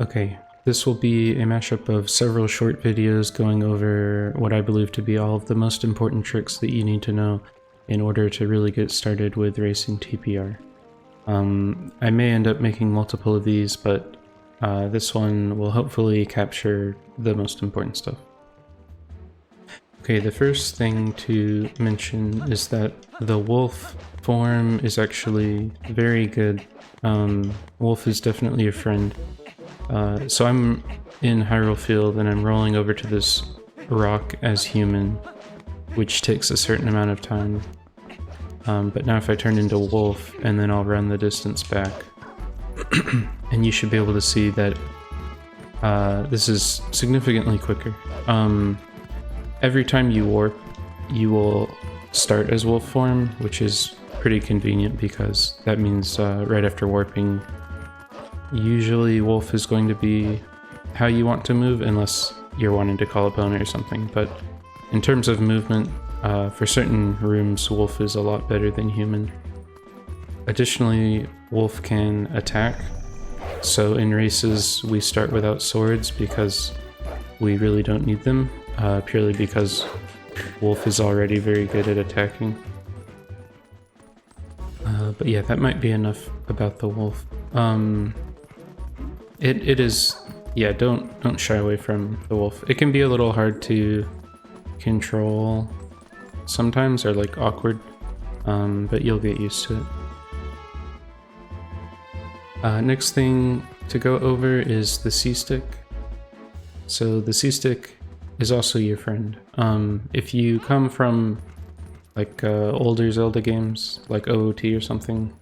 Okay, this will be a mashup of several short videos going over what I believe to be all of the most important tricks that you need to know in order to really get started with racing TPR. I may end up making multiple of these, but this one will hopefully capture the most important stuff. Okay, the first thing to mention is that the wolf form is actually very good. Wolf is definitely a friend. So I'm in Hyrule Field and I'm rolling over to this rock as human, which takes a certain amount of time. But now if I turn into wolf and then I'll run the distance back, and you should be able to see that this is significantly quicker. Every time you warp, you will start as wolf form, which is pretty convenient because that means right after warping, usually wolf is going to be how you want to move unless you're wanting to call a opponent or something. But in terms of movement, for certain rooms, wolf is a lot better than human. Additionally, wolf can attack. So in races, we start without swords because we really don't need them, purely because wolf is already very good at attacking. But yeah, that might be enough about the wolf. It is, yeah, don't shy away from the wolf. It can be a little hard to control sometimes, or like awkward, but you'll get used to it. Next thing to go over is the C-stick. So the C-stick is also your friend. If you come from like older Zelda games, like OOT or something,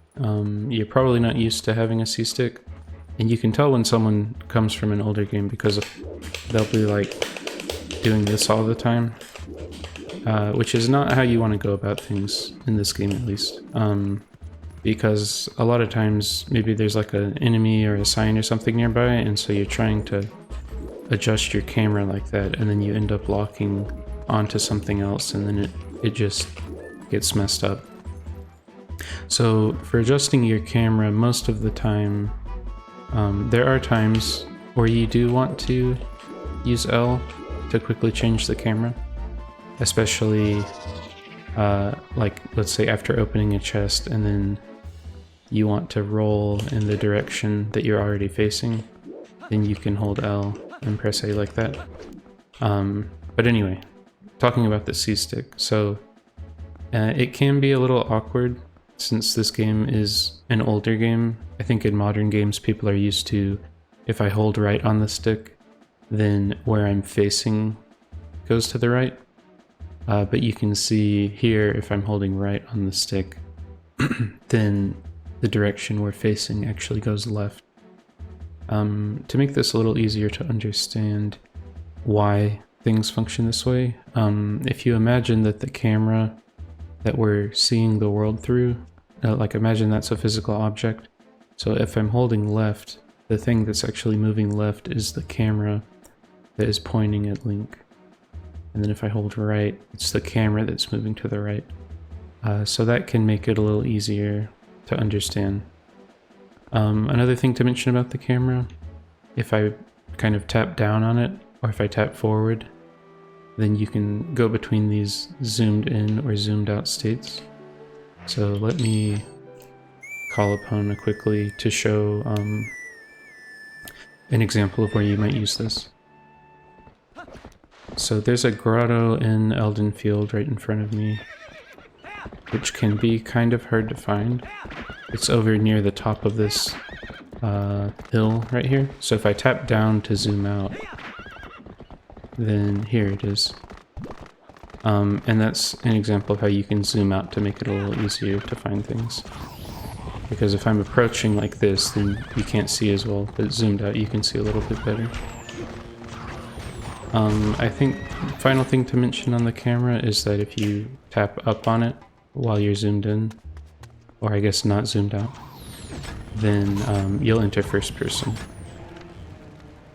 you're probably not used to having a C-stick. And you can tell when someone comes from an older game because they'll be like doing this all the time, which is not how you want to go about things in this game, at least. Because a lot of times maybe there's like an enemy or a sign or something nearby, and so you're trying to adjust your camera like that, and then you end up locking onto something else, and then it just gets messed up. So for adjusting your camera, most of the time, there are times where you do want to use L to quickly change the camera, especially like let's say after opening a chest and then you want to roll in the direction that you're already facing, then you can hold L and press A like that. But anyway, talking about the C-stick, so it can be a little awkward since this game is an older game. I think in modern games people are used to, if I hold right on the stick, then where I'm facing goes to the right. But you can see here, if I'm holding right on the stick, then the direction we're facing actually goes left. To make this a little easier to understand why things function this way, if you imagine that the camera that we're seeing the world through, like imagine that's a physical object. So if I'm holding left, the thing that's actually moving left is the camera that is pointing at Link. And then if I hold right, it's the camera that's moving to the right. So that can make it a little easier to understand. Another thing to mention about the camera, if I kind of tap down on it, or if I tap forward, then you can go between these zoomed in or zoomed out states. So let me call upon quickly to show an example of where you might use this. So there's a grotto in Eldin Field right in front of me, which can be kind of hard to find. It's over near the top of this hill right here. So if I tap down to zoom out, then here it is. And that's an example of how you can zoom out to make it a little easier to find things. Because if I'm approaching like this, then you can't see as well, but zoomed out you can see a little bit better. I think the final thing to mention on the camera is that if you tap up on it while you're zoomed in, or I guess not zoomed out, then you'll enter first person.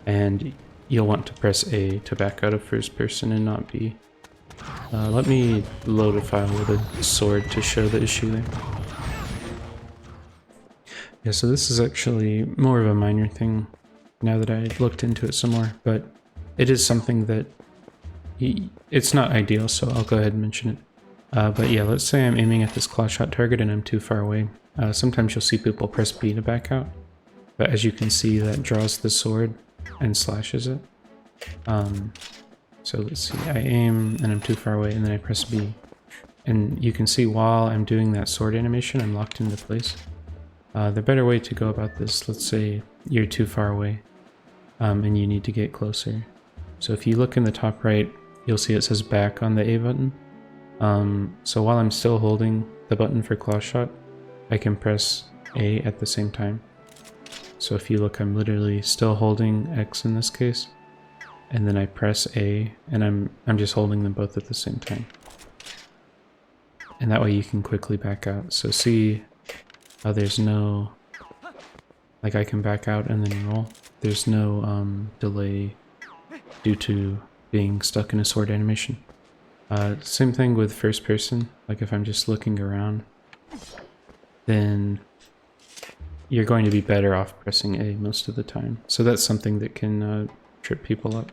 And you'll want to press A to back out of first person and not B. Let me load a file with a sword to show the issue there. Yeah, so this is actually more of a minor thing. now that I looked into it some more, but it is something that it's not ideal, so I'll go ahead and mention it. But yeah, let's say I'm aiming at this claw shot target and I'm too far away. Sometimes you'll see people press B to back out, but as you can see, that draws the sword and slashes it. So let's see, I aim and I'm too far away and then I press B. And you can see while I'm doing that sword animation, I'm locked into place. The better way to go about this, let's say you're too far away and you need to get closer. So if you look in the top right, you'll see it says back on the A button. So while I'm still holding the button for claw shot, I can press A at the same time. So if you look, I'm literally still holding X in this case, and then I press A, and I'm just holding them both at the same time. And that way you can quickly back out. So see how there's no, like I can back out and then roll. There's no delay due to being stuck in a sword animation. Same thing with first person, like if I'm just looking around, then you're going to be better off pressing A most of the time. So that's something that can trip people up.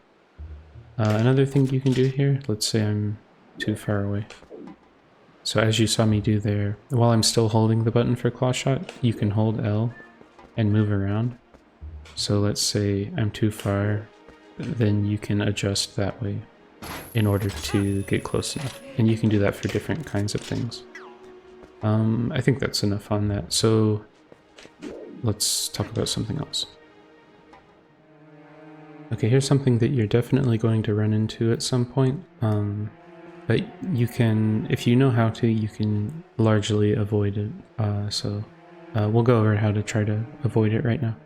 Another thing you can do here, let's say I'm too far away. So as you saw me do there, while I'm still holding the button for claw shot, you can hold L and move around. So let's say I'm too far, then you can adjust that way in order to get close enough. And you can do that for different kinds of things. I think that's enough on that. So let's talk about something else. Okay, here's something that you're definitely going to run into at some point. But you can, if you know how to, you can largely avoid it. We'll go over how to try to avoid it right now.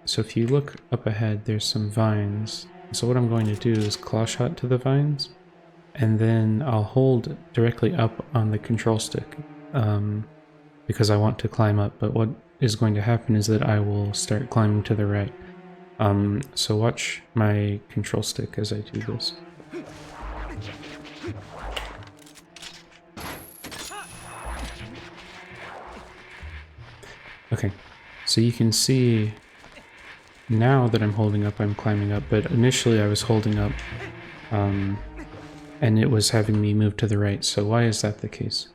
So if you look up ahead, there's some vines. So what I'm going to do is claw shot to the vines, and then I'll hold directly up on the control stick because I want to climb up. But what is going to happen is that I will start climbing to the right. So watch my control stick as I do this. Okay, so you can see now that I'm holding up, I'm climbing up, but initially I was holding up and it was having me move to the right. So why is that the case?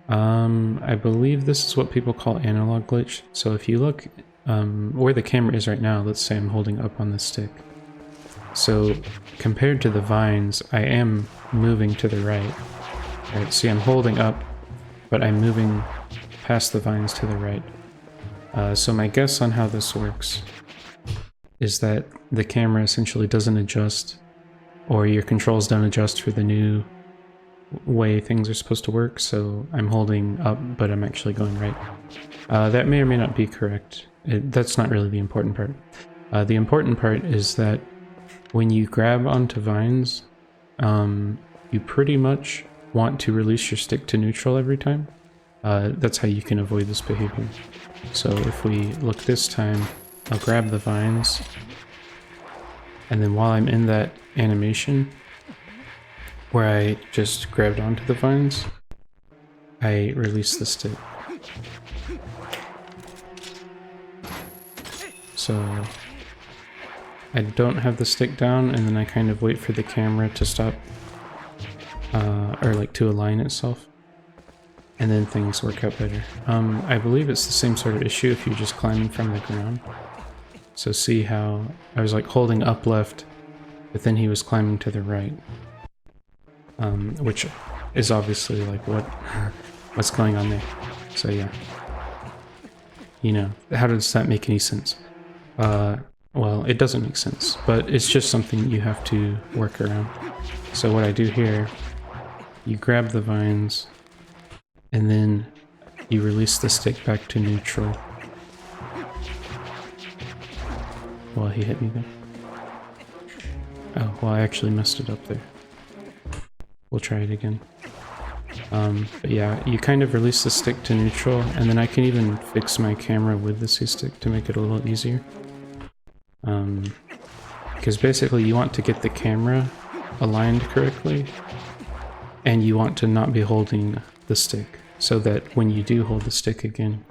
I believe this is what people call analog glitch. So if you look where the camera is right now, let's say I'm holding up on the stick. So compared to the vines, I am moving to the right. Right, see, I'm holding up, but I'm moving past the vines to the right. So my guess on how this works is that the camera essentially doesn't adjust, or your controls don't adjust for the new way things are supposed to work. So I'm holding up, but I'm actually going right. That may or may not be correct. That's not really the important part. The important part is that when you grab onto vines, you pretty much want to release your stick to neutral every time. That's how you can avoid this behavior. So if we look this time, I'll grab the vines, and then while I'm in that animation where I just grabbed onto the vines, I release the stick. So I don't have the stick down, and then I kind of wait for the camera to stop, or like to align itself. And then things work out better. I believe it's the same sort of issue if you're just climbing from the ground. So see how I was like holding up left, but then he was climbing to the right. Which is obviously like what's going on there. So yeah. You know, how does that make any sense? Well, it doesn't make sense, but it's just something you have to work around. So what I do here, you grab the vines, and then you release the stick back to neutral. Well, he hit me there. Oh, well, I actually messed it up there. We'll try it again. But yeah, you kind of release the stick to neutral, and then I can even fix my camera with the C-stick to make it a little easier. Because basically you want to get the camera aligned correctly, and you want to not be holding the stick, so that when you do hold the stick again,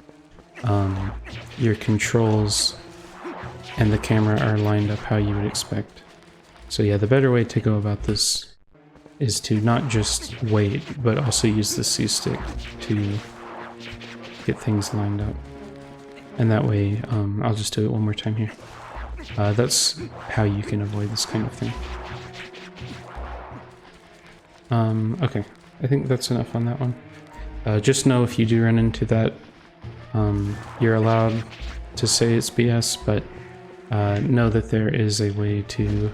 your controls and the camera are lined up how you would expect. So yeah, the better way to go about this is to not just wait, but also use the C-stick to get things lined up. And that way, I'll just do it one more time here. That's how you can avoid this kind of thing. Okay, I think that's enough on that one. Just know if you do run into that, you're allowed to say it's BS, but know that there is a way to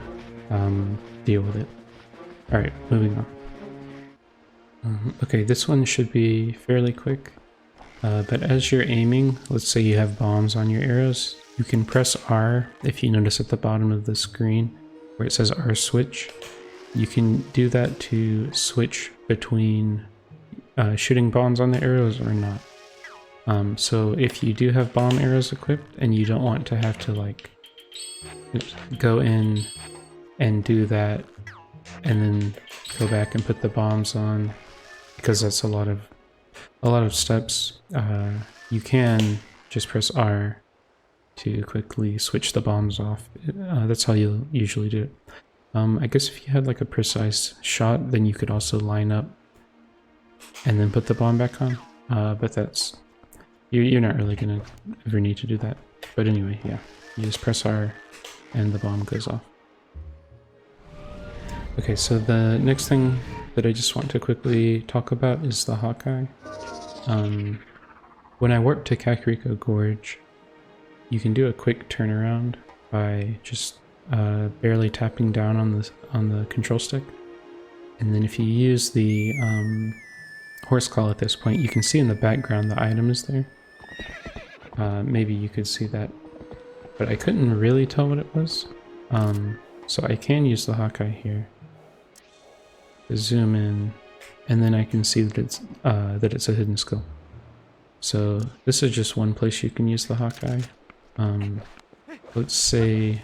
deal with it. Alright, moving on. Okay, this one should be fairly quick, but as you're aiming, let's say you have bombs on your arrows, you can press R if you notice at the bottom of the screen where it says R switch. You can do that to switch between shooting bombs on the arrows or not. So if you do have bomb arrows equipped and you don't want to have to like go in and do that and then go back and put the bombs on, because that's a lot of steps, you can just press R to quickly switch the bombs off. That's how you'll usually do it. I guess if you had like a precise shot, then you could also line up and then put the bomb back on, but that's, you're not really gonna ever need to do that. But anyway, yeah, you just press R and the bomb goes off. Okay, so the next thing that I just want to quickly talk about is the Hawkeye. When I warp to Kakariko Gorge, you can do a quick turnaround by just barely tapping down on the control stick, and then if you use the horse call at this point, you can see in the background the item is there. Maybe you could see that, but I couldn't really tell what it was. So I can use the Hawkeye here to zoom in, and then I can see that it's a hidden skill. So this is just one place you can use the Hawkeye. Let's say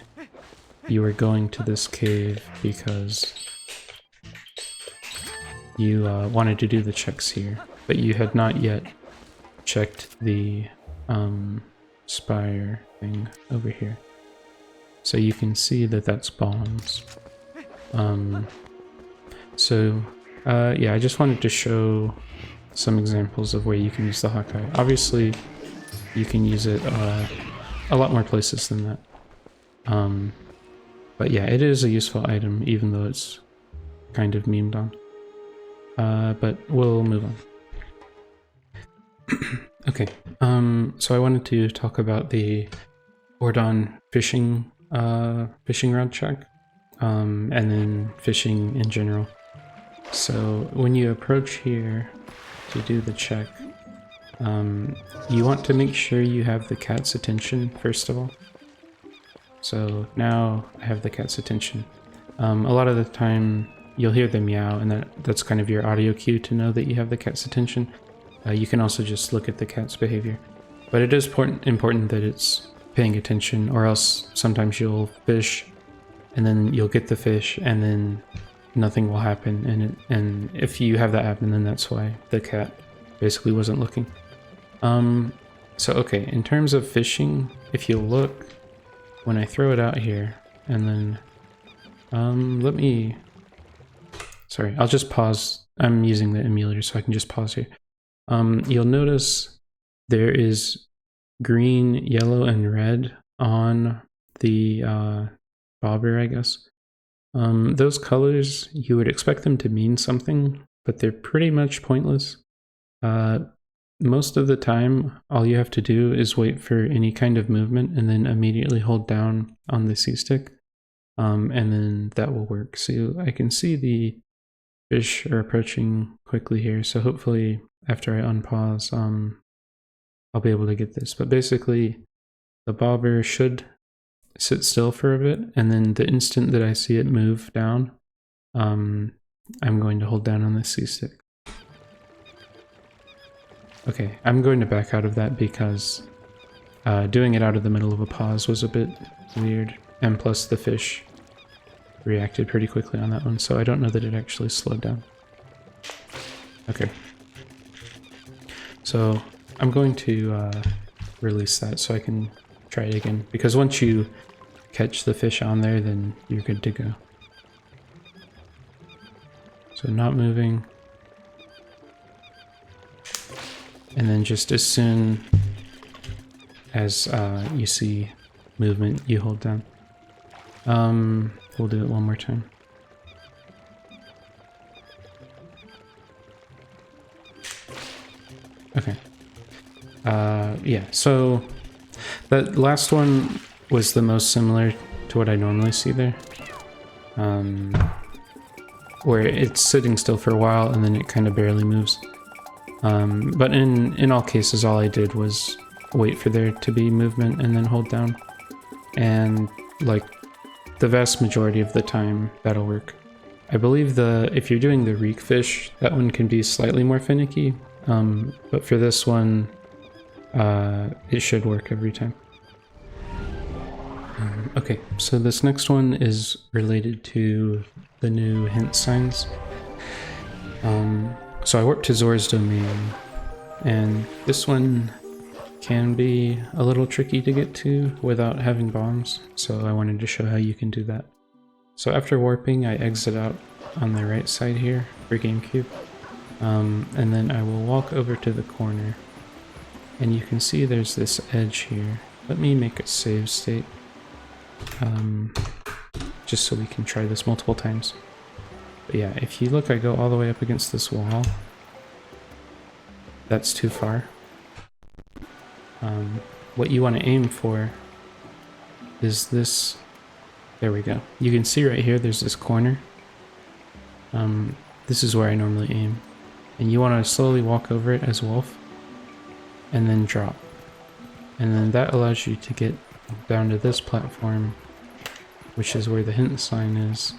you were going to this cave because you wanted to do the checks here, but you had not yet checked the spire thing over here. So you can see that that's bombs. Yeah, I just wanted to show some examples of where you can use the Hawkeye. Obviously, you can use it a lot more places than that. But yeah, it is a useful item, even though it's kind of memed on. But we'll move on. Okay, so I wanted to talk about the Ordon fishing rod check, and then fishing in general. So when you approach here to do the check, you want to make sure you have the cat's attention first of all. So now I have the cat's attention. A lot of the time you'll hear the meow, and that's kind of your audio cue to know that you have the cat's attention. You can also just look at the cat's behavior. But it is important that it's paying attention, or else sometimes you'll fish and then you'll get the fish and then nothing will happen, and if you have that happen, then that's why the cat basically wasn't looking. So okay, in terms of fishing, if you look, when I throw it out here, and then sorry, I'll just pause. I'm using the emulator so I can just pause here. You'll notice there is green, yellow, and red on the bobber, I guess. Those colors, you would expect them to mean something, but they're pretty much pointless. Most of the time, all you have to do is wait for any kind of movement and then immediately hold down on the C-stick, and then that will work. So I can see the fish are approaching quickly here, so hopefully after I unpause, I'll be able to get this. But basically, the bobber should sit still for a bit, and then the instant that I see it move down, I'm going to hold down on the C-stick. Okay, I'm going to back out of that because doing it out of the middle of a pause was a bit weird, and plus the fish reacted pretty quickly on that one, so I don't know that it actually slowed down. Okay. So I'm going to release that so I can try it again. Because once you catch the fish on there, then you're good to go. So not moving. And then just as soon as you see movement, you hold down. We'll do it one more time. Okay. Yeah, so that last one was the most similar to what I normally see there. Where it's sitting still for a while and then it kind of barely moves. But in all cases, all I did was wait for there to be movement and then hold down. And like the vast majority of the time, that'll work. I believe if you're doing the reek fish, that one can be slightly more finicky. But for this one, it should work every time. Okay, so this next one is related to the new hint signs. So I warped to Zora's domain, and this one can be a little tricky to get to without having bombs, so I wanted to show how you can do that. So after warping, I exit out on the right side here for GameCube, and then I will walk over to the corner, and you can see there's this edge here. Let me make a save state, just so we can try this multiple times. But yeah, if you look, I go all the way up against this wall. That's too far. What you want to aim for is this. There we go. You can see right here, there's this corner. This is where I normally aim. And you want to slowly walk over it as Wolf, and then drop. And then that allows you to get down to this platform, which is where the hint sign is,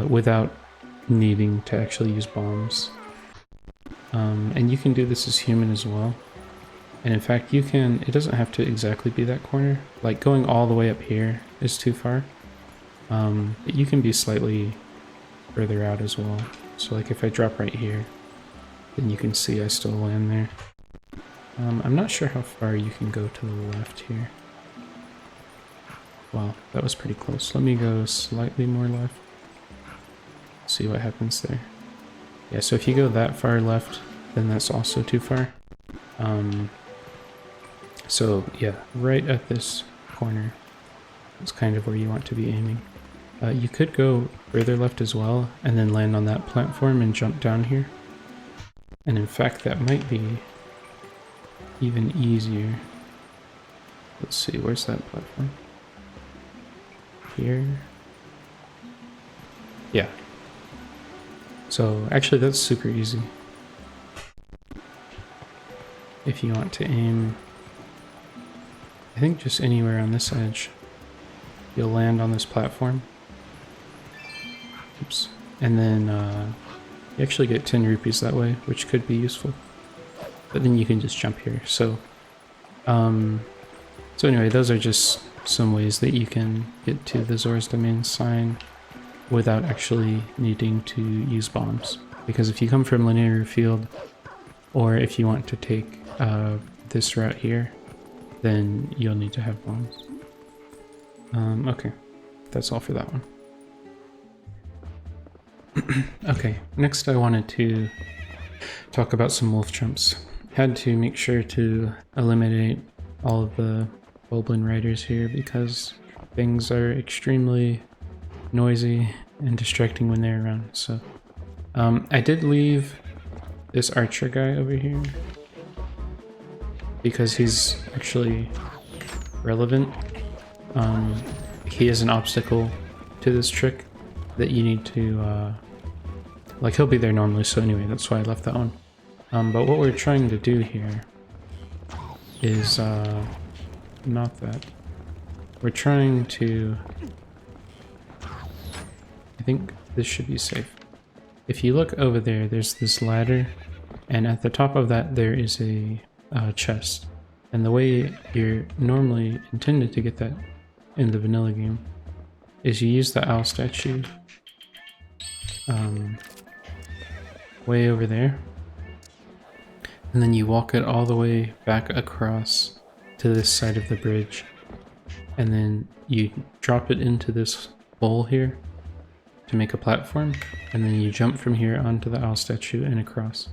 without needing to actually use bombs. And you can do this as human as well. And in fact, you can, it doesn't have to exactly be that corner. Like going all the way up here is too far. But you can be slightly further out as well. So like if I drop right here, then you can see I still land there. I'm not sure how far you can go to the left here. Wow, that was pretty close. Let me go slightly more left. See what happens there. Yeah, so if you go that far left, then that's also too far. So yeah, right at this corner is kind of where you want to be aiming. You could go further left as well, and then land on that platform and jump down here. And in fact, that might be even easier. Let's see, where's that platform? Here? Yeah. So actually that's super easy. If you want to aim, I think just anywhere on this edge, you'll land on this platform. Oops. And then you actually get 10 rupees that way, which could be useful. But then you can just jump here. So anyway, those are just some ways that you can get to the Zora's Domain sign without actually needing to use bombs. Because if you come from Linear Field, or if you want to take this route here, then you'll need to have bombs. Okay, that's all for that one. Okay, next I wanted to talk about some wolf jumps. Had to make sure to eliminate all of the Goblin Riders here because things are extremely noisy and distracting when they're around. So I did leave this archer guy over here because he's actually relevant. He is an obstacle to this trick that you need to like, he'll be there normally, so anyway, that's why I left that one. But what we're trying to do here is not that. We're trying to, I think this should be safe. If you look over there, there's this ladder, and at the top of that there is a chest. And the way you're normally intended to get that in the vanilla game is you use the owl statue way over there, and then you walk it all the way back across to this side of the bridge, and then you drop it into this bowl here to make a platform, and then you jump from here onto the owl statue and across.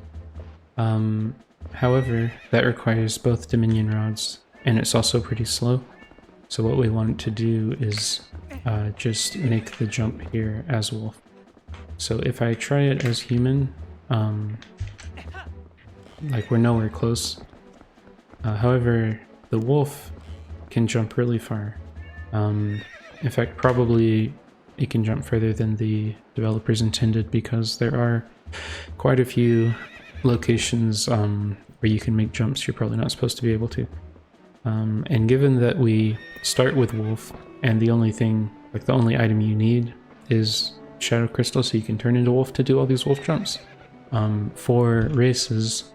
However, that requires both Dominion rods, and it's also pretty slow. So what we want to do is just make the jump here as wolf. So if I try it as human, like we're nowhere close. However, the wolf can jump really far. In fact, probably it can jump further than the developers intended, because there are quite a few locations where you can make jumps you're probably not supposed to be able to. And given that we start with wolf, and the only thing, like the only item you need is shadow crystal, so you can turn into wolf to do all these wolf jumps. For races,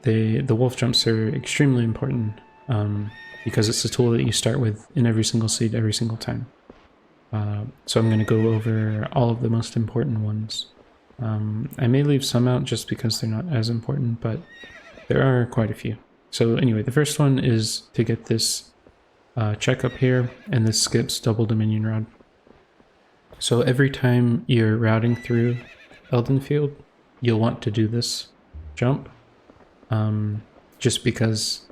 the wolf jumps are extremely important, because it's the tool that you start with in every single seed every single time. So I'm going to go over all of the most important ones. I may leave some out just because they're not as important, but there are quite a few. So anyway, the first one is to get this check up here, and this skips double Dominion Rod. So every time you're routing through Eldin Field, you'll want to do this jump, just because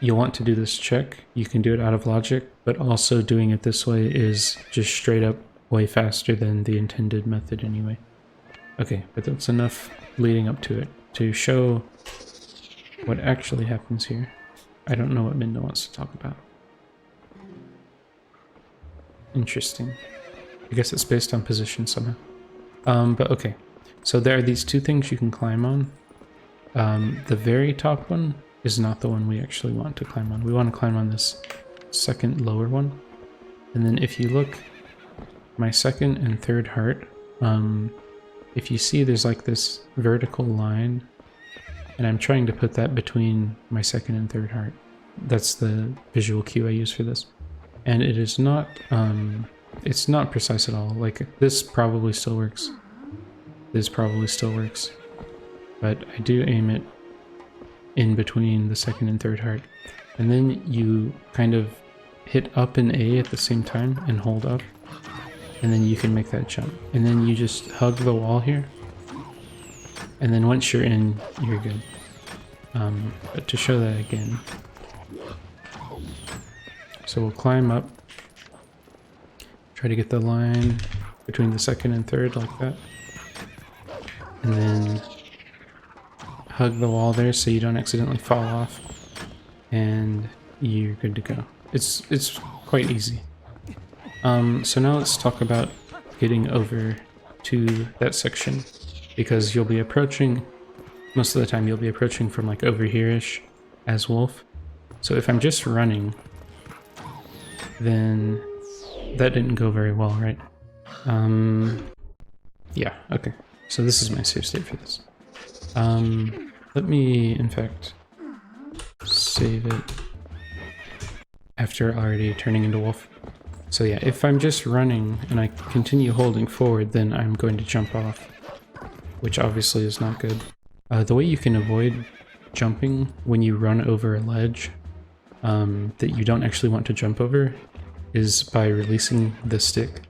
you'll want to do this check. You can do it out of logic, but also doing it this way is just straight up way faster than the intended method anyway. Okay, but that's enough leading up to it. To show what actually happens here, I don't know what Minda wants to talk about. Interesting. I guess it's based on position somehow. But okay, so there are these two things you can climb on. The very top one is not the one we actually want to climb on. We want to climb on this second lower one. And then if you look, my second and third heart, if you see there's like this vertical line, and I'm trying to put that between my second and third heart. That's the visual cue I use for this. And it is not, it's not precise at all. Like, this probably still works. This probably still works. But I do aim it in between the second and third heart. And then you kind of hit up and A at the same time and hold up. And then you can make that jump. And then you just hug the wall here. And then once you're in, you're good. But to show that again. So we'll climb up. Try to get the line between the second and third like that. And then hug the wall there so you don't accidentally fall off. And you're good to go. It's quite easy. So now let's talk about getting over to that section, because you'll be approaching, most of the time you'll be approaching from like over here-ish as wolf. So if I'm just running, then that didn't go very well, right? Yeah, okay. So this is my save state for this. Let me, in fact, save it after already turning into wolf. So yeah, if I'm just running and I continue holding forward, then I'm going to jump off, which obviously is not good. The way you can avoid jumping when you run over a ledge that you don't actually want to jump over is by releasing the stick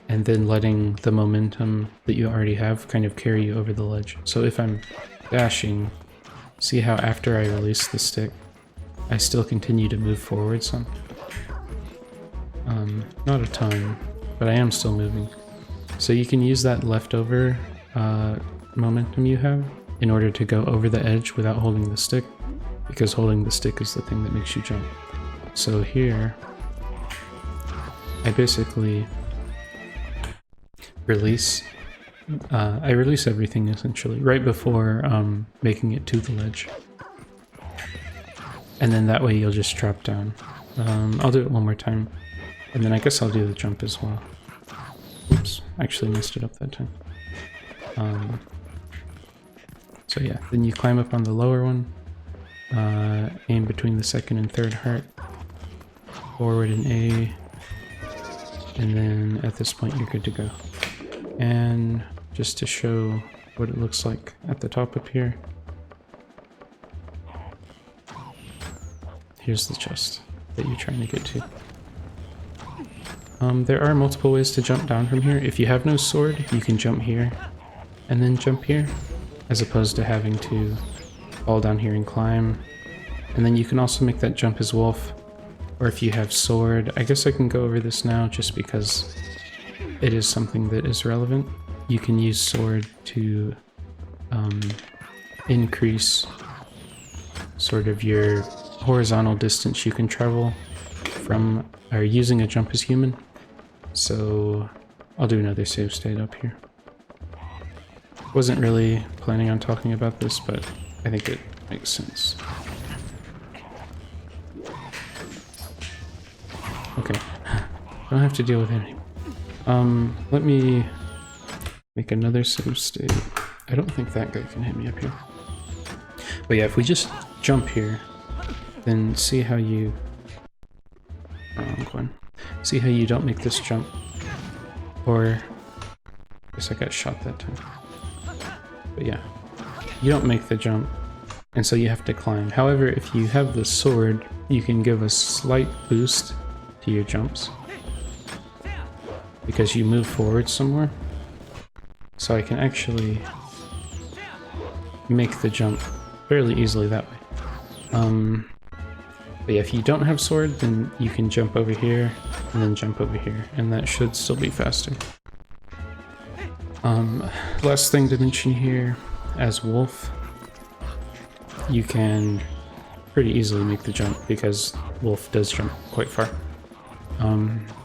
and then letting the momentum that you already have kind of carry you over the ledge. So if I'm dashing, see how after I release the stick, I still continue to move forward some. Not a ton, but I am still moving. So you can use that leftover momentum you have in order to go over the edge without holding the stick, because holding the stick is the thing that makes you jump. So here, I basically release, I release everything essentially right before making it to the ledge. And then that way you'll just drop down. I'll do it one more time. And then I guess I'll do the jump as well. Oops, actually messed it up that time. So yeah, then you climb up on the lower one, aim between the second and third heart, forward and A, and then at this point you're good to go. And just to show what it looks like at the top up here, here's the chest that you're trying to get to. There are multiple ways to jump down from here. If you have no sword, you can jump here and then jump here, as opposed to having to fall down here and climb. And then you can also make that jump as wolf, or if you have sword. I guess I can go over this now just because it is something that is relevant. You can use sword to increase sort of your horizontal distance you can travel from, or using a jump as human. So I'll do another save state up here. Wasn't really planning on talking about this, but I think it makes sense. Okay, don't have to deal with it anymore. Let me make another save state. I don't think that guy can hit me up here. But yeah, if we just jump here, then see how you... wrong one. See how you don't make this jump. Or... I guess I got shot that time. But yeah, you don't make the jump, and so you have to climb. However, if you have the sword, you can give a slight boost to your jumps, because you move forward somewhere. So I can actually make the jump fairly easily that way. But yeah, if you don't have sword, then you can jump over here and then jump over here, and that should still be faster. Last thing to mention here, as wolf, you can pretty easily make the jump because wolf does jump quite far.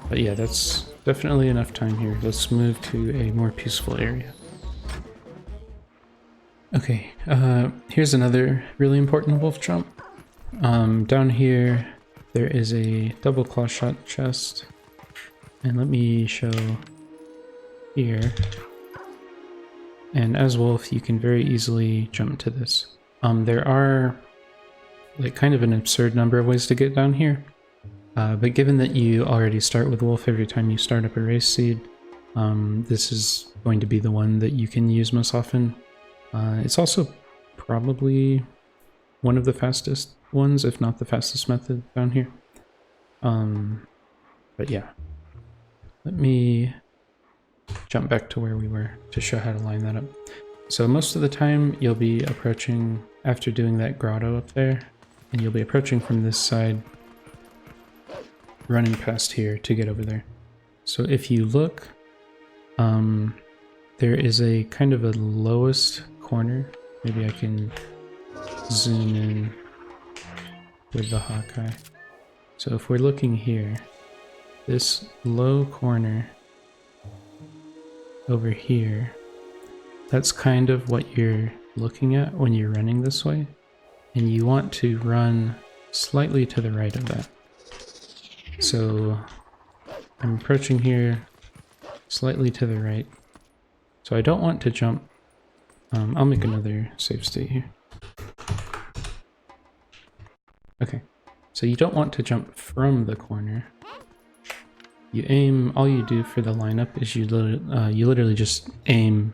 But yeah, that's definitely enough time here. Let's move to a more peaceful area. Okay, here's another really important wolf jump. Down here, there is a double claw shot chest. And let me show here. And as wolf, you can very easily jump to this. There are like kind of an absurd number of ways to get down here. But given that you already start with wolf every time you start up a race seed, this is going to be the one that you can use most often. It's also probably one of the fastest ones, if not the fastest method down here. But yeah, let me jump back to where we were to show how to line that up. So most of the time you'll be approaching after doing that grotto up there, and you'll be approaching from this side, running past here to get over there. So if you look, there is a kind of a lowest corner. Maybe I can zoom in with the Hawkeye. So if we're looking here, this low corner over here, that's kind of what you're looking at when you're running this way, and you want to run slightly to the right of that. So I'm approaching here slightly to the right, so I don't want to jump. I'll make another save state here. Okay, so you don't want to jump from the corner. You aim, all you do for the lineup is you literally just aim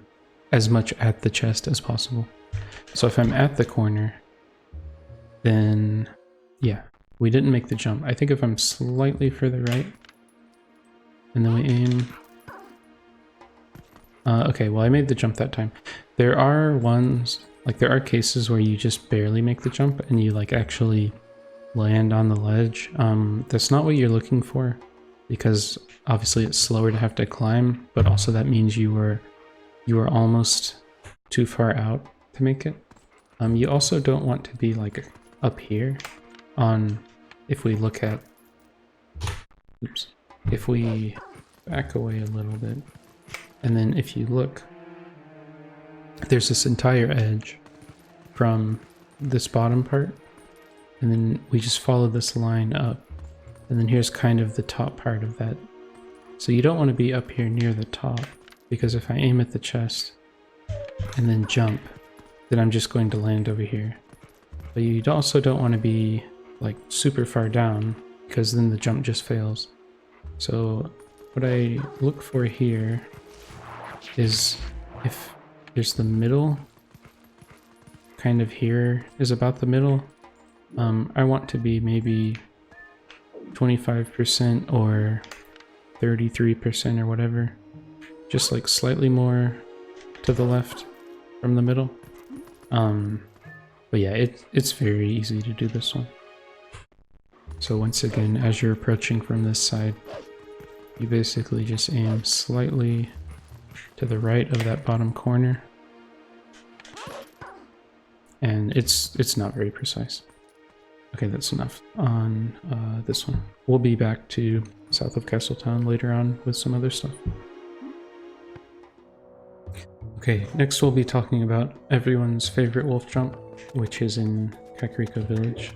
as much at the chest as possible. So if I'm at the corner, then yeah, we didn't make the jump. I think if I'm slightly further right, and then we aim... okay, well I made the jump that time. There are ones, like there are cases where you just barely make the jump and you like actually land on the ledge. That's not what you're looking for, because obviously it's slower to have to climb, but also that means you were almost too far out to make it. You also don't want to be like up here on, if we look at, oops, if we back away a little bit, and then if you look, there's this entire edge from this bottom part, and then we just follow this line up, and then here's kind of the top part of that. So you don't want to be up here near the top, because if I aim at the chest and then jump, then I'm just going to land over here. But you also don't want to be like super far down, because then the jump just fails. So what I look for here is if there's the middle, kind of here is about the middle, I want to be maybe 25% or 33% or whatever. Just like slightly more to the left from the middle. But yeah, it's very easy to do this one. So once again, as you're approaching from this side, you basically just aim slightly to the right of that bottom corner. And it's not very precise. Okay, that's enough on this one. We'll be back to south of Castle Town later on with some other stuff. Okay, next we'll be talking about everyone's favorite wolf jump, which is in Kakariko Village.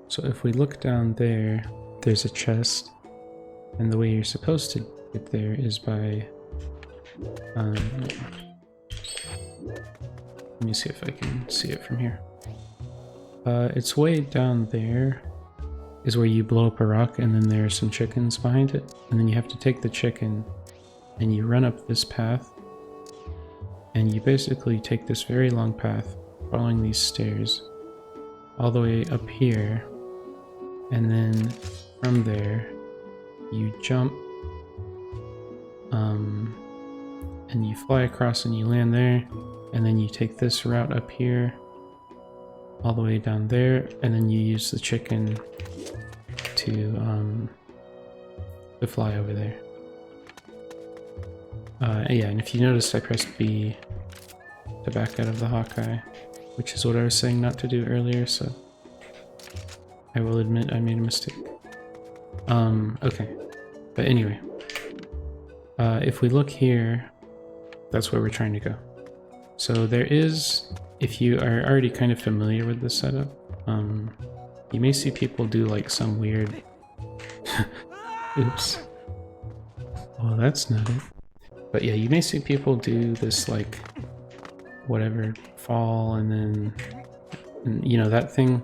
So if we look down there, there's a chest, and the way you're supposed to get there is by... let me see if I can see it from here. It's way down there is where you blow up a rock, and then there are some chickens behind it, and then you have to take the chicken and you run up this path, and you basically take this very long path following these stairs all the way up here, and then from there you jump and you fly across and you land there, and then you take this route up here all the way down there, and then you use the chicken to fly over there. Yeah, and if you notice, I pressed B to back out of the Hawkeye, which is what I was saying not to do earlier, so I will admit I made a mistake. Okay, but anyway, if we look here, that's where we're trying to go. So there is, if you are already kind of familiar with this setup, you may see people do like some weird... Oops. Well, that's not it. But yeah, you may see people do this like, whatever, fall and then, you know, that thing.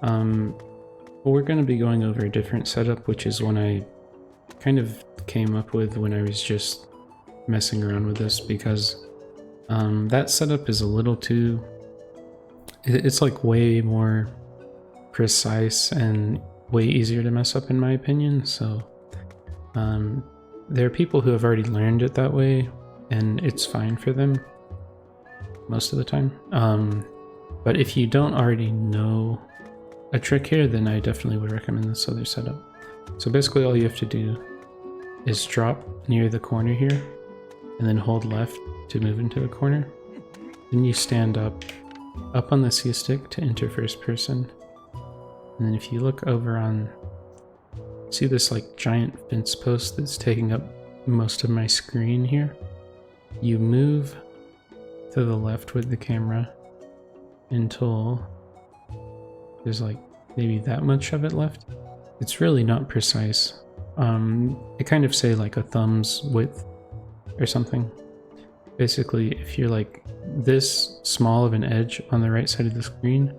We're going to be going over a different setup, which is one I kind of came up with when I was just messing around with this, because that setup is a little too... It's like way more precise and way easier to mess up in my opinion, so there are people who have already learned it that way and it's fine for them most of the time. But if you don't already know a trick here, then I definitely would recommend this other setup. So basically all you have to do is drop near the corner here and then hold left to move into the corner. Then you stand up on the C stick to enter first person. And then if you look over on, see this like giant fence post that's taking up most of my screen here? You move to the left with the camera until there's like maybe that much of it left. It's really not precise. It kind of say like a thumb's width or something. Basically, if you're like this small of an edge on the right side of the screen,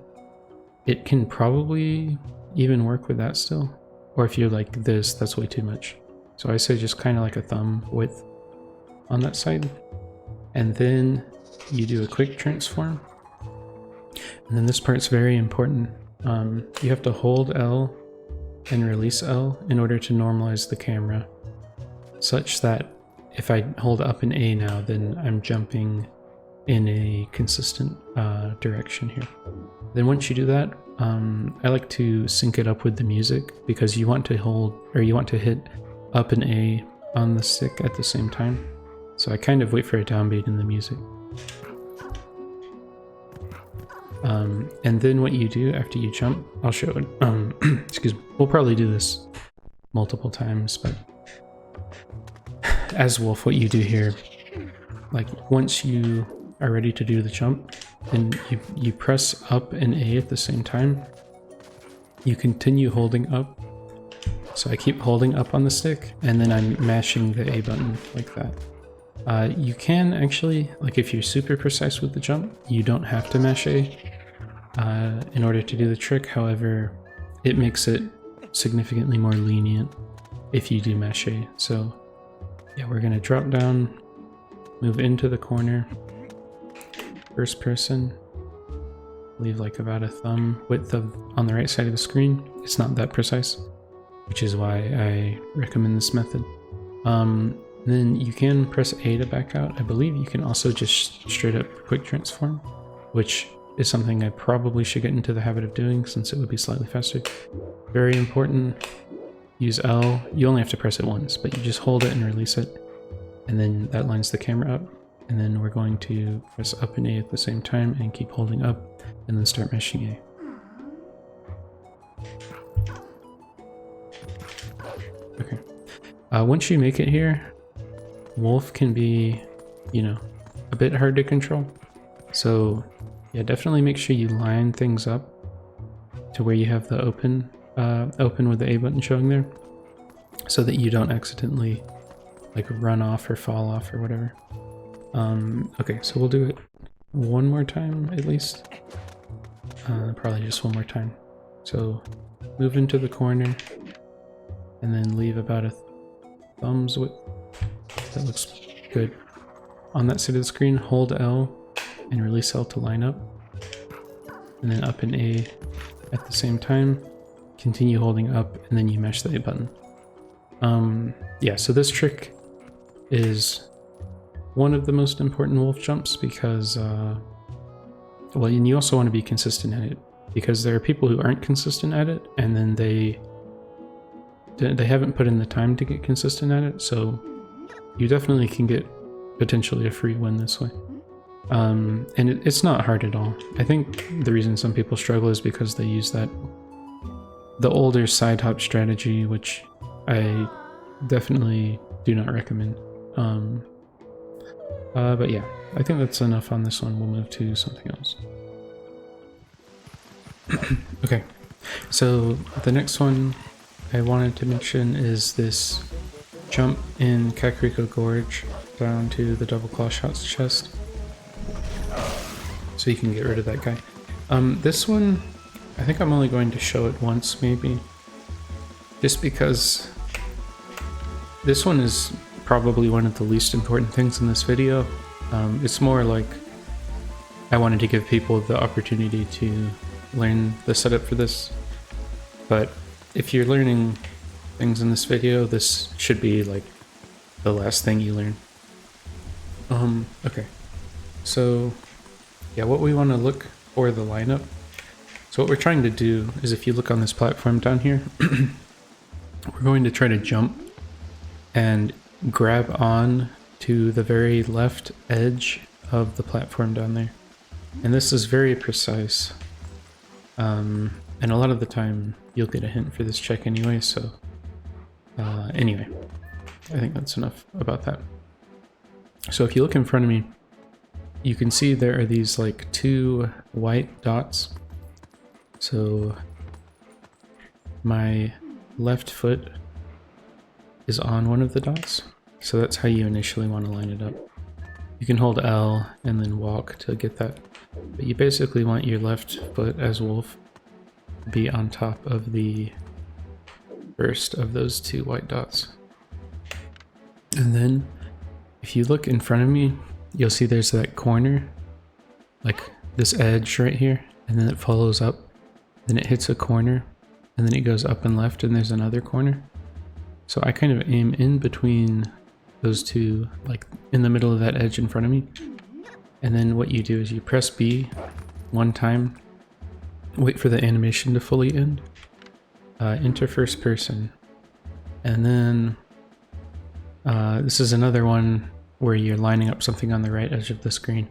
it can probably even work with that still. Or if you're like this, that's way too much. So I say just kind of like a thumb width on that side. And then you do a quick transform. And then this part's very important. You have to hold L and release L in order to normalize the camera, such that if I hold up an A now, then I'm jumping in a consistent direction here. Then once you do that, I like to sync it up with the music, because you want to hold, or you want to hit up and A on the stick at the same time. So I kind of wait for a downbeat in the music. And then what you do after you jump, I'll show it. Excuse me, we'll probably do this multiple times, but as Wolf, what you do here, like once you are ready to do the jump, then you press up and A at the same time. You continue holding up. So I keep holding up on the stick, and then I'm mashing the A button like that. You can actually, like if you're super precise with the jump, you don't have to mash A in order to do the trick. However, it makes it significantly more lenient if you do mash A. So yeah, we're gonna drop down, move into the corner, first person, leave like about a thumb width on the right side of the screen. It's not that precise, which is why I recommend this method. Then you can press A to back out. I believe you can also just straight up quick transform, which is something I probably should get into the habit of doing since it would be slightly faster. Very important, use L. You only have to press it once, but you just hold it and release it, and then that lines the camera up. And then we're going to press up and A at the same time and keep holding up, and then start meshing A. Okay. Once you make it here, Wolf can be, you know, a bit hard to control. So yeah, definitely make sure you line things up to where you have the open with the A button showing there, so that you don't accidentally like run off or fall off or whatever. Okay, so we'll do it one more time at least. Probably just one more time. So move into the corner and then leave about a thumb's width. That looks good. On that side of the screen, hold L and release L to line up. And then up and A at the same time. Continue holding up, and then you mesh the A button. Yeah, so this trick is one of the most important wolf jumps because, well, and you also want to be consistent at it, because there are people who aren't consistent at it, and then they haven't put in the time to get consistent at it, so you definitely can get potentially a free win this way. And it's not hard at all. I think the reason some people struggle is because they use the older side hop strategy, which I definitely do not recommend. But yeah, I think that's enough on this one. We'll move to something else. Okay, so the next one I wanted to mention is this jump in Kakariko Gorge down to the double claw shots chest, so you can get rid of that guy. This one, I think I'm only going to show it once maybe, just because this one is probably one of the least important things in this video. It's more like I wanted to give people the opportunity to learn the setup for this, but if you're learning things in this video, this should be like the last thing you learn. Okay, so yeah, what we want to look for the lineup. So what we're trying to do is, if you look on this platform down here, we're going to try to jump and grab on to the very left edge of the platform down there. And this is very precise. And a lot of the time you'll get a hint for this check anyway, so anyway, I think that's enough about that. So if you look in front of me, you can see there are these like two white dots. So my left foot is on one of the dots, so that's how you initially want to line it up. You can hold L and then walk to get that, but you basically want your left foot as wolf be on top of the first of those two white dots. And then if you look in front of me, you'll see there's that corner, like this edge right here, and then it follows up, then it hits a corner, and then it goes up and left, and there's another corner. So I kind of aim in between those two, like in the middle of that edge in front of me. And then what you do is you press B one time, wait for the animation to fully end, enter first person, and then this is another one where you're lining up something on the right edge of the screen.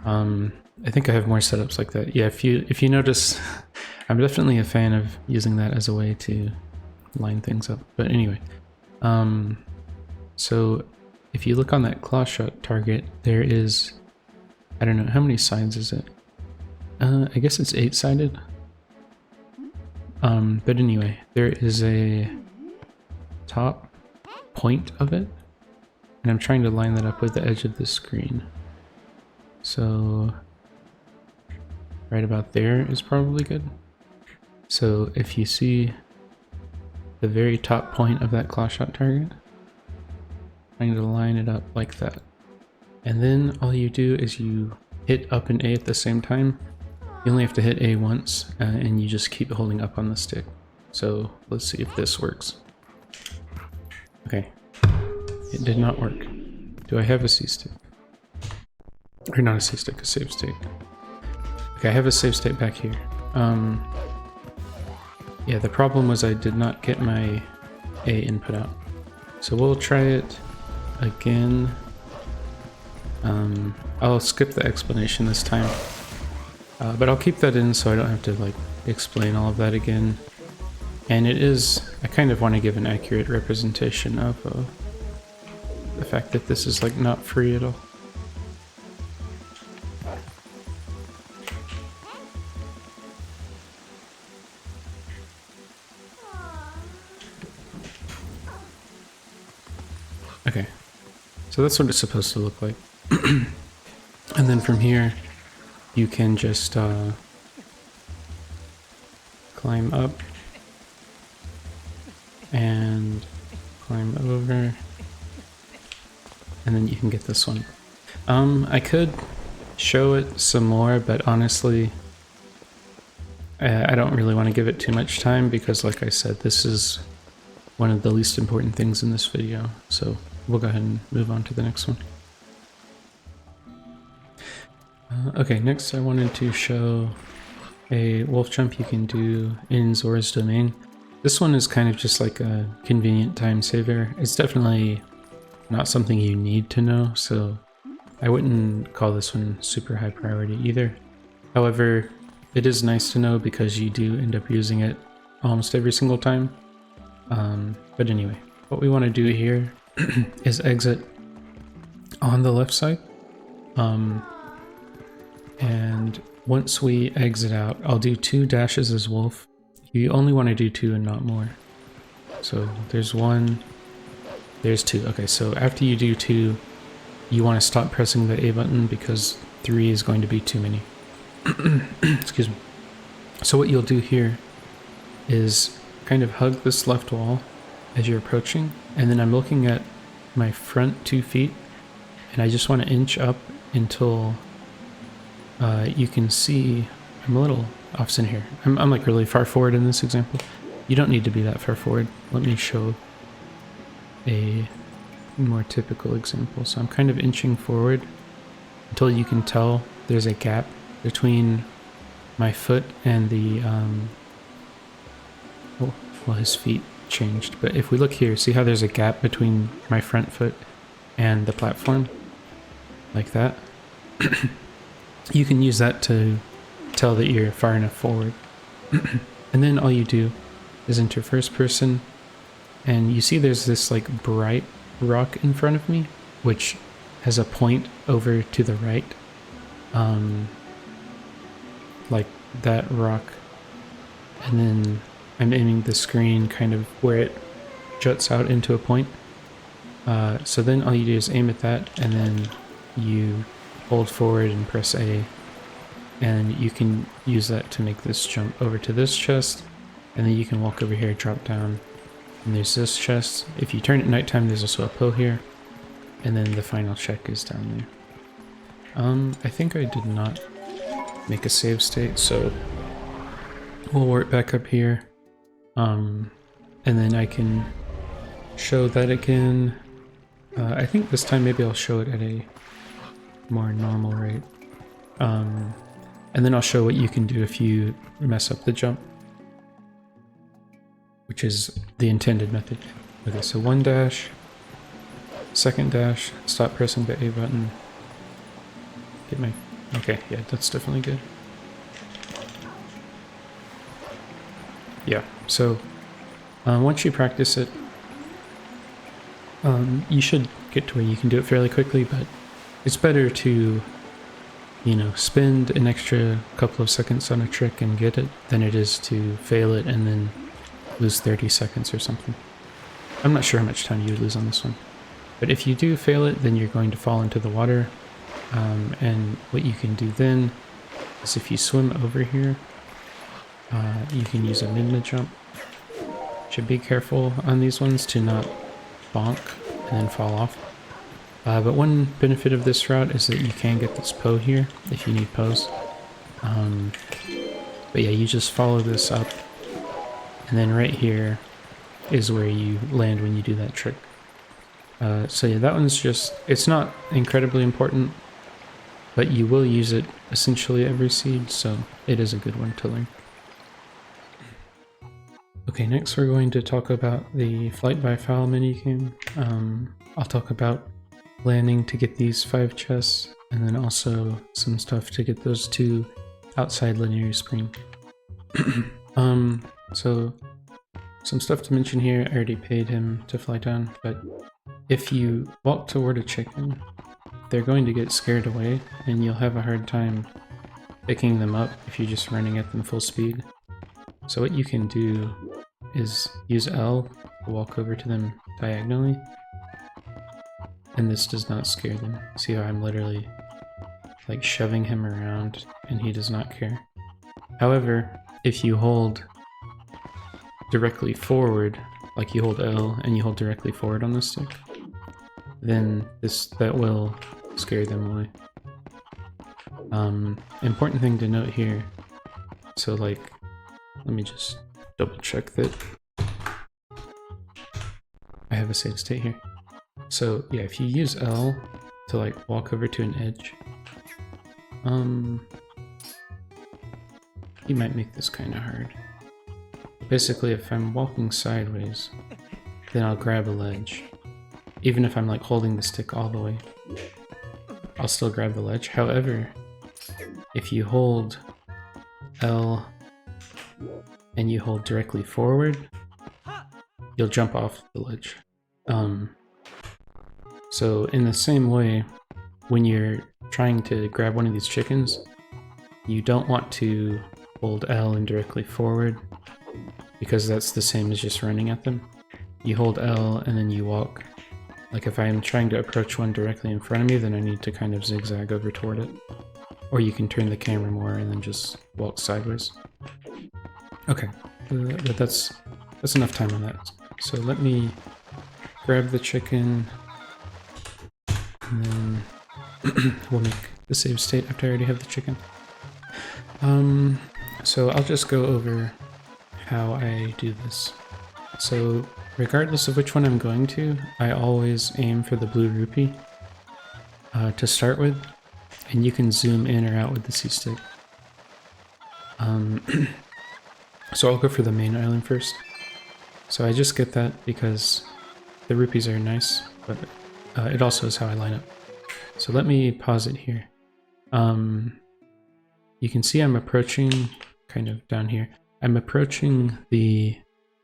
I think I have more setups like that. Yeah, if you notice, I'm definitely a fan of using that as a way to line things up. But anyway, so if you look on that claw shot target, there is, I don't know, how many sides is it? I guess it's 8-sided. But anyway, there is a top point of it, and I'm trying to line that up with the edge of the screen. So right about there is probably good. So if you see the very top point of that claw shot target, I'm going to line it up like that. And then all you do is you hit up and A at the same time, You only have to hit A once, and you just keep holding up on the stick. So let's see if this works. Okay, it did not work. Do I have a C-stick? Or not a C-stick, a save state. Okay, I have a save state back here. Yeah, the problem was I did not get my A input out. So we'll try it again. I'll skip the explanation this time. But I'll keep that in so I don't have to like explain all of that again. And it is, I kind of want to give an accurate representation of the fact that this is like not free at all. Okay, so that's what it's supposed to look like. And then from here, you can just climb up and climb over, and then you can get this one. I could show it some more, but honestly, I don't really want to give it too much time because, like I said, this is one of the least important things in this video, so we'll go ahead and move on to the next one. Okay, next I wanted to show a wolf jump you can do in Zora's domain. This one is kind of just like a convenient time saver. It's definitely not something you need to know, so I wouldn't call this one super high priority either. However, it is nice to know because you do end up using it almost every single time. But anyway, what we want to do here is exit on the left side. And once we exit out, I'll do 2 dashes as wolf. You only want to do 2 and not more. So there's 1, there's 2. Okay, so after you do 2, you want to stop pressing the A button because 3 is going to be too many. Excuse me. So what you'll do here is kind of hug this left wall as you're approaching, and then I'm looking at my front 2 feet, and I just want to inch up until you can see I'm a little off center here. I'm like really far forward in this example. You don't need to be that far forward. Let me show a more typical example. So I'm kind of inching forward until you can tell there's a gap between my foot and the well, his feet changed, but if we look here, see how there's a gap between my front foot and the platform? Like that. You can use that to tell that you're far enough forward. And then all you do is enter first person, and you see there's this like bright rock in front of me, which has a point over to the right. Like that rock. And then I'm aiming the screen kind of where it juts out into a point. So then all you do is aim at that, and then you hold forward and press A, and you can use that to make this jump over to this chest, and then you can walk over here, drop down, and there's this chest. If you turn at nighttime, there's also a Poe here, and then the final check is down there. I think I did not make a save state, so we'll work back up here, and then I can show that again. I think this time maybe I'll show it at a more normal rate, and then I'll show what you can do if you mess up the jump, which is the intended method. Okay, so 1 dash, 2nd dash, stop pressing the A button, get my, okay, yeah, that's definitely good. Yeah, so once you practice it, you should get to where you can do it fairly quickly, but it's better to, you know, spend an extra couple of seconds on a trick and get it than it is to fail it and then lose 30 seconds or something. I'm not sure how much time you would lose on this one. But if you do fail it, then you're going to fall into the water. And what you can do then is if you swim over here, you can use a mid jump. Should be careful on these ones to not bonk and then fall off. But one benefit of this route is that you can get this Poe here if you need Poes. But yeah, you just follow this up, and then right here is where you land when you do that trick. So yeah, that one's just, it's not incredibly important, but you will use it essentially every seed, so it is a good one to learn. Okay, next we're going to talk about the Flight by Fowl minigame. I'll talk about landing to get these 5 chests, and then also some stuff to get those 2 outside linear spring. So some stuff to mention here. I already paid him to fly down, but if you walk toward a chicken, they're going to get scared away, and you'll have a hard time picking them up if you're just running at them full speed. So what you can do is use L to walk over to them diagonally, and this does not scare them. See how I'm literally like shoving him around and he does not care. However, if you hold directly forward, like you hold L and you hold directly forward on the stick, then that will scare them away. Important thing to note here, so like, let me just double check that I have a save state here. So yeah, if you use L to like walk over to an edge, you might make this kind of hard. Basically, if I'm walking sideways, then I'll grab a ledge. Even if I'm like holding the stick all the way, I'll still grab the ledge. However, if you hold L and you hold directly forward, you'll jump off the ledge. So in the same way, when you're trying to grab one of these chickens, you don't want to hold L and directly forward, because that's the same as just running at them. You hold L and then you walk. Like if I'm trying to approach one directly in front of me, then I need to kind of zigzag over toward it. Or you can turn the camera more and then just walk sideways. Okay, but that's enough time on that. So let me grab the chicken, and then we'll make the save state after I already have the chicken. So I'll just go over how I do this. So regardless of which one I'm going to, I always aim for the blue rupee to start with, and you can zoom in or out with the C-stick. So I'll go for the main island first. So I just get that because the rupees are nice, but it also is how I line up. So let me pause it here. You can see I'm approaching kind of down here. I'm approaching the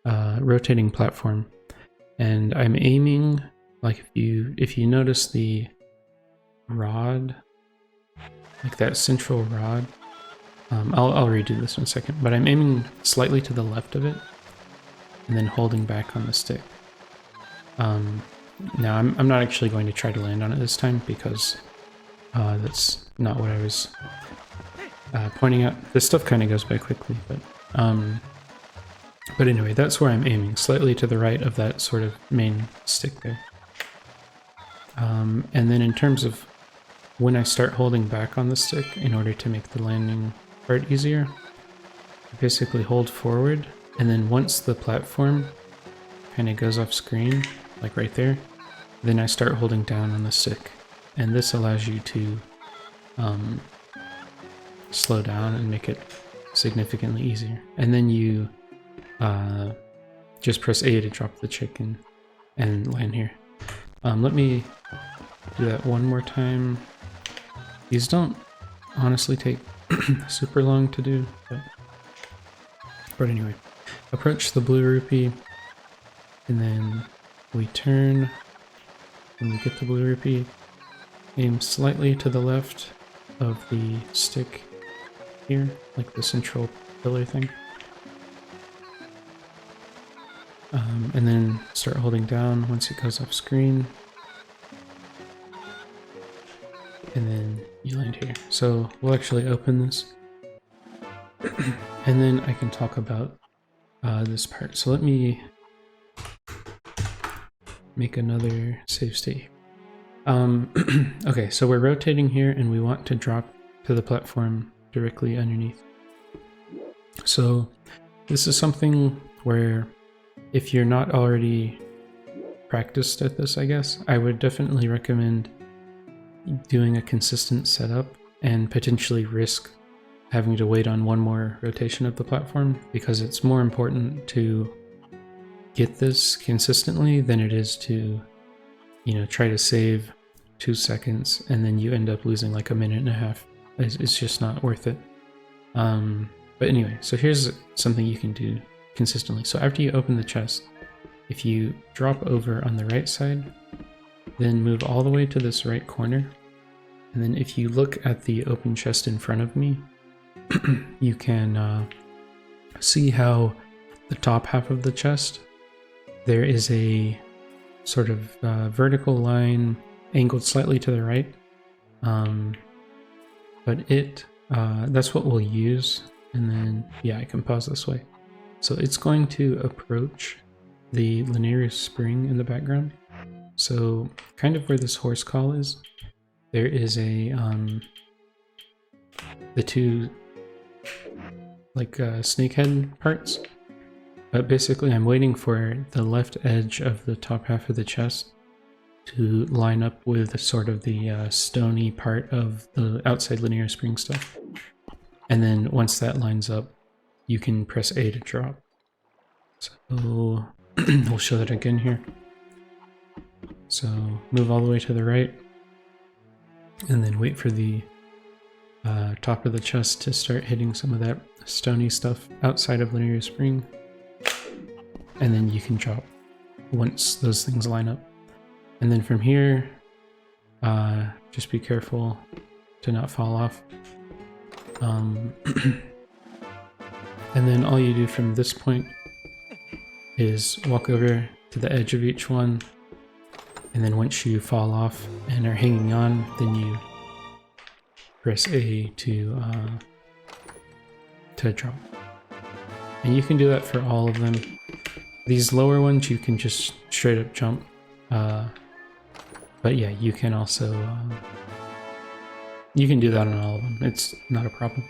rotating platform, and I'm aiming, like if you notice the rod, like that central rod, I'll redo this in a second, but I'm aiming slightly to the left of it and then holding back on the stick. Now I'm not actually going to try to land on it this time because that's not what I was pointing at. This stuff kind of goes by quickly, but anyway, that's where I'm aiming, slightly to the right of that sort of main stick there. And then in terms of when I start holding back on the stick in order to make the landing part easier, I basically hold forward, and then once the platform kind of goes off screen, like right there, then I start holding down on the stick. And this allows you to slow down and make it significantly easier. And then you just press A to drop the chicken and land here. Let me do that one more time. These don't honestly take super long to do, but anyway. Approach the blue rupee, and then we turn when we get the blue rupee, aim slightly to the left of the stick here, like the central pillar thing. And then start holding down once it goes off screen. And then you land here. So we'll actually open this. And then I can talk about this part. So let me make another save state. Okay, so we're rotating here and we want to drop to the platform directly underneath. So this is something where if you're not already practiced at this, I guess, I would definitely recommend doing a consistent setup and potentially risk having to wait on one more rotation of the platform, because it's more important to get this consistently than it is to, you know, try to save 2 seconds and then you end up losing like a minute and a half. It's just not worth it. But anyway, so here's something you can do consistently. So after you open the chest, if you drop over on the right side, then move all the way to this right corner. And then if you look at the open chest in front of me, you can see how the top half of the chest, there is a sort of vertical line angled slightly to the right. But that's what we'll use. And then, yeah, I can pause this way. So it's going to approach the linear spring in the background. So kind of where this horse call is, there is a, the two like snakehead parts. But basically I'm waiting for the left edge of the top half of the chest to line up with sort of the stony part of the outside linear spring stuff. And then once that lines up, you can press A to drop. So we'll show that again here. So move all the way to the right, and then wait for the top of the chest to start hitting some of that stony stuff outside of linear spring. And then you can drop once those things line up. And then from here, just be careful to not fall off. And then all you do from this point is walk over to the edge of each one, and then once you fall off and are hanging on, then you press A to drop. And you can do that for all of them. These lower ones you can just straight up jump, but yeah, you can also you can do that on all of them. It's not a problem.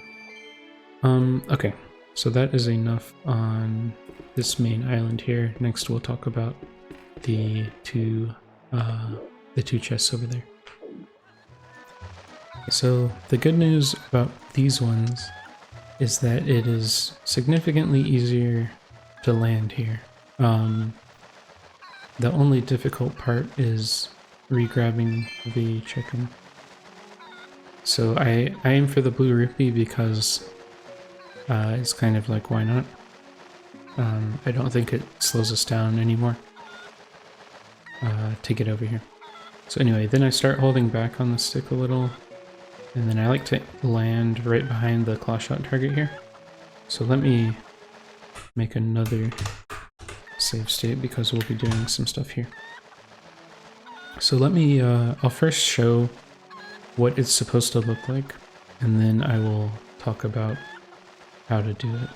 Okay, so that is enough on this main island here. Next we'll talk about the two chests over there. So the good news about these ones is that it is significantly easier to land here. The only difficult part is re-grabbing the chicken. So I aim for the blue rupee because it's kind of like, why not? I don't think it slows us down anymore to get over here. So anyway, then I start holding back on the stick a little, and then I like to land right behind the claw shot target here. So let me make another save state because we'll be doing some stuff here. So let me, I'll first show what it's supposed to look like, and then I will talk about how to do it.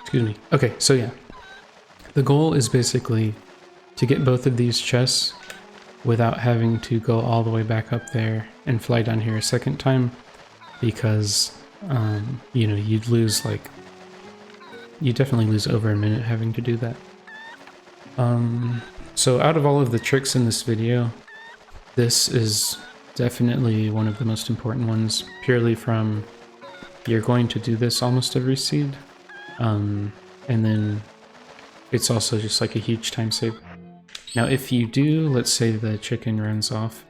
Excuse me. Okay, so yeah. The goal is basically to get both of these chests without having to go all the way back up there and fly down here a second time, because you know, you'd lose like, you definitely lose over a minute having to do that. So out of all of the tricks in this video, this is definitely one of the most important ones, purely from you're going to do this almost every seed, and then it's also just like a huge time save. Now if you do, let's say the chicken runs off,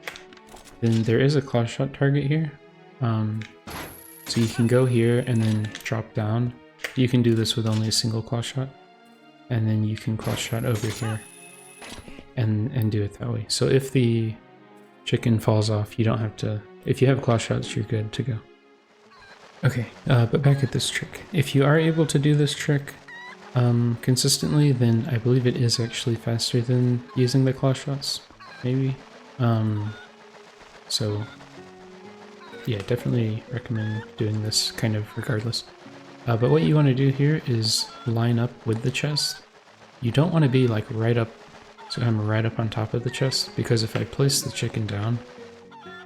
then there is a claw shot target here. So you can go here and then drop down. You can do this with only a single claw shot, and then you can claw shot over here and do it that way. So if the chicken falls off, you don't have to, if you have claw shots, you're good to go. Okay, but back at this trick. If you are able to do this trick consistently, then I believe it is actually faster than using the claw shots, maybe. So So yeah, definitely recommend doing this kind of regardless. But what you want to do here is line up with the chest. You don't want to be like right up, so I'm right up on top of the chest, because if I place the chicken down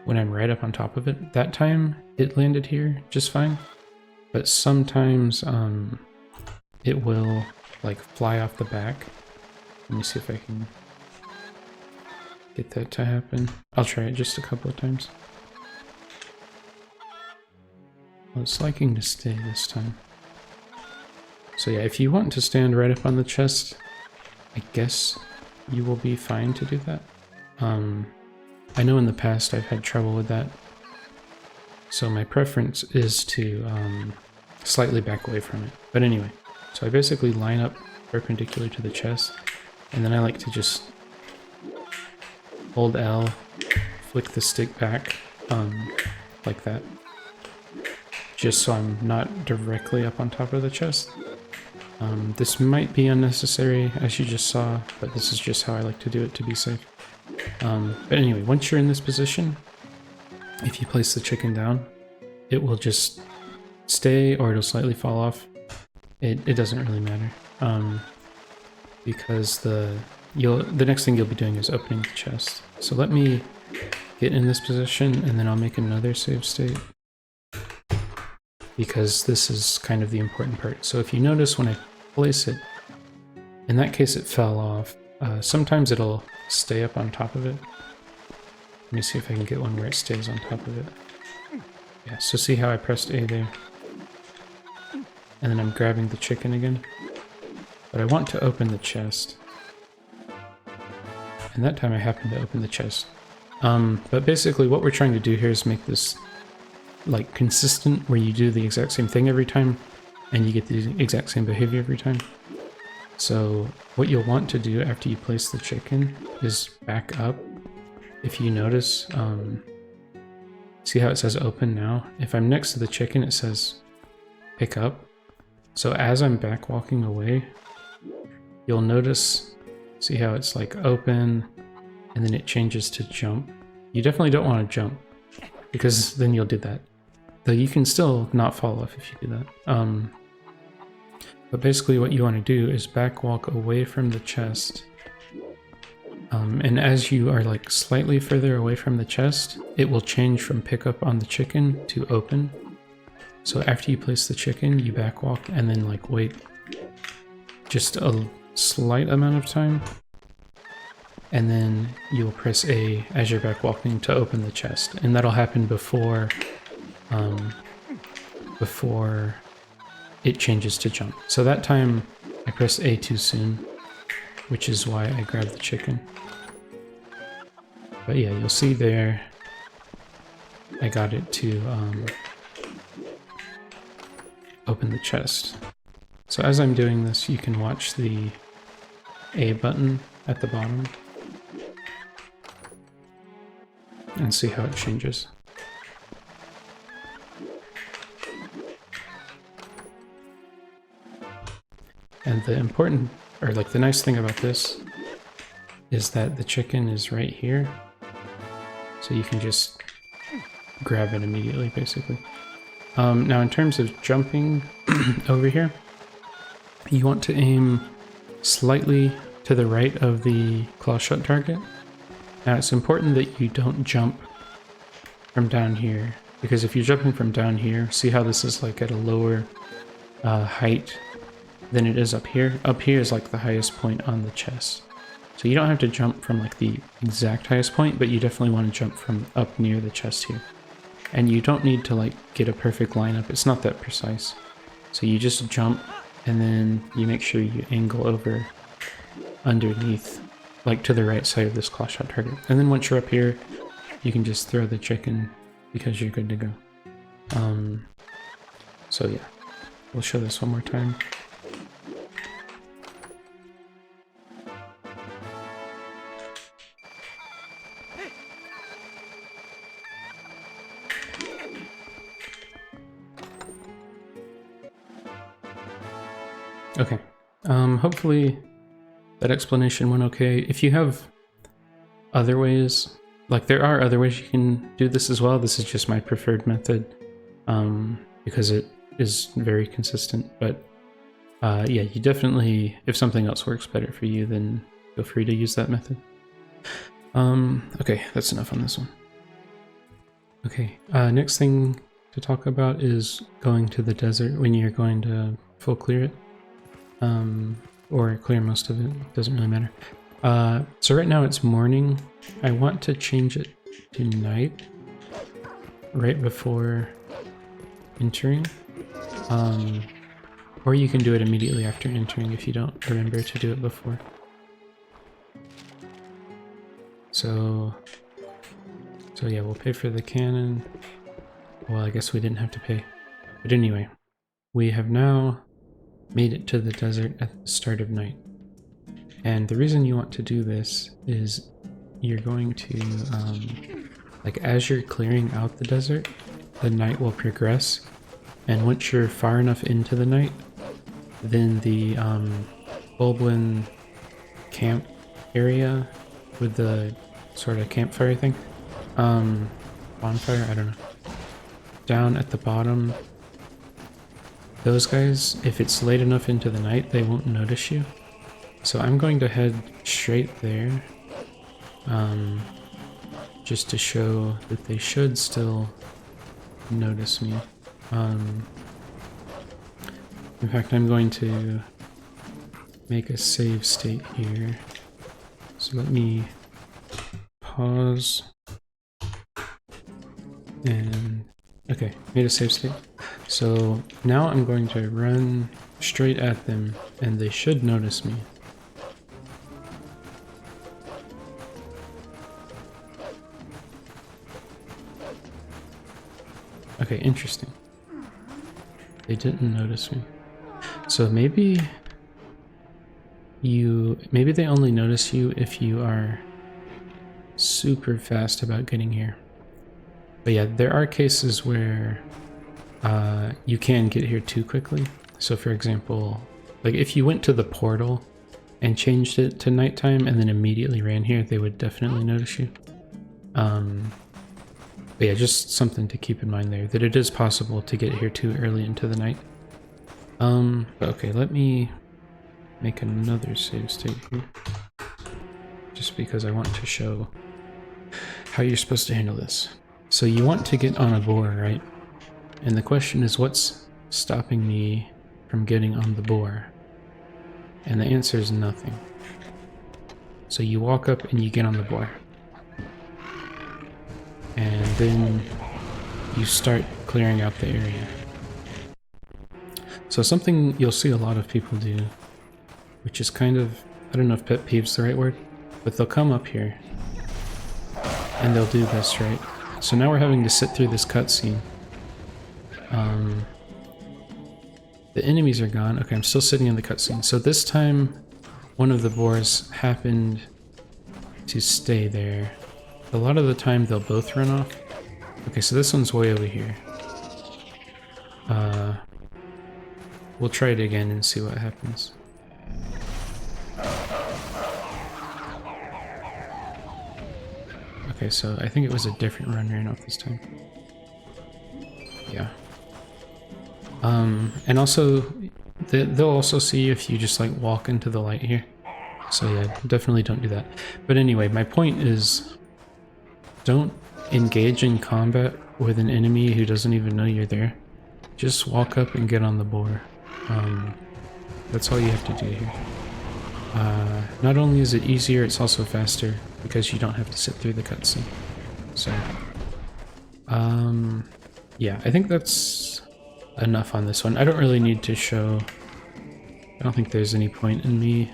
when I'm right up on top of it, that time it landed here just fine. But sometimes it will like fly off the back. Let me see if I can get that to happen. I'll try it just a couple of times. Well, it's liking to stay this time. So yeah, if you want to stand right up on the chest, I guess you will be fine to do that. I know in the past I've had trouble with that. So my preference is to slightly back away from it. But anyway, so I basically line up perpendicular to the chest, and then I like to just hold L, flick the stick back, like that. Just so I'm not directly up on top of the chest. This might be unnecessary, as you just saw, but this is just how I like to do it to be safe. But anyway, once you're in this position, if you place the chicken down, it will just stay or it'll slightly fall off. It doesn't really matter, because the next thing you'll be doing is opening the chest. So let me get in this position, and then I'll make another save state, because this is kind of the important part. So if you notice when I place it, in that case it fell off. Sometimes it'll stay up on top of it. Let me see if I can get one where it stays on top of it. Yeah, so see how I pressed A there? And then I'm grabbing the chicken again. But I want to open the chest. And that time I happened to open the chest. But basically what we're trying to do here is make this like consistent, where you do the exact same thing every time and you get the exact same behavior every time. So what you'll want to do after you place the chicken is back up. If you notice, see how it says open now? If I'm next to the chicken, it says pick up. So as I'm back walking away, you'll notice, see how it's like open and then it changes to jump. You definitely don't want to jump, because then you'll do that. Though you can still not fall off if you do that. But basically what you want to do is back walk away from the chest. And as you are like slightly further away from the chest, it will change from pick up on the chicken to open. So after you place the chicken, you back walk and then like wait just a slight amount of time. And then you'll press A as you're back walking to open the chest. And that'll happen before it changes to jump. So that time I pressed A too soon, which is why I grabbed the chicken. But yeah, you'll see there, I got it to open the chest. So as I'm doing this, you can watch the A button at the bottom and see how it changes. And the important, or like the nice thing about this is that the chicken is right here. So you can just grab it immediately, basically. Now in terms of jumping over here, you want to aim slightly to the right of the claw shut target. Now it's important that you don't jump from down here, because if you're jumping from down here, see how this is like at a lower height than it is up here? Up here is like the highest point on the chest. So you don't have to jump from like the exact highest point, but you definitely want to jump from up near the chest here. And you don't need to like get a perfect lineup, it's not that precise. So you just jump and then you make sure you angle over underneath, like to the right side of this claw shot target. And then once you're up here, you can just throw the chicken because you're good to go. So yeah, we'll show this one more time. Okay, hopefully that explanation went okay. If you have other ways like there are other ways you can do this as well. This is just my preferred method because it is very consistent. But yeah, you definitely, if something else works better for you, then feel free to use that method. Okay, that's enough on this one. Okay, next thing to talk about is going to the desert when you're going to full clear it. Or clear most of it, doesn't really matter. So right now it's morning. I want to change it to night right before entering. Or you can do it immediately after entering if you don't remember to do it before. So yeah, we'll pay for the cannon. Well, I guess we didn't have to pay. But anyway, we have now made it to the desert at the start of night. And the reason you want to do this is you're going to, like as you're clearing out the desert, the night will progress. And once you're far enough into the night, then the Bulblin camp area with the sort of campfire thing, bonfire, I don't know, down at the bottom, those guys, if it's late enough into the night, they won't notice you. So I'm going to head straight there, just to show that they should still notice me. In fact, I'm going to make a save state here. So let me pause. And okay, made a save state. So now I'm going to run straight at them and they should notice me. Okay, interesting. They didn't notice me. So maybe they only notice you if you are super fast about getting here. But yeah, there are cases where you can get here too quickly. So for example, like if you went to the portal and changed it to nighttime and then immediately ran here, they would definitely notice you. But yeah, just something to keep in mind there, that it is possible to get here too early into the night. Okay, let me make another save state here, just because I want to show how you're supposed to handle this. So you want to get on a boar, right? And the question is, what's stopping me from getting on the boar? And the answer is nothing. So you walk up and you get on the boar. And then you start clearing out the area. So something you'll see a lot of people do, which is kind of, I don't know if pet peeve's the right word, but they'll come up here and they'll do this, right? So now we're having to sit through this cutscene. The enemies are gone. Okay, I'm still sitting in the cutscene. So this time, one of the boars happened to stay there. A lot of the time, they'll both run off. Okay, so this one's way over here. We'll try it again and see what happens. Okay, so I think it was a different run ran off this time. Yeah. And also, they'll also see if you just like walk into the light here. So yeah, definitely don't do that. But anyway, my point is, don't engage in combat with an enemy who doesn't even know you're there. Just walk up and get on the boar. That's all you have to do here. Not only is it easier, it's also faster because you don't have to sit through the cutscene. So, yeah, I think that's enough on this one. I don't really need to show. I don't think there's any point in me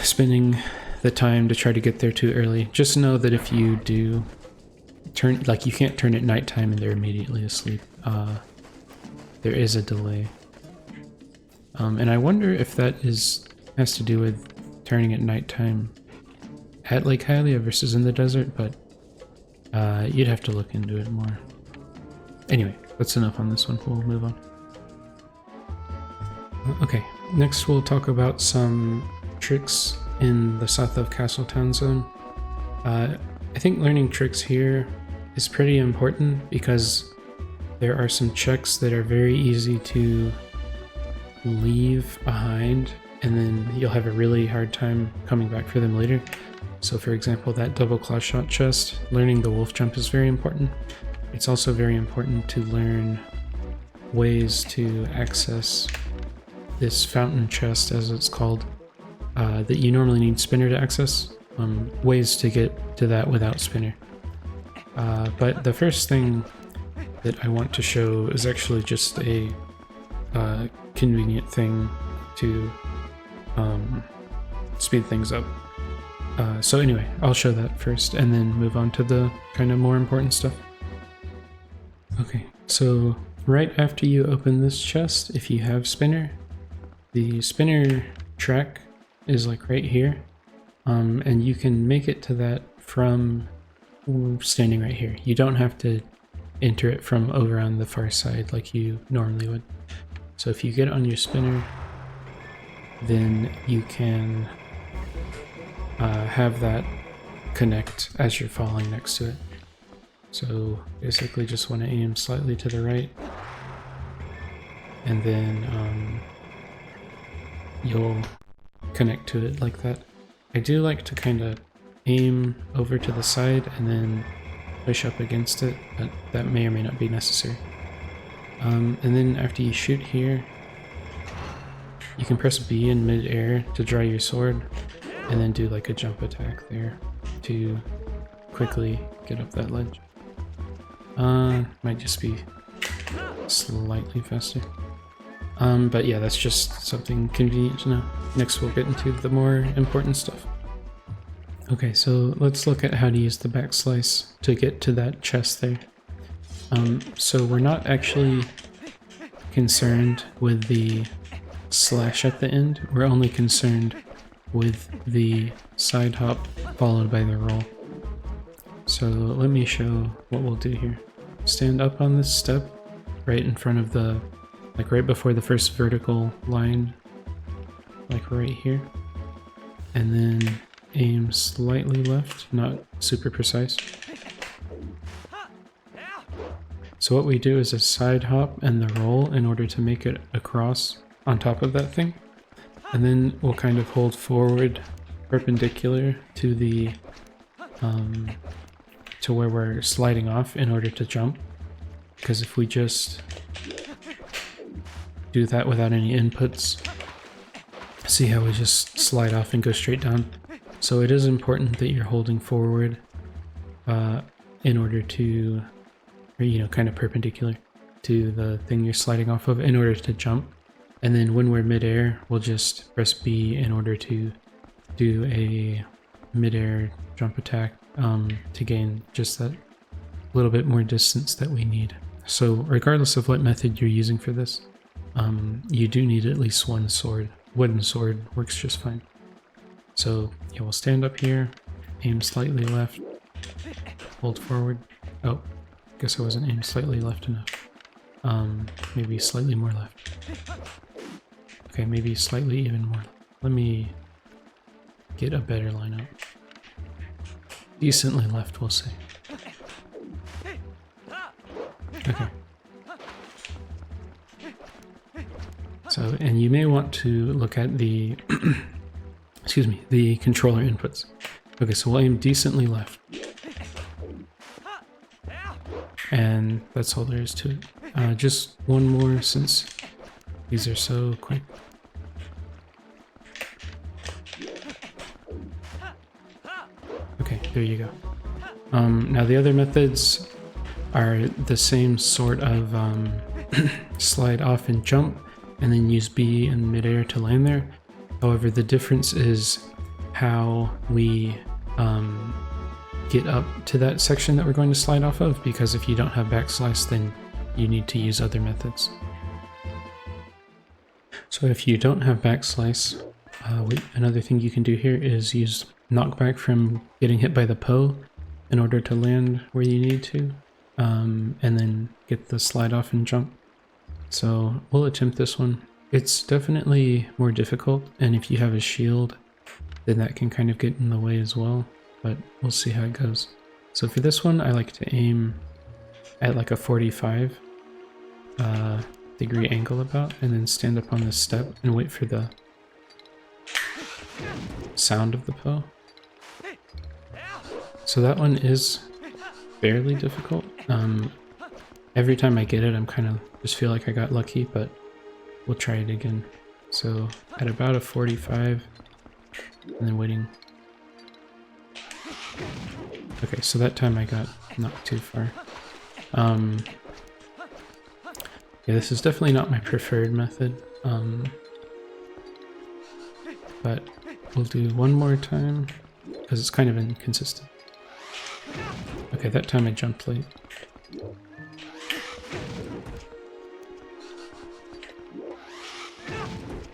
spending the time to try to get there too early. Just know that if you do turn, like you can't turn at nighttime and they're immediately asleep. There is a delay. And I wonder if that has to do with turning at nighttime at Lake Hylia versus in the desert, but you'd have to look into it more. Anyway, that's enough on this one. We'll move on. Okay, next we'll talk about some tricks in the south of Castle Town Zone. I think learning tricks here is pretty important because there are some checks that are very easy to leave behind, and then you'll have a really hard time coming back for them later. So for example, that double claw shot chest, learning the wolf jump is very important. It's also very important to learn ways to access this fountain chest, as it's called, that you normally need spinner to access. Ways to get to that without spinner. But the first thing that I want to show is actually just a convenient thing to speed things up. So anyway, I'll show that first and then move on to the kind of more important stuff. Okay, so right after you open this chest, if you have spinner, the spinner track is like right here, and you can make it to that from standing right here. You don't have to enter it from over on the far side like you normally would. So if you get on your spinner, then you can have that connect as you're falling next to it. So basically just want to aim slightly to the right, and then you'll connect to it like that. I do like to kind of aim over to the side and then push up against it, but that may or may not be necessary. And then after you shoot here, you can press B in mid-air to draw your sword, and then do like a jump attack there to quickly get up that ledge. Might just be slightly faster. But yeah, that's just something convenient to know. Next we'll get into the more important stuff. Okay, so let's look at how to use the backslice to get to that chest there. So we're not actually concerned with the slash at the end, we're only concerned with the side hop followed by the roll. So let me show what we'll do here. Stand up on this step right in front of the, like right before the first vertical line, like right here, and then aim slightly left, not super precise. So what we do is a side hop and the roll in order to make it across on top of that thing, and then we'll kind of hold forward perpendicular to the to where we're sliding off in order to jump, because if we just do that without any inputs, see how we just slide off and go straight down. So it is important that you're holding forward in order to, or, you know, kind of perpendicular to the thing you're sliding off of in order to jump. And then when we're midair, we'll just press B in order to do a midair jump attack to gain just that little bit more distance that we need. So regardless of what method you're using for this, you do need at least one sword. Wooden sword works just fine. So yeah, we'll stand up here, aim slightly left, hold forward. Oh, guess I wasn't aimed slightly left enough. Maybe slightly more left. Okay, maybe slightly even more. Let me get a better lineup. Decently left, we'll say. Okay. So, and you may want to look at the, excuse me, the controller inputs. Okay, so we'll aim decently left. And that's all there is to it. Just one more since these are so quick. Okay, there you go. Now the other methods are the same sort of slide off and jump, and then use B in midair to land there. However, the difference is how we get up to that section that we're going to slide off of, because if you don't have backslice, then you need to use other methods. So if you don't have backslice, another thing you can do here is use knockback from getting hit by the Poe in order to land where you need to, and then get the slide off and jump. So we'll attempt this one. It's definitely more difficult, and if you have a shield, then that can kind of get in the way as well, but we'll see how it goes. So for this one, I like to aim at like a 45 degree angle about, and then stand up on this step and wait for the sound of the bow. So that one is fairly difficult. Every time I get it, I'm kind of just feel like I got lucky, but we'll try it again. So at about a 45, and then waiting. Okay, so that time I got not too far. Yeah, this is definitely not my preferred method, but we'll do one more time because it's kind of inconsistent. Okay, that time I jumped late.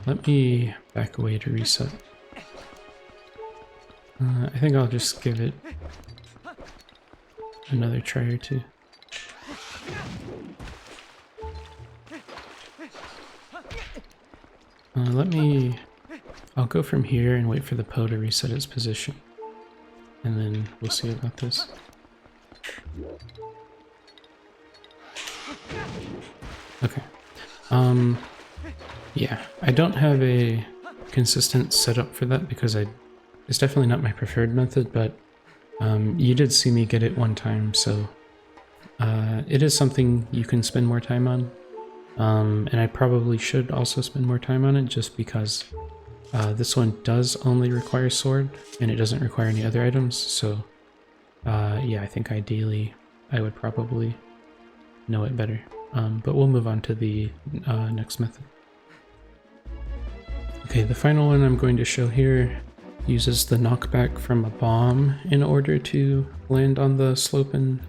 Let me back away to reset. I think I'll just give it another try or two. I'll go from here and wait for the Poe to reset its position. And then we'll see about this. Okay. Yeah, I don't have a consistent setup for that because it's definitely not my preferred method, but you did see me get it one time, so it is something you can spend more time on. And I probably should also spend more time on it just because this one does only require sword and it doesn't require any other items, so yeah, I think ideally I would probably know it better. But we'll move on to the next method. Okay, the final one I'm going to show here uses the knockback from a bomb in order to land on the slope and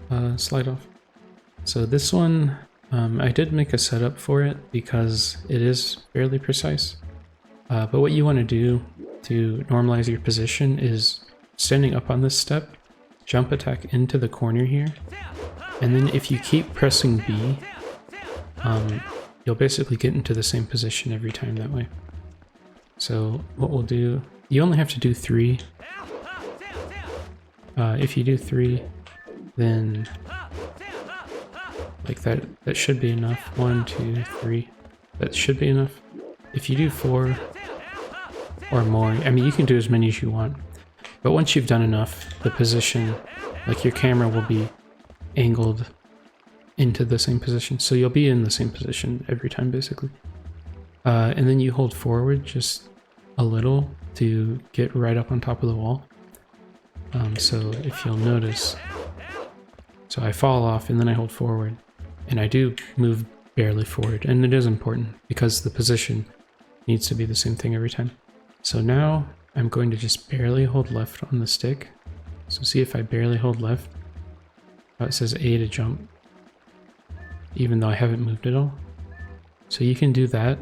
slide off. So this one, I did make a setup for it because it is fairly precise. But what you want to do to normalize your position is standing up on this step, jump attack into the corner here, and then if you keep pressing B, you'll basically get into the same position every time that way. So what we'll do, you only have to do 3. If you do 3, then like that should be enough. 1, 2, 3. That should be enough. If you do 4 or more, I mean, you can do as many as you want. But once you've done enough, the position, like your camera will be angled into the same position. So you'll be in the same position every time, basically. And then you hold forward just a little to get right up on top of the wall. So if you'll notice, so I fall off and then I hold forward, and I do move barely forward, and it is important because the position needs to be the same thing every time. So now I'm going to just barely hold left on the stick. So see if I barely hold left, it says A to jump, even though I haven't moved at all. So you can do that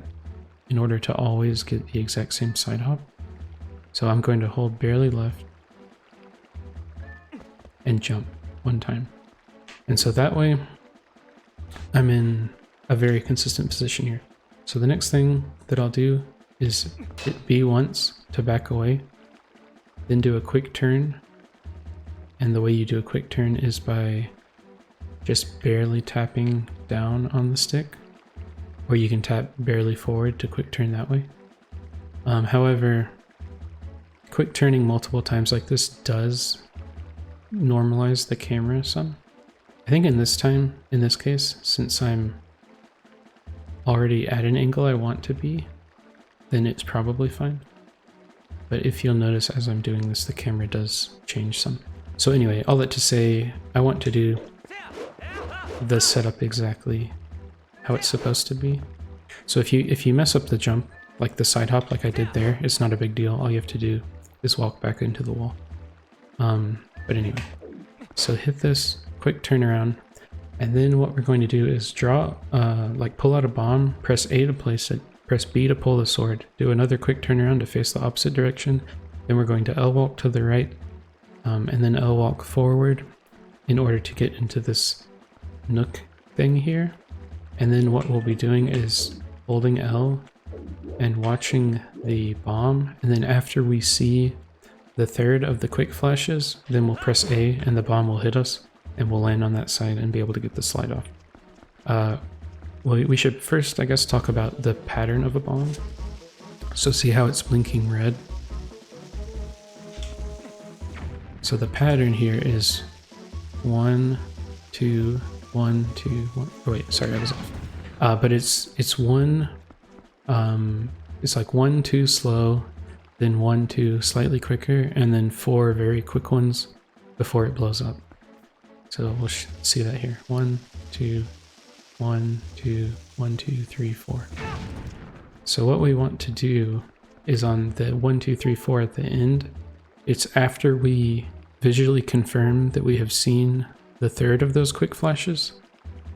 in order to always get the exact same side hop. So I'm going to hold barely left and jump one time. And so that way I'm in a very consistent position here. So the next thing that I'll do is hit B once to back away, then do a quick turn. And the way you do a quick turn is by just barely tapping down on the stick, or you can tap barely forward to quick turn that way. However, quick turning multiple times like this does normalize the camera some. I think in this case, since I'm already at an angle I want to be, then it's probably fine. But if you'll notice as I'm doing this, the camera does change some. So anyway, all that to say, I want to do the setup exactly how it's supposed to be. So if you mess up the jump, like the side hop like I did there, it's not a big deal. All you have to do is walk back into the wall. But anyway, so hit this, quick turnaround, and then what we're going to do is draw, like pull out a bomb, press A to place it, press B to pull the sword, do another quick turnaround to face the opposite direction, then we're going to L walk to the right, and then L walk forward in order to get into this nook thing here. And then what we'll be doing is holding L and watching the bomb, and then after we see the third of the quick flashes, then we'll press A and the bomb will hit us, and we'll land on that side and be able to get the slide off. Well, we should first, I guess, talk about the pattern of a bomb. So see how it's blinking red? So the pattern here is 1, 2, 1, 2, 1. Oh wait, sorry, I was off. But it's one. It's like 1, 2 slow, then 1, 2 slightly quicker, and then 4 very quick ones before it blows up. So we'll see that here. 1, 2, 1, 2, 1, 2, 3, 4. So what we want to do is on the 1, 2, 3, 4 at the end, it's after we visually confirm that we have seen the third of those quick flashes,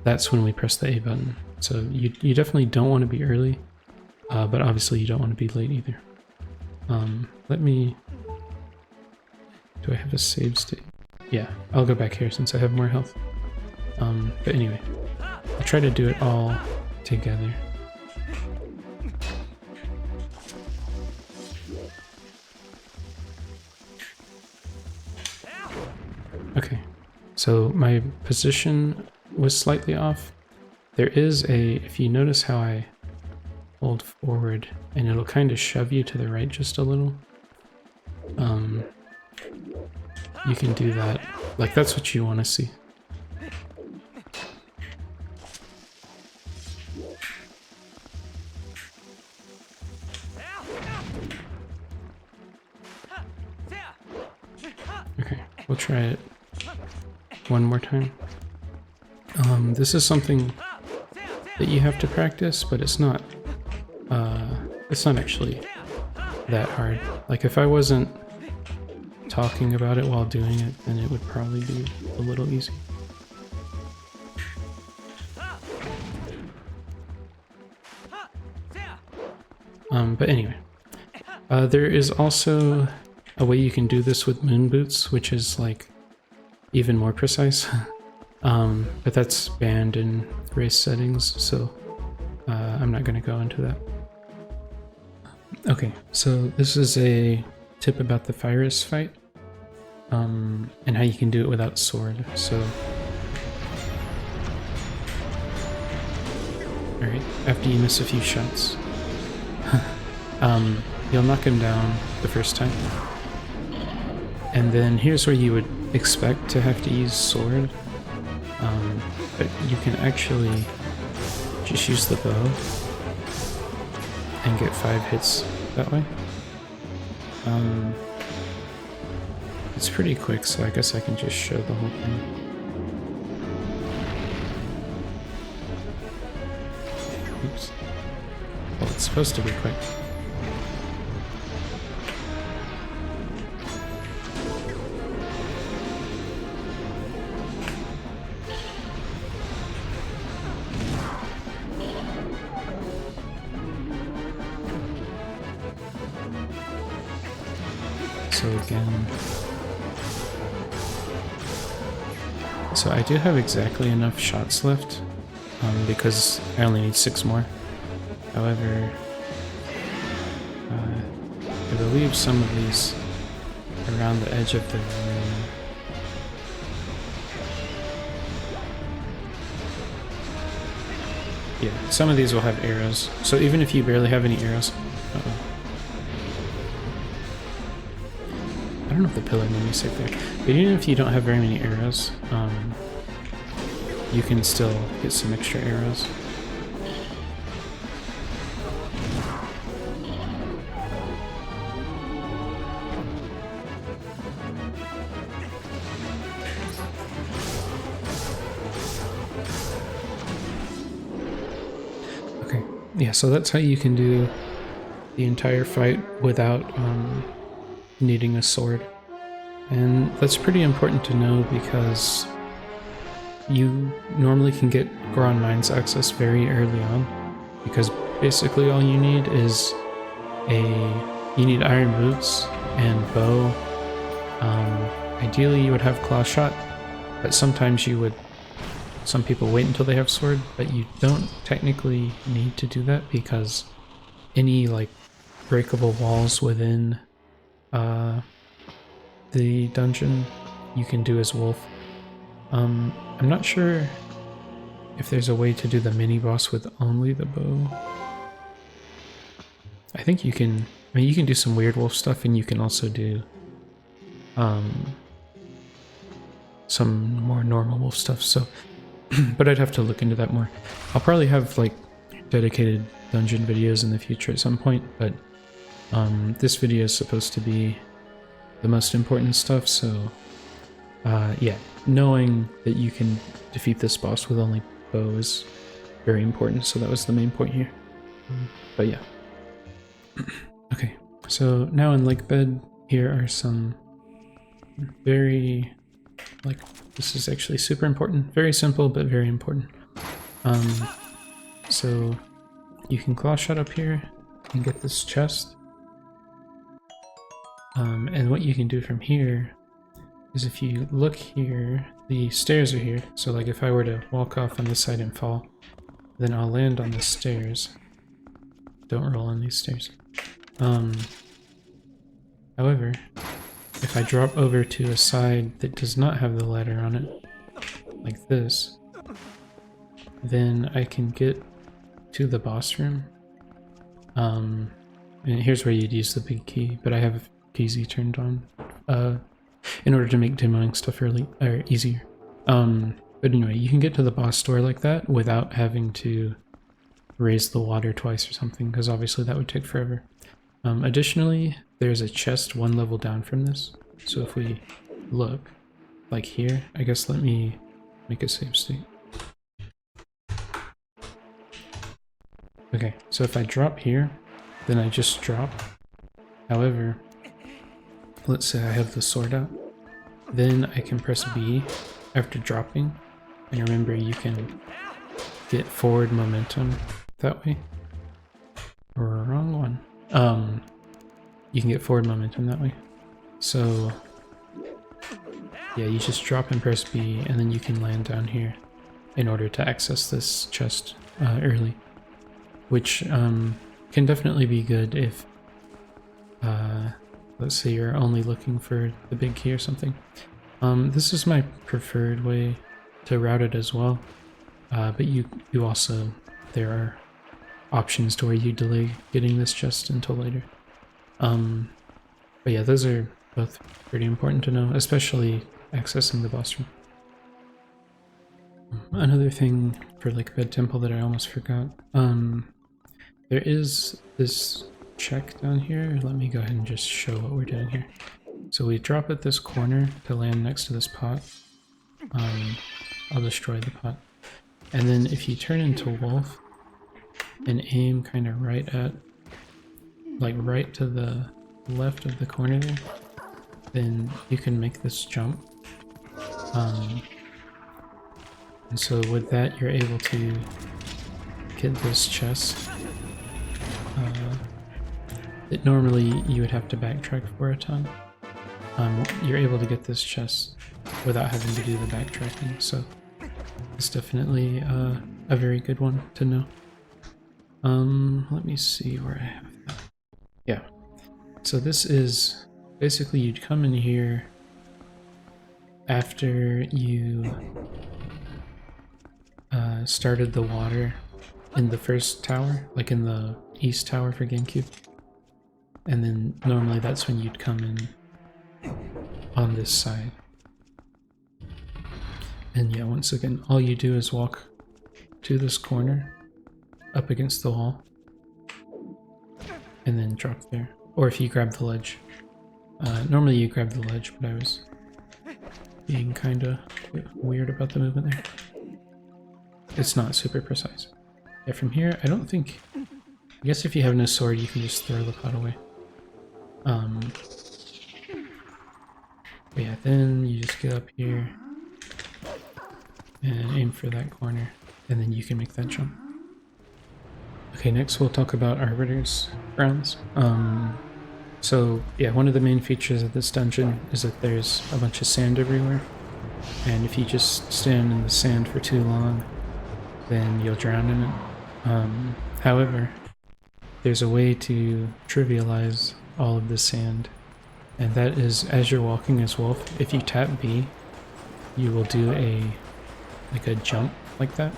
that's when we press the A button. So you definitely don't want to be early, but obviously you don't want to be late either. Let me... Do I have a save state? Yeah, I'll go back here since I have more health. But anyway, I'll try to do it all together. Okay, so my position was slightly off. There is a, if you notice how I hold forward and it'll kind of shove you to the right just a little. You can do that, like that's what you want to see. Okay, we'll try it one more time. This is something that you have to practice, but it's not actually that hard. Like if I wasn't talking about it while doing it, then it would probably be a little easy. But anyway, there is also a way you can do this with moon boots, which is like even more precise. But that's banned in race settings, so I'm not going to go into that. Okay, so this is a tip about the Fyrus fight, and how you can do it without sword. So, alright, after you miss a few shots, you'll knock him down the first time. And then here's where you would expect to have to use sword, but you can actually just use the bow and get 5 hits that way. It's pretty quick, so I guess I can just show the whole thing. Oops. Well, it's supposed to be quick. So again, so I do have exactly enough shots left, because I only need 6 more. However, I believe some of these around the edge of the room. Yeah, some of these will have arrows. So even if you barely have any arrows, I don't know if the pillar made me sick there, but even if you don't have very many arrows, you can still get some extra arrows. Okay, yeah, so that's how you can do the entire fight without needing a sword. And that's pretty important to know because you normally can get Goron Mines access very early on, because basically all you need is you need iron boots and bow. Ideally you would have claw shot, but sometimes some people wait until they have sword, but you don't technically need to do that because any like breakable walls within the dungeon you can do as Wolf. I'm not sure if there's a way to do the mini boss with only the bow. I think you can, I mean, you can do some weird wolf stuff, and you can also do some more normal wolf stuff, so but I'd have to look into that more. I'll probably have like dedicated dungeon videos in the future at some point, but this video is supposed to be the most important stuff, so yeah, knowing that you can defeat this boss with only bow is very important, so that was the main point here. But yeah. Okay, so now in Lakebed, here are some very, like, this is actually super important. Very simple, but very important. So you can claw shot up here and get this chest. And what you can do from here is, if you look here, the stairs are here. So like if I were to walk off on this side and fall, then I'll land on the stairs. Don't roll on these stairs. However, if I drop over to a side that does not have the ladder on it, like this, then I can get to the boss room. And here's where you'd use the big key, but I have Keezy turned on in order to make demoing stuff easier. But anyway, you can get to the boss door like that without having to raise the water twice or something, because obviously that would take forever. Additionally, there's a chest one level down from this, so if we look, like here, I guess let me make a save state. Okay, so if I drop here, then I just drop. However, let's say I have the sword out, then I can press B after dropping, and remember you can get forward momentum that way. Wrong one. You can get forward momentum that way. So yeah, you just drop and press B, and then you can land down here in order to access this chest early, which can definitely be good if let's say you're only looking for the big key or something. This is my preferred way to route it as well, but you also, there are options to where you delay getting this chest until later. But yeah, those are both pretty important to know, especially accessing the boss room. Another thing for Lakebed Temple that I almost forgot, there is this check down here. Let me go ahead and just show what we're doing here. So we drop at this corner to land next to this pot. I'll destroy the pot. And then if you turn into Wolf and aim kind of right at, like right to the left of the corner there, then you can make this jump. And so with that, you're able to get this chest that normally you would have to backtrack for a ton. You're able to get this chest without having to do the backtracking, so it's definitely a very good one to know. Let me see where I have that. Yeah, so this is basically, you'd come in here after you started the water in the first tower, like in the east tower for GameCube, and then normally that's when you'd come in on this side. And yeah, once again, all you do is walk to this corner up against the wall and then drop there, or if you grab the ledge. Normally you grab the ledge, but I was being kind of weird about the movement there. It's not super precise. Yeah, from here, I don't think... I guess if you have no sword, you can just throw the pot away. But yeah, then you just get up here and aim for that corner, and then you can make that jump. Okay, next we'll talk about Arbiter's grounds. So yeah, one of the main features of this dungeon is that there's a bunch of sand everywhere, and if you just stand in the sand for too long, then you'll drown in it. However, there's a way to trivialize all of the sand And that is as you're walking as Wolf. If you tap B, you will do a jump like that.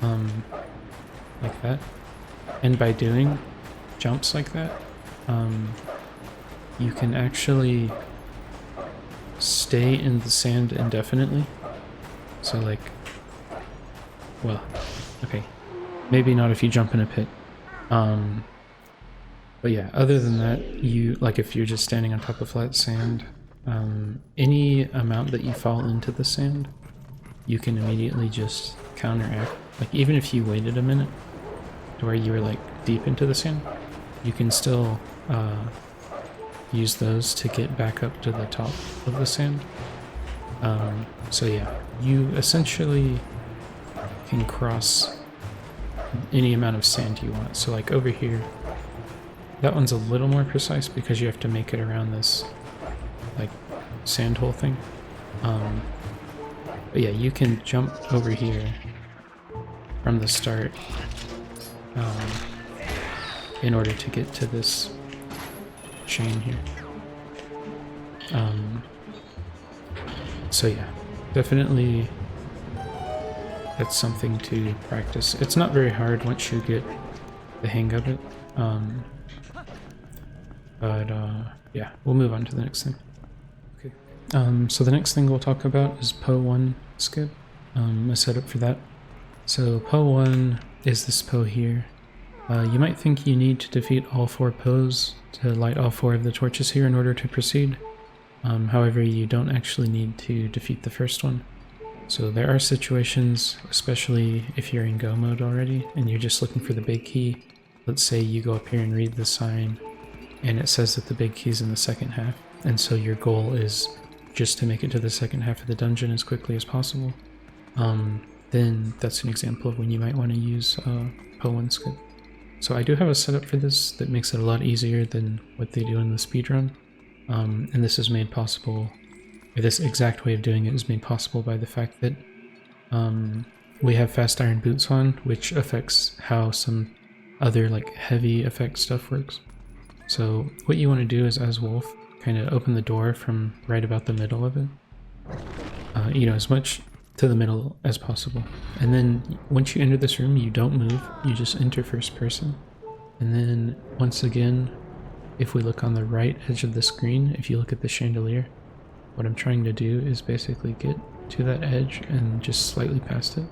Like that. And by doing jumps like that, you can actually stay in the sand indefinitely. So like, well, okay, maybe not if you jump in a pit. But yeah, other than that, you, like if you're just standing on top of flat sand, any amount that you fall into the sand, you can immediately just counteract. Like even if you waited a minute to where you were like deep into the sand, you can still use those to get back up to the top of the sand. So yeah, you essentially can cross any amount of sand you want. So like over here, that one's a little more precise because you have to make it around this like sand hole thing. But yeah, you can jump over here from the start in order to get to this chain here. So yeah, definitely that's something to practice. It's not very hard once you get the hang of it. Yeah, we'll move on to the next thing. Okay. So the next thing we'll talk about is Poe 1 skip. A setup for that. So Poe 1 is this Poe here. You might think you need to defeat all 4 Poes to light all 4 of the torches here in order to proceed. However, you don't actually need to defeat the first one. So there are situations, especially if you're in go mode already and you're just looking for the big key. Let's say you go up here and read the sign and it says that the big key is in the second half, and so your goal is just to make it to the second half of the dungeon as quickly as possible. Then that's an example of when you might want to use Poe 1 skip. So I do have a setup for this that makes it a lot easier than what they do in the speedrun. And this is made possible, or this exact way of doing it is made possible by the fact that we have fast iron boots on, which affects how some other like heavy effect stuff works. So what you want to do is, as Wolf, kind of open the door from right about the middle of it. You know, as much to the middle as possible. And then once you enter this room, you don't move, you just enter first person. And then once again, if we look on the right edge of the screen, if you look at the chandelier, what I'm trying to do is basically get to that edge and just slightly past it.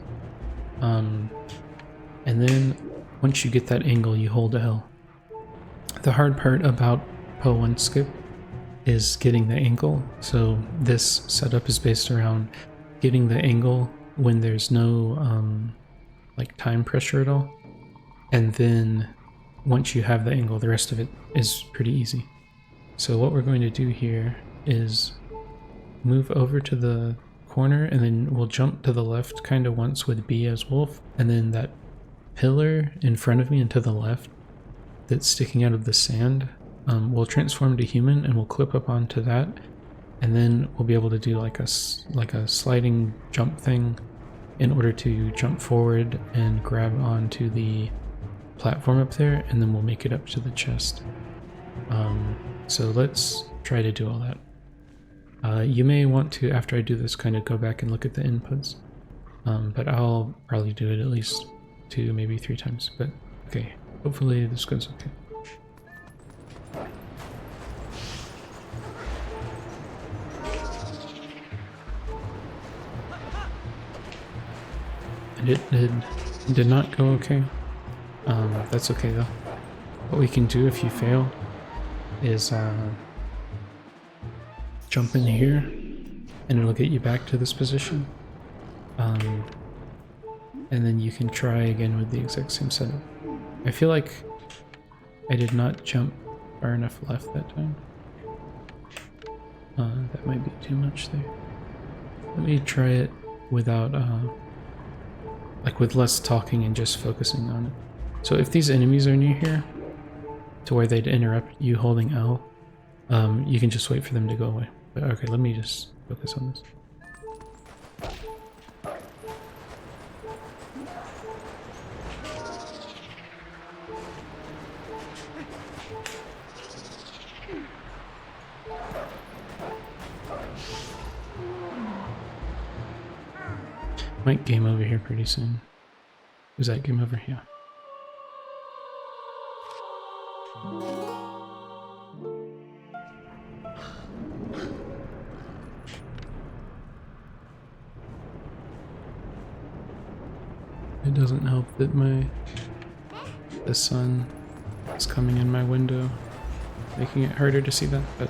And then once you get that angle, you hold L. The hard part about Poe 1 skip is getting the angle. So this setup is based around getting the angle when there's no like time pressure at all. And then once you have the angle, the rest of it is pretty easy. So what we're going to do here is move over to the corner, and then we'll jump to the left kind of once with B as Wolf, and then that pillar in front of me and to the left that's sticking out of the sand will transform to human, and we'll clip up onto that, and then we'll be able to do like a sliding jump thing in order to jump forward and grab onto the platform up there, and then we'll make it up to the chest. So let's try to do all that. You may want to, after I do this, kind of go back and look at the inputs, but I'll probably do it at least 2, maybe 3 times. But okay, hopefully this goes okay. And it did not go okay. That's okay though. What we can do if you fail is jump in here, and it'll get you back to this position. And then you can try again with the exact same setup. I feel like I did not jump far enough left that time. That might be too much there. Let me try it without, like with less talking and just focusing on it. So if these enemies are near here, to where they'd interrupt you holding L, you can just wait for them to go away. But okay, let me just focus on this. Might game over here pretty soon. Is that game over? Yeah. It doesn't help that the sun is coming in my window, making it harder to see that, but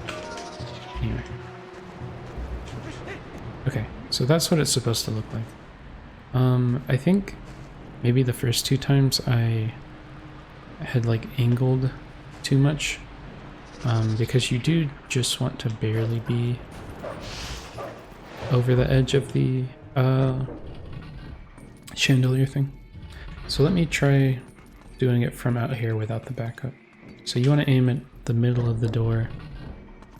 anyway. Okay, so that's what it's supposed to look like. I think maybe the first 2 times I had like angled too much, because you do just want to barely be over the edge of the chandelier thing. So let me try doing it from out here without the backup. So you want to aim at the middle of the door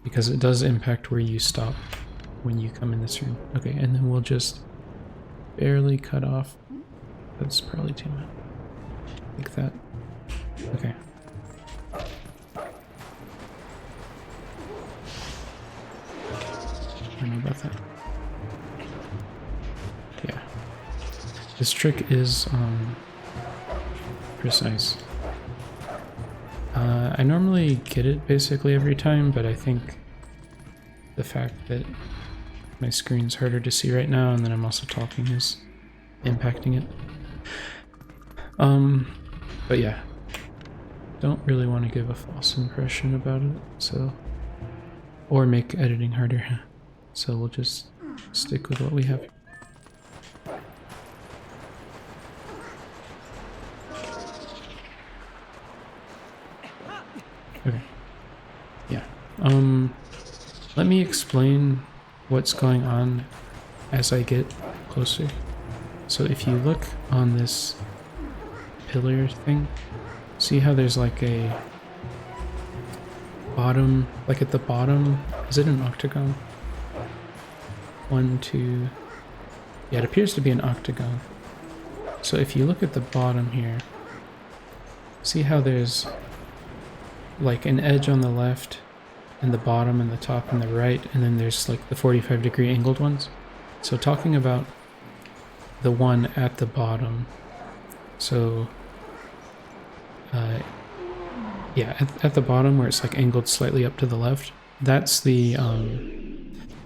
because it does impact where you stop when you come in this room. Okay, and then we'll just barely cut off. That's probably too much. Like that. Okay. I don't know about that. Yeah. This trick is precise. I normally get it basically every time, but I think the fact that my screen's harder to see right now and then I'm also talking is impacting it. But yeah, don't really want to give a false impression about it, so, or make editing harder, so we'll just stick with what we have. Okay, yeah, let me explain what's going on as I get closer. So if you look on this pillar thing, see how there's like a bottom, like at the bottom, is it an octagon? 1, 2, yeah, it appears to be an octagon. So if you look at the bottom here, see how there's like an edge on the left and the bottom and the top and the right, and then there's like the 45-degree angled ones. So talking about the one at the bottom, so yeah, at the bottom where it's like angled slightly up to the left, that's the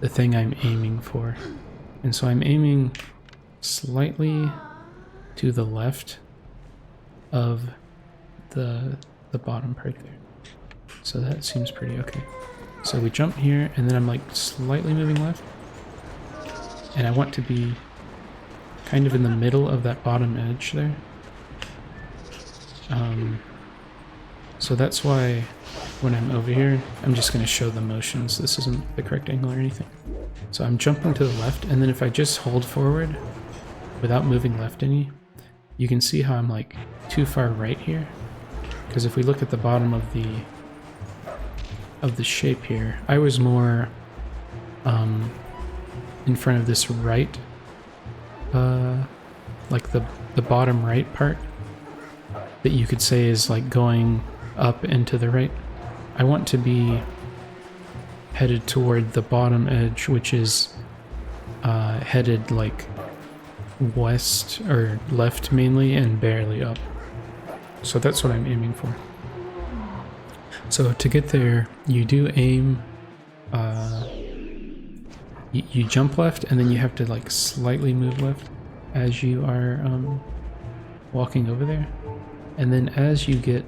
thing I'm aiming for. And so I'm aiming slightly to the left of the bottom part there. So that seems pretty okay. So we jump here, and then I'm like slightly moving left. And I want to be kind of in the middle of that bottom edge there. So that's why when I'm over here, I'm just going to show the motions. This isn't the correct angle or anything. So I'm jumping to the left, and then if I just hold forward without moving left any, you can see how I'm like too far right here. Because if we look at the bottom of the shape here, I was more in front of this right, like the bottom right part that you could say is like going up and to the right. I want to be headed toward the bottom edge, which is headed like west or left mainly and barely up. So that's what I'm aiming for. So to get there, you do aim, you jump left, and then you have to like slightly move left as you are walking over there. And then as you get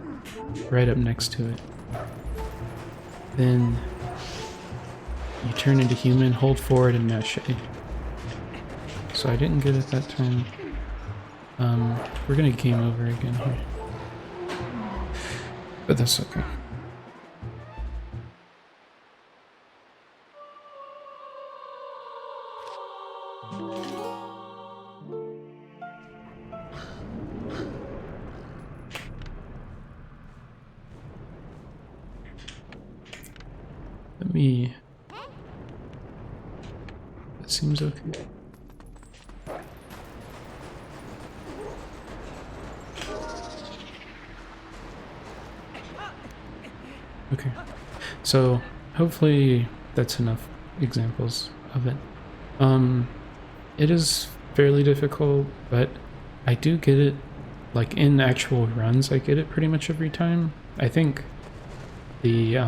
right up next to it, then you turn into human, hold forward, and mash A. So I didn't get it that time. We're gonna game over again here. But that's okay. That seems okay. Okay, so hopefully that's enough examples of it. It is fairly difficult, but I do get it, like in actual runs, I get it pretty much every time. I think the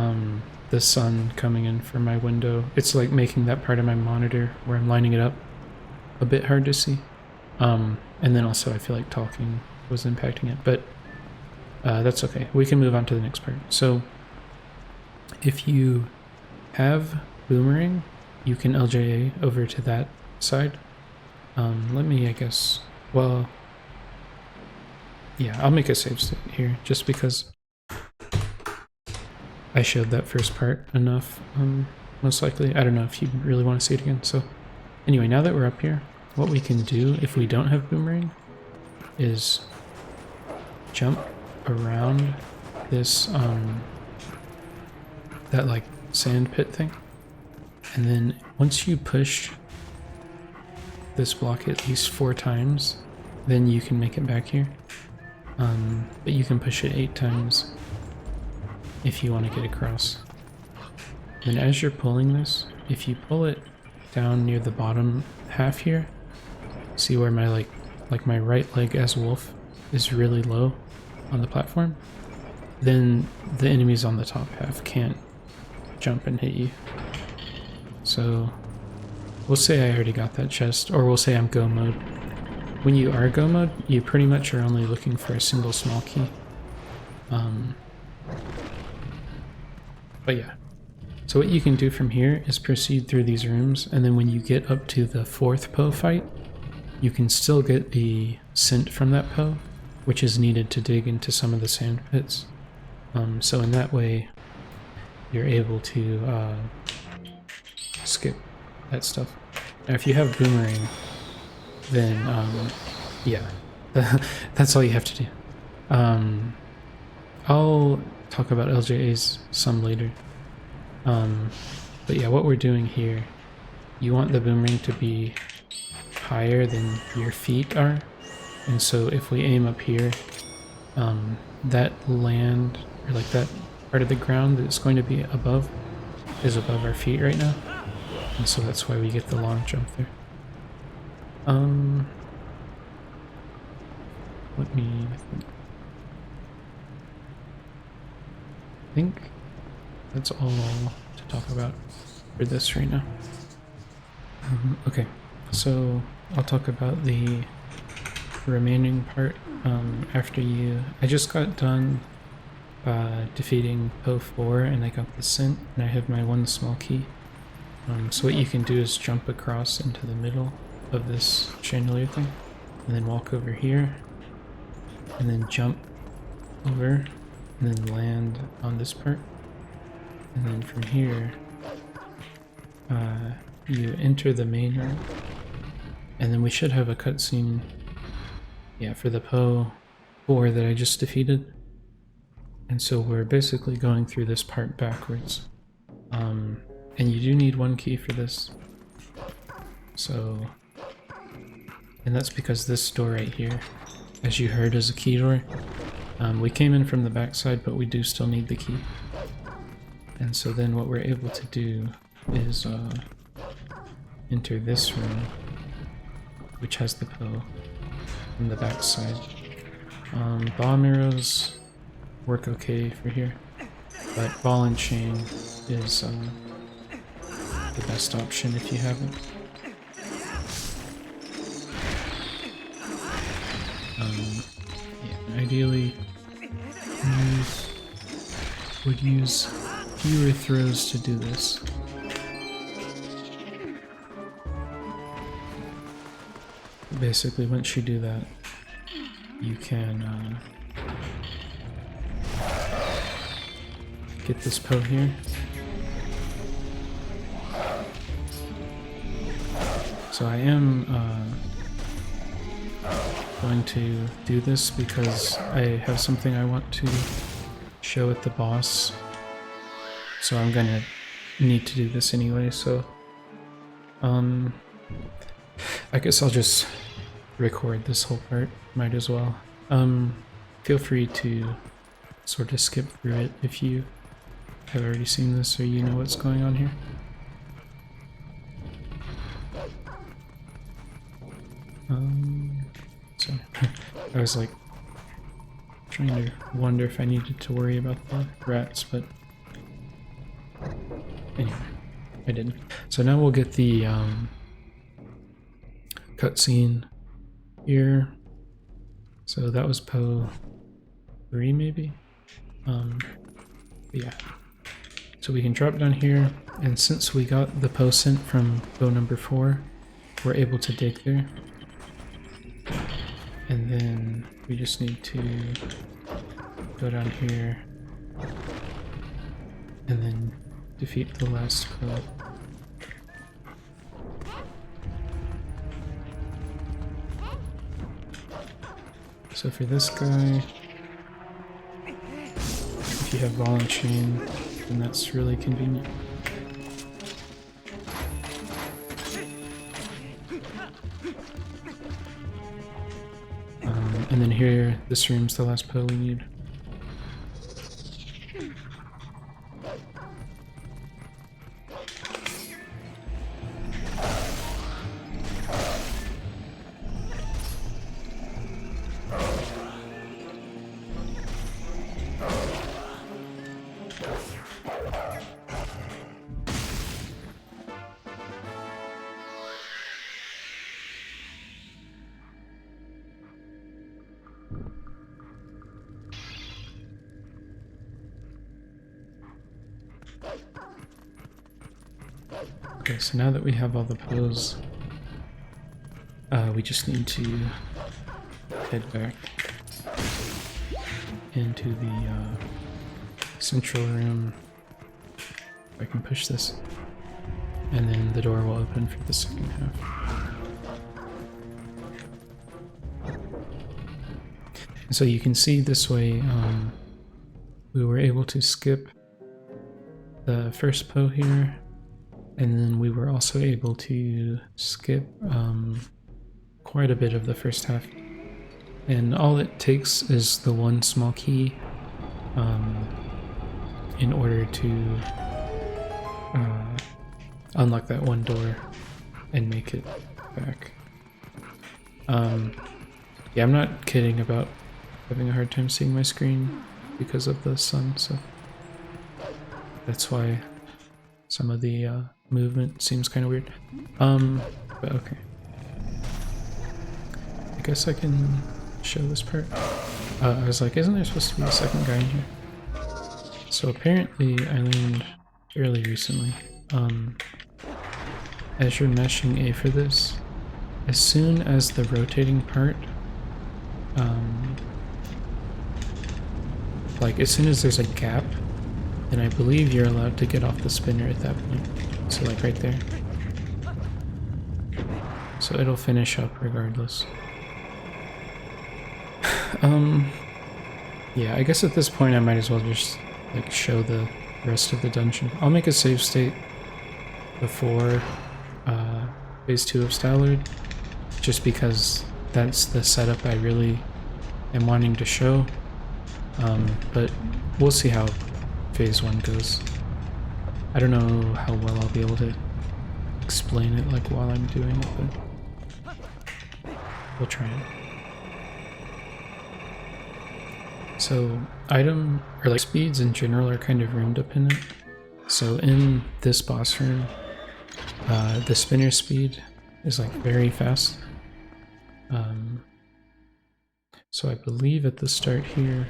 sun coming in from my window, it's like making that part of my monitor where I'm lining it up a bit hard to see. And then also I feel like talking was impacting it, but that's okay. We can move on to the next part. So if you have Boomerang, you can LJA over to that side. Let me, I guess, well, yeah, I'll make a save state here just because I showed that first part enough, most likely. I don't know if you really want to see it again. So anyway, now that we're up here, what we can do if we don't have Boomerang is jump around this, that like sand pit thing. And then once you push this block at least 4 times, then you can make it back here. But you can push it 8 times if you want to get across. And as you're pulling this, if you pull it down near the bottom half here, see where my like my right leg as wolf is really low on the platform, then the enemies on the top half can't jump and hit you. So we'll say I already got that chest, or we'll say I'm go mode. When you are go mode, you pretty much are only looking for a single small key. But yeah. So what you can do from here is proceed through these rooms, and then when you get up to the 4th Poe fight, you can still get the scent from that Poe, which is needed to dig into some of the sand pits. So in that way, you're able to skip that stuff. Now if you have Boomerang, then yeah, that's all you have to do. I'll talk about LJAs some later. But yeah, what we're doing here, you want the Boomerang to be higher than your feet are. And so if we aim up here, that land, or like that part of the ground that's going to be above, is above our feet right now. And so that's why we get the long jump there. Let me think that's all to talk about for this right now. Okay, so I'll talk about the remaining part after you... I just got done defeating Poe 4 and I got the scent, and I have my 1 small key. So what you can do is jump across into the middle of this chandelier thing, and then walk over here, and then jump over, and then land on this part. And then from here, you enter the main room, and then we should have a cutscene, yeah, for the Poe 4 that I just defeated. And so we're basically going through this part backwards. And you do need 1 key for this. So, and that's because this door right here, as you heard, is a key door. We came in from the backside, but we do still need the key. And so then what we're able to do is enter this room, which has the Poe from the backside. Bomb arrows work okay for here, but ball and chain is the best option if you have it. Yeah, ideally you would use fewer throws to do this. Basically, once you do that, you can get this Poe here. So I am going to do this because I have something I want to show at the boss. So I'm gonna need to do this anyway, so I guess I'll just record this whole part, might as well. Feel free to sort of skip through it if you have already seen this or you know what's going on here. was like trying to wonder if I needed to worry about the rats, but anyway, I didn't. So now we'll get the cutscene here. So that was Po 3 maybe? Yeah. So we can drop down here, and since we got the Po scent from Po number 4, we're able to dig there. And then we just need to go down here and then defeat the last Po. So for this guy, if you have ball and chain, then that's really convenient. And then here, this room's the last Po we need. Okay, so now that we have all the Po's, we just need to head back into the central room. If I can push this, and then the door will open for the second half. And so you can see this way, we were able to skip the first Po here. And then we were also able to skip quite a bit of the first half. And all it takes is the one small key in order to unlock that one door and make it back. Yeah, I'm not kidding about having a hard time seeing my screen because of the sun, so that's why some of the movement seems kind of weird. But okay. I guess I can show this part. I was like, isn't there supposed to be a second guy in here? So apparently I learned fairly recently, as you're meshing A for this, as soon as the rotating part, like as soon as there's a gap, then I believe you're allowed to get off the spinner at that point. So like right there. So it'll finish up regardless. Yeah, I guess at this point I might as well just like show the rest of the dungeon. I'll make a save state before phase 2 of Stallord, just because that's the setup I really am wanting to show. But we'll see how phase 1 goes. I don't know how well I'll be able to explain it like while I'm doing it, but we'll try it. So item, or like speeds in general, are kind of room dependent. So in this boss room, the spinner speed is like very fast. So I believe at the start here,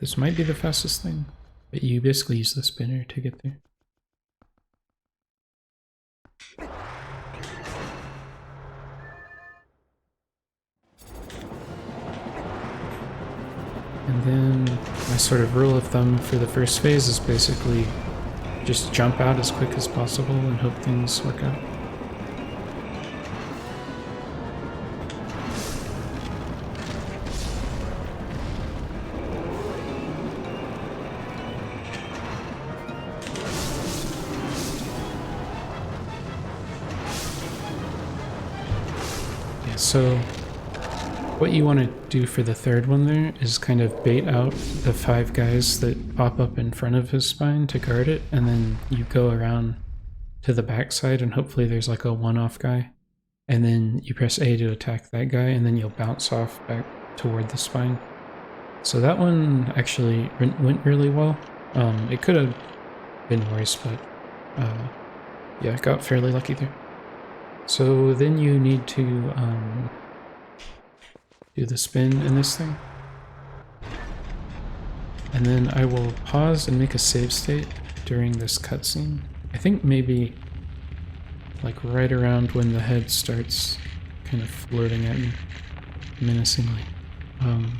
this might be the fastest thing, but you basically use the spinner to get there. And then my sort of rule of thumb for the first phase is basically just jump out as quick as possible and hope things work out. So what you want to do for the third one there is kind of bait out the 5 guys that pop up in front of his spine to guard it, and then you go around to the backside and hopefully there's like a one-off guy, and then you press A to attack that guy, and then you'll bounce off back toward the spine. So that one actually went really well. It could have been worse, but yeah, got fairly lucky there. So then you need to do the spin in this thing. And then I will pause and make a save state during this cutscene. I think maybe like right around when the head starts kind of flirting at me menacingly. And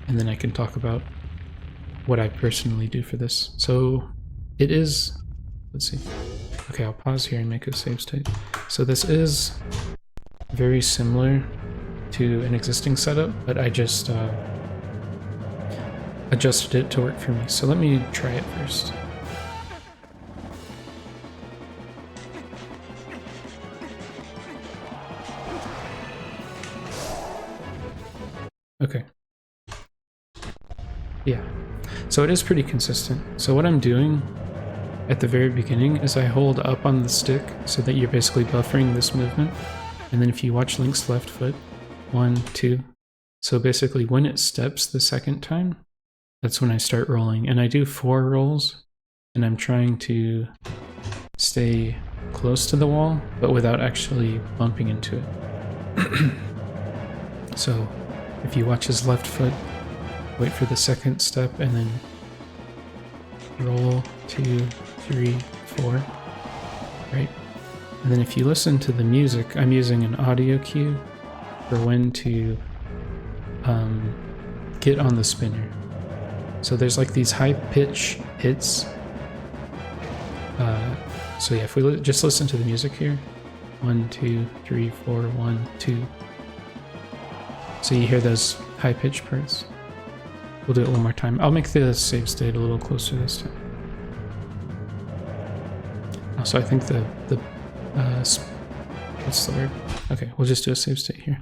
then I can talk about what I personally do for this. So it is, let's see. Okay, I'll pause here and make a save state. So this is very similar to an existing setup, but I just adjusted it to work for me. So let me try it first. Okay. Yeah. So it is pretty consistent. So what I'm doing at the very beginning is I hold up on the stick so that you're basically buffering this movement. And then if you watch Link's left foot, 1, 2. So basically when it steps the second time, that's when I start rolling. And I do 4 rolls, and I'm trying to stay close to the wall, but without actually bumping into it. So if you watch his left foot, wait for the second step, and then roll 2, 3, 4, right? And then if you listen to the music, I'm using an audio cue for when to get on the spinner. So there's like these high pitch hits. So yeah, if we just listen to the music here, 1, 2, 3, 4, 1, 2. So you hear those high pitch parts. We'll do it one more time. I'll make the save state a little closer this time. Also, I think the what's the word? Okay, we'll just do a save state here.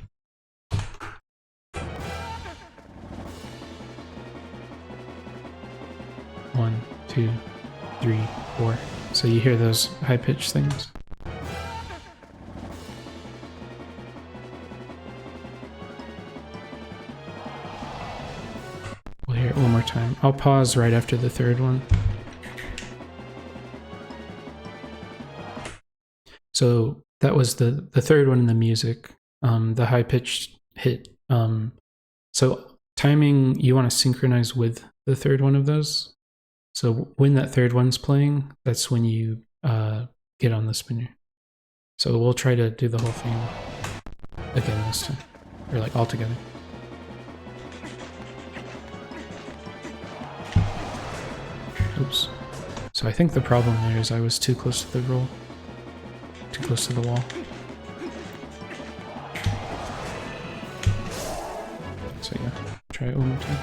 One, 2, 3, 4. So you hear those high pitched things. We'll hear it one more time. I'll pause right after the third one. So that was the third one in the music, the high-pitched hit. So timing, you want to synchronize with the third one of those. So when that third one's playing, that's when you get on the spinner. So we'll try to do the whole thing again this time, or like all together. Oops. So I think the problem there is I was too close to the roll. Too close to the wall. So yeah, try it one more time.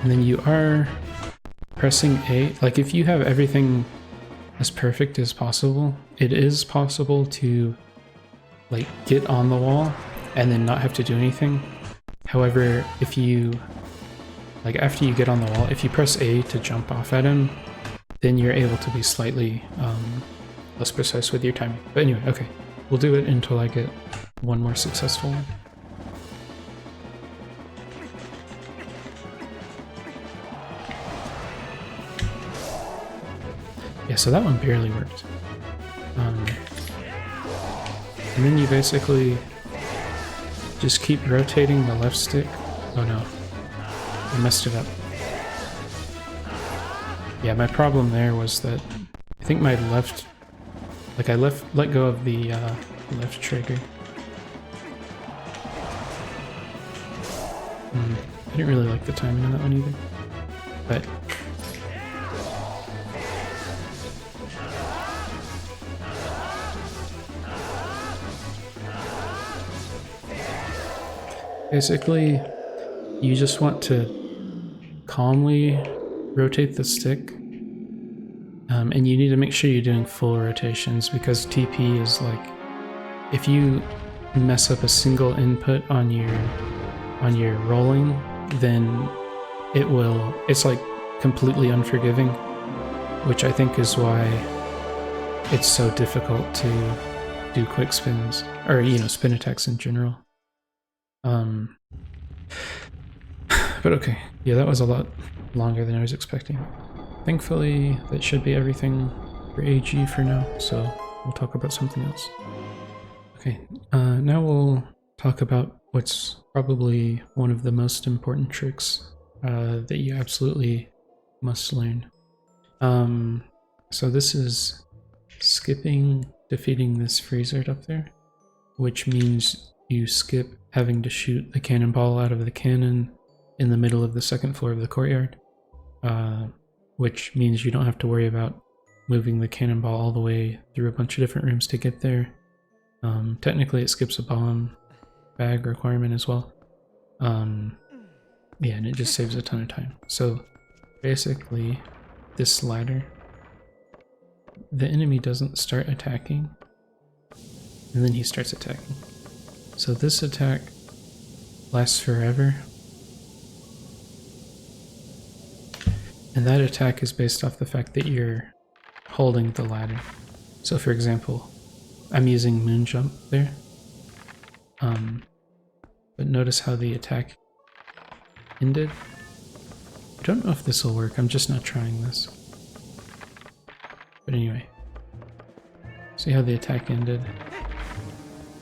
And then you are pressing A. Like if you have everything as perfect as possible, it is possible to like get on the wall and then not have to do anything. However, if you like after you get on the wall, if you press A to jump off at him, then you're able to be slightly less precise with your timing. But anyway, okay, we'll do it until I get one more successful one. Yeah, so that one barely worked. And then you basically just keep rotating the left stick. Oh no. I messed it up. Yeah, my problem there was that I think my left, like I let go of the left trigger. I didn't really like the timing on that one either. But basically, you just want to calmly rotate the stick, and you need to make sure you're doing full rotations because TP is like, if you mess up a single input on your rolling, then it's like completely unforgiving, which I think is why it's so difficult to do quick spins, or, you know, spin attacks in general. But okay, yeah, that was a lot longer than I was expecting. Thankfully, that should be everything for AG for now, so we'll talk about something else. Okay, now we'll talk about what's probably one of the most important tricks that you absolutely must learn. So this is skipping defeating this Freezer up there, which means you skip having to shoot the cannonball out of the cannon in the middle of the second floor of the courtyard, which means you don't have to worry about moving the cannonball all the way through a bunch of different rooms to get there. Technically it skips a bomb bag requirement as well. Yeah, and it just saves a ton of time. So basically, this ladder, the enemy doesn't start attacking, and then he starts attacking. So this attack lasts forever, and that attack is based off the fact that you're holding the ladder. So for example, I'm using Moon Jump there, but notice how the attack ended. I don't know if this will work, I'm just not trying this. But anyway, see how the attack ended?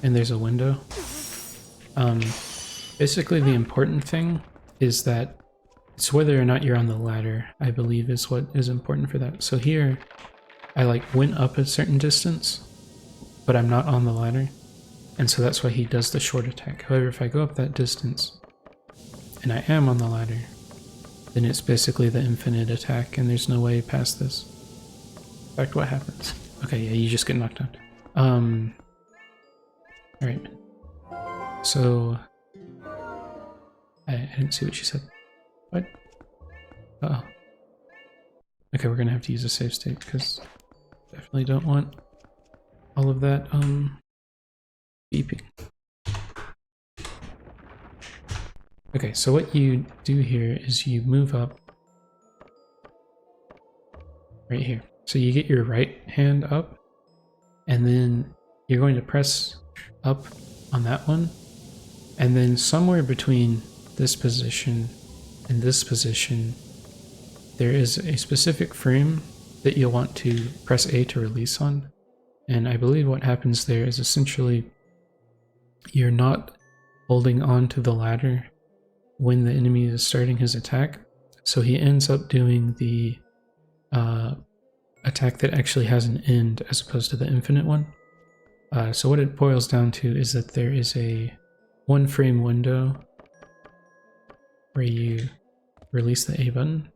And there's a window. Basically the important thing is that it's whether or not you're on the ladder, I believe, is what is important for that. So here, I like went up a certain distance, but I'm not on the ladder. And so that's why he does the short attack. However, if I go up that distance, and I am on the ladder, then it's basically the infinite attack, and there's no way past this. In fact, what happens? Okay, yeah, you just get knocked down. Alright. So, I didn't see what she said. What? Uh-oh. Okay, we're gonna have to use a save state, because definitely don't want all of that, beeping. Okay, so what you do here is you move up right here. So you get your right hand up, and then you're going to press up on that one, and then somewhere between this position and this position, there is a specific frame that you'll want to press A to release on. And I believe what happens there is essentially you're not holding on to the ladder when the enemy is starting his attack. So he ends up doing the attack that actually has an end as opposed to the infinite one. So what it boils down to is that there is a 1 frame window where you release the A button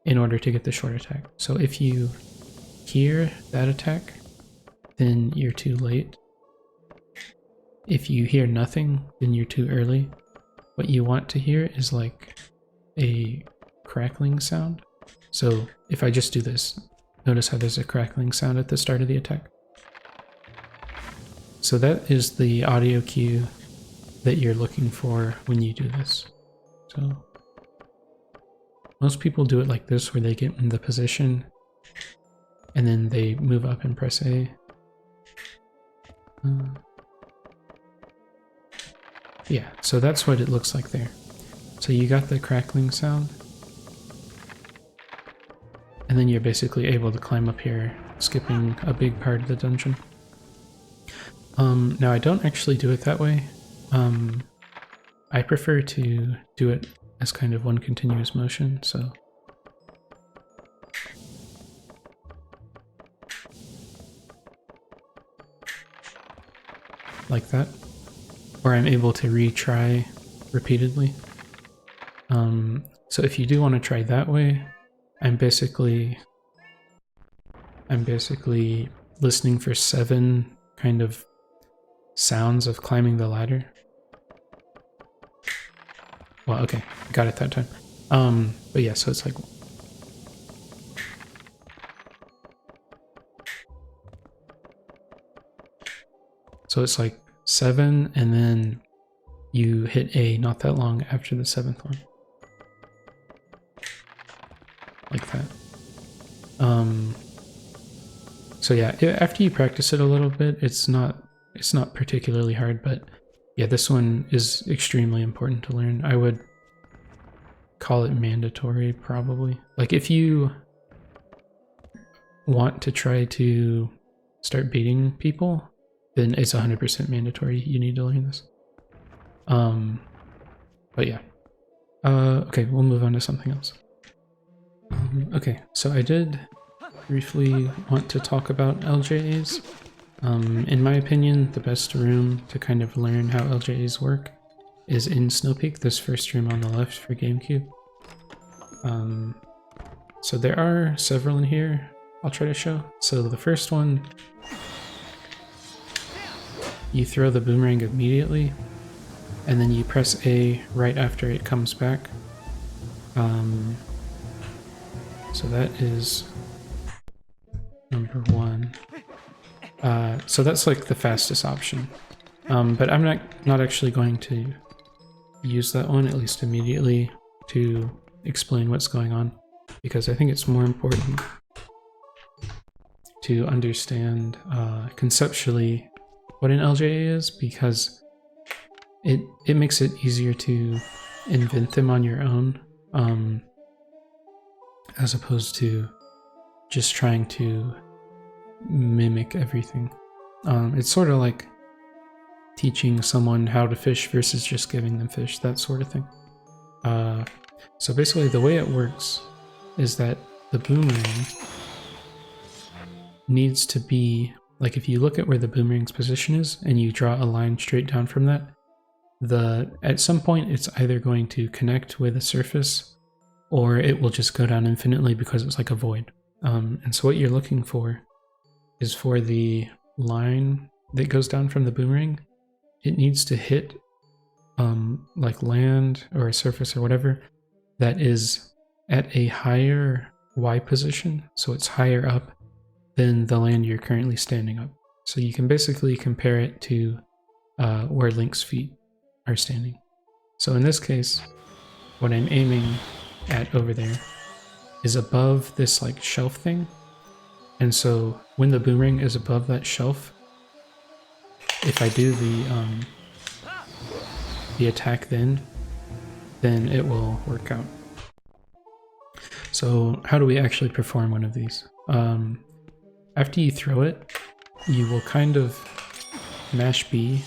in order to get the short attack. So if you hear that attack, then you're too late. If you hear nothing, then you're too early. What you want to hear is like a crackling sound. So if I just do this, notice how there's a crackling sound at the start of the attack. So that is the audio cue that you're looking for when you do this. So most people do it like this, where they get in the position and then they move up and press A. Yeah, so that's what it looks like there. So you got the crackling sound, and then you're basically able to climb up here, skipping a big part of the dungeon. Now I don't actually do it that way. I prefer to do it as kind of one continuous motion, so like that, where I'm able to retry repeatedly. So if you do want to try that way, I'm basically listening for 7 kind of sounds of climbing the ladder. Well, okay, got it that time. But yeah, so it's like, so it's like 7, and then you hit A not that long after the 7th one. like that. So yeah, after you practice it a little bit, it's not particularly hard, but yeah, this one is extremely important to learn. I would call it mandatory, probably. Like, if you want to try to start beating people, then it's 100% mandatory. You need to learn this. But yeah. Okay, we'll move on to something else. Okay, so I did briefly want to talk about LJAs. In my opinion, the best room to kind of learn how LJAs work is in Snowpeak, this first room on the left for GameCube. So there are several in here I'll try to show. So the first one, you throw the boomerang immediately, and then you press A right after it comes back. So that is number one. So that's like the fastest option. But I'm not actually going to use that one, at least immediately, to explain what's going on, because I think it's more important to understand conceptually what an LJA is, because it makes it easier to invent them on your own, as opposed to just trying to mimic everything. It's sort of like teaching someone how to fish versus just giving them fish, that sort of thing. So basically the way it works is that the boomerang needs to be, like, if you look at where the boomerang's position is and you draw a line straight down from that, at some point it's either going to connect with a surface or it will just go down infinitely because it's like a void. And so what you're looking for is for the line that goes down from the boomerang, it needs to hit like land or a surface or whatever that is at a higher Y position, so it's higher up than the land you're currently standing up. So you can basically compare it to where Link's feet are standing. So in this case, what I'm aiming at over there is above this like shelf thing. And so when the boomerang is above that shelf, if I do the attack then it will work out. So how do we actually perform one of these? After you throw it, you will kind of mash B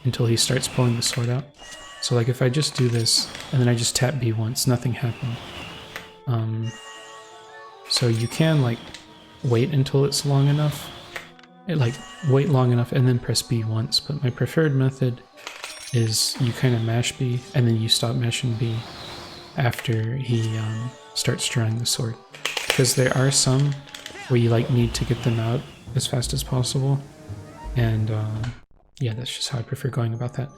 until he starts pulling the sword out. So like if I just do this and then I just tap B once, nothing happened. So you can like wait until it's long enough, wait long enough and then press B once, but my preferred method is you kind of mash B and then you stop mashing B after he starts drawing the sword. Because there are some where you like need to get them out as fast as possible, and yeah, that's just how I prefer going about that.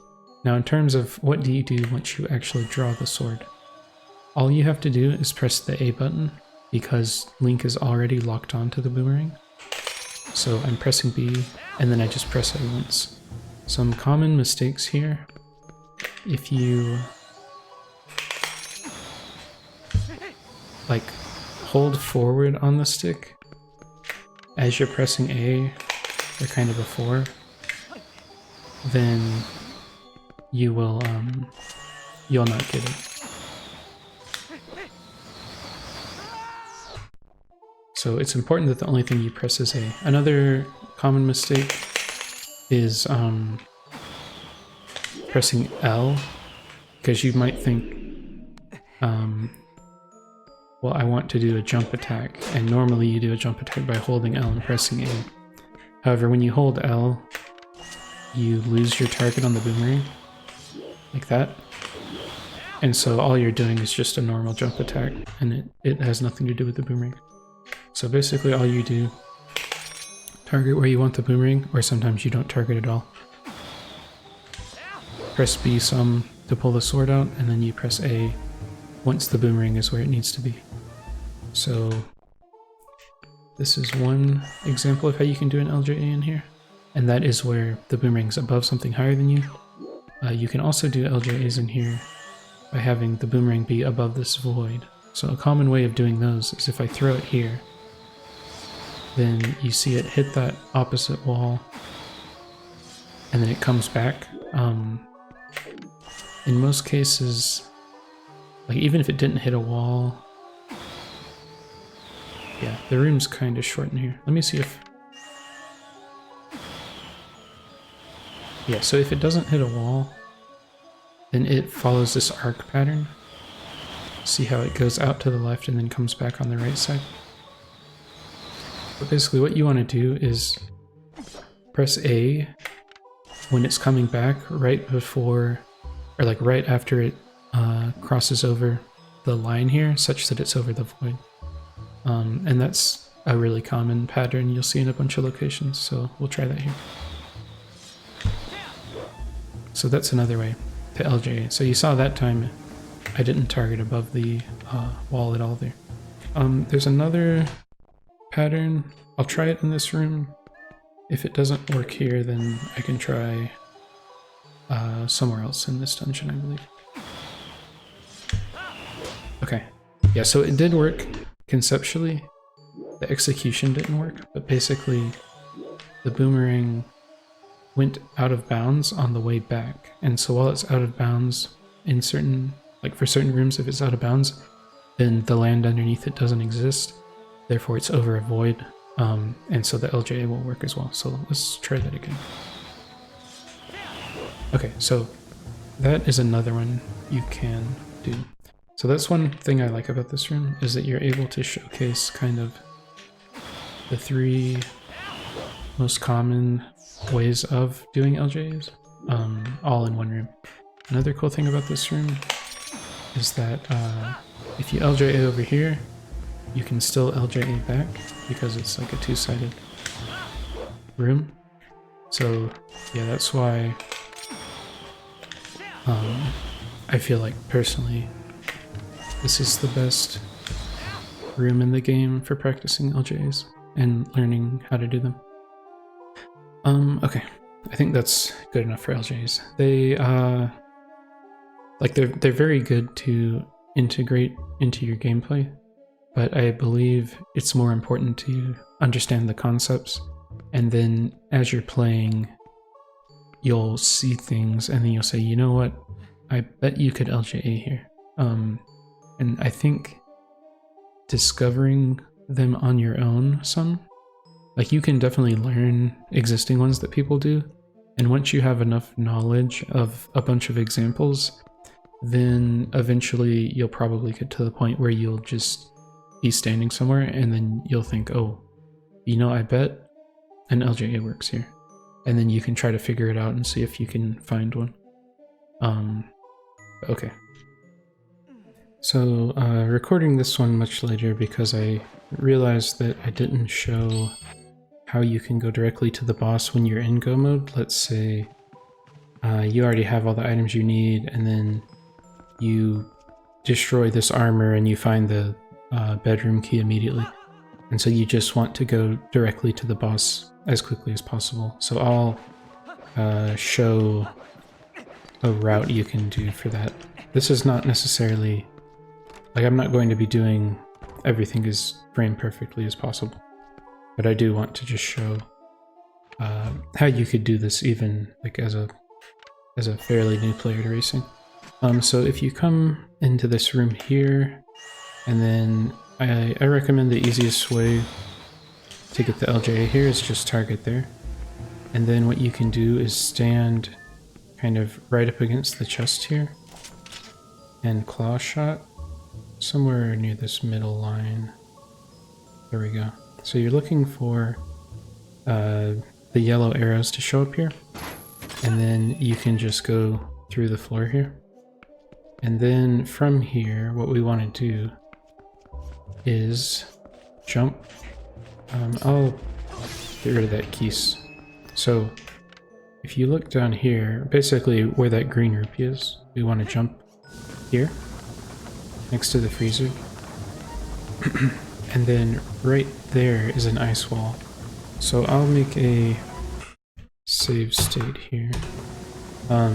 Now in terms of what do you do once you actually draw the sword, all you have to do is press the A button because Link is already locked onto the boomerang. So I'm pressing B and then I just press it once. Some common mistakes here: if you like hold forward on the stick as you're pressing A, or kind of before, then you will you'll not get it. So it's important that the only thing you press is A. Another common mistake is pressing L, because you might think, well, I want to do a jump attack, and normally you do a jump attack by holding L and pressing A. However, when you hold L, you lose your target on the boomerang, like that. And so all you're doing is just a normal jump attack, and it has nothing to do with the boomerang. So basically all you do, target where you want the boomerang, or sometimes you don't target at all. Press B some to pull the sword out, and then you press A once the boomerang is where it needs to be. So this is one example of how you can do an LJA in here, and that is where the boomerang's above something higher than you. You can also do LJAs in here by having the boomerang be above this void. So a common way of doing those is if I throw it here, then you see it hit that opposite wall, and then it comes back. In most cases, like even if it didn't hit a wall, yeah, the room's kind of short in here. Let me see if... Yeah, so if it doesn't hit a wall, then it follows this arc pattern. See how it goes out to the left and then comes back on the right side? But basically what you want to do is press A when it's coming back right before, or like right after it crosses over the line here, such that it's over the void. And that's a really common pattern you'll see in a bunch of locations, so we'll try that here. So that's another way to LJA. So you saw that time I didn't target above the wall at all there. There's another pattern. I'll try it in this room. If it doesn't work here, then I can try somewhere else in this dungeon, I believe. Okay. Yeah, so it did work conceptually. The execution didn't work, but basically the boomerang went out of bounds on the way back. And so while it's out of bounds in certain, like for certain rooms, if it's out of bounds, then the land underneath it doesn't exist. Therefore it's over a void. And so the LJA will work as well. So let's try that again. Okay, so that is another one you can do. So that's one thing I like about this room, is that you're able to showcase kind of the 3 most common ways of doing LJAs, all in one room. Another cool thing about this room is that if you LJA over here, you can still LJA back because it's like a 2-sided room. So yeah, that's why I feel like personally this is the best room in the game for practicing LJAs and learning how to do them. Okay, I think that's good enough for LJAs. They they're very good to integrate into your gameplay, but I believe it's more important to understand the concepts, and then as you're playing, you'll see things and then you'll say, you know what, I bet you could LJA here. And I think discovering them on your own some, like you can definitely learn existing ones that people do, and once you have enough knowledge of a bunch of examples, then eventually you'll probably get to the point where you'll just be standing somewhere and then you'll think, oh, you know, I bet an LJA works here. And then you can try to figure it out and see if you can find one. Okay. So recording this one much later because I realized that I didn't show how you can go directly to the boss when you're in go mode. Let's say you already have all the items you need, and then you destroy this armor and you find the bedroom key immediately. And so you just want to go directly to the boss as quickly as possible. So I'll show a route you can do for that. This is not necessarily, like I'm not going to be doing everything as frame perfectly as possible, but I do want to just show how you could do this even like as a fairly new player to racing. So if you come into this room here, and then I recommend the easiest way to get the LJA here is just target there. And then what you can do is stand kind of right up against the chest here and claw shot somewhere near this middle line. There we go. So you're looking for the yellow arrows to show up here, and then you can just go through the floor here. And then from here, what we want to do is jump. I'll get rid of that keys. So if you look down here, basically where that green rupee is, we want to jump here next to the freezer. And then right there is an ice wall. So I'll make a save state here. I'll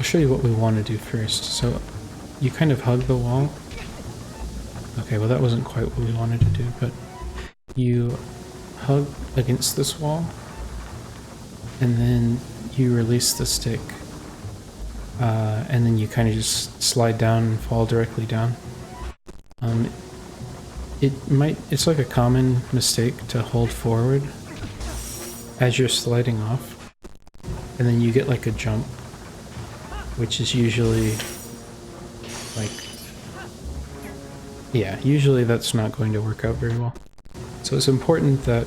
show you what we want to do first. So you kind of hug the wall. Okay, well that wasn't quite what we wanted to do, but you hug against this wall, and then you release the stick, and then you kind of just slide down and fall directly down. It's like a common mistake to hold forward as you're sliding off, and then you get like a jump, which is usually like, yeah, usually that's not going to work out very well. So it's important that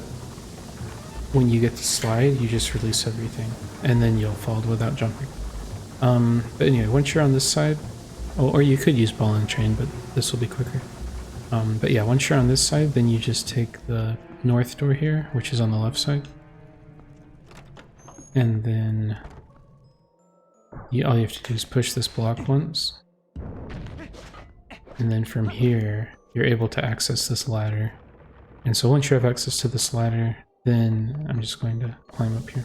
when you get to slide, you just release everything, and then you'll fall without jumping. But anyway, once you're on this side, or you could use ball and chain, but this will be quicker. But yeah, once you're on this side, then you just take the north door here, which is on the left side. And then all you have to do is push this block once. And then from here, you're able to access this ladder. And so once you have access to this ladder, then I'm just going to climb up here.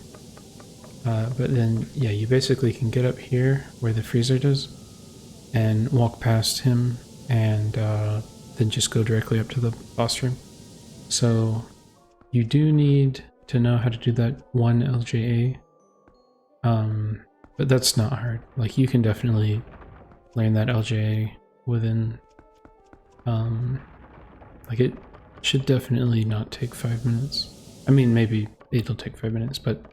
But then, yeah, you basically can get up here where the freezer does and walk past him, and then just go directly up to the boss room. So you do need to know how to do that one LJA, but that's not hard. Like, you can definitely learn that LJA within, like, it should definitely not take 5 minutes. I mean, maybe it'll take 5 minutes, but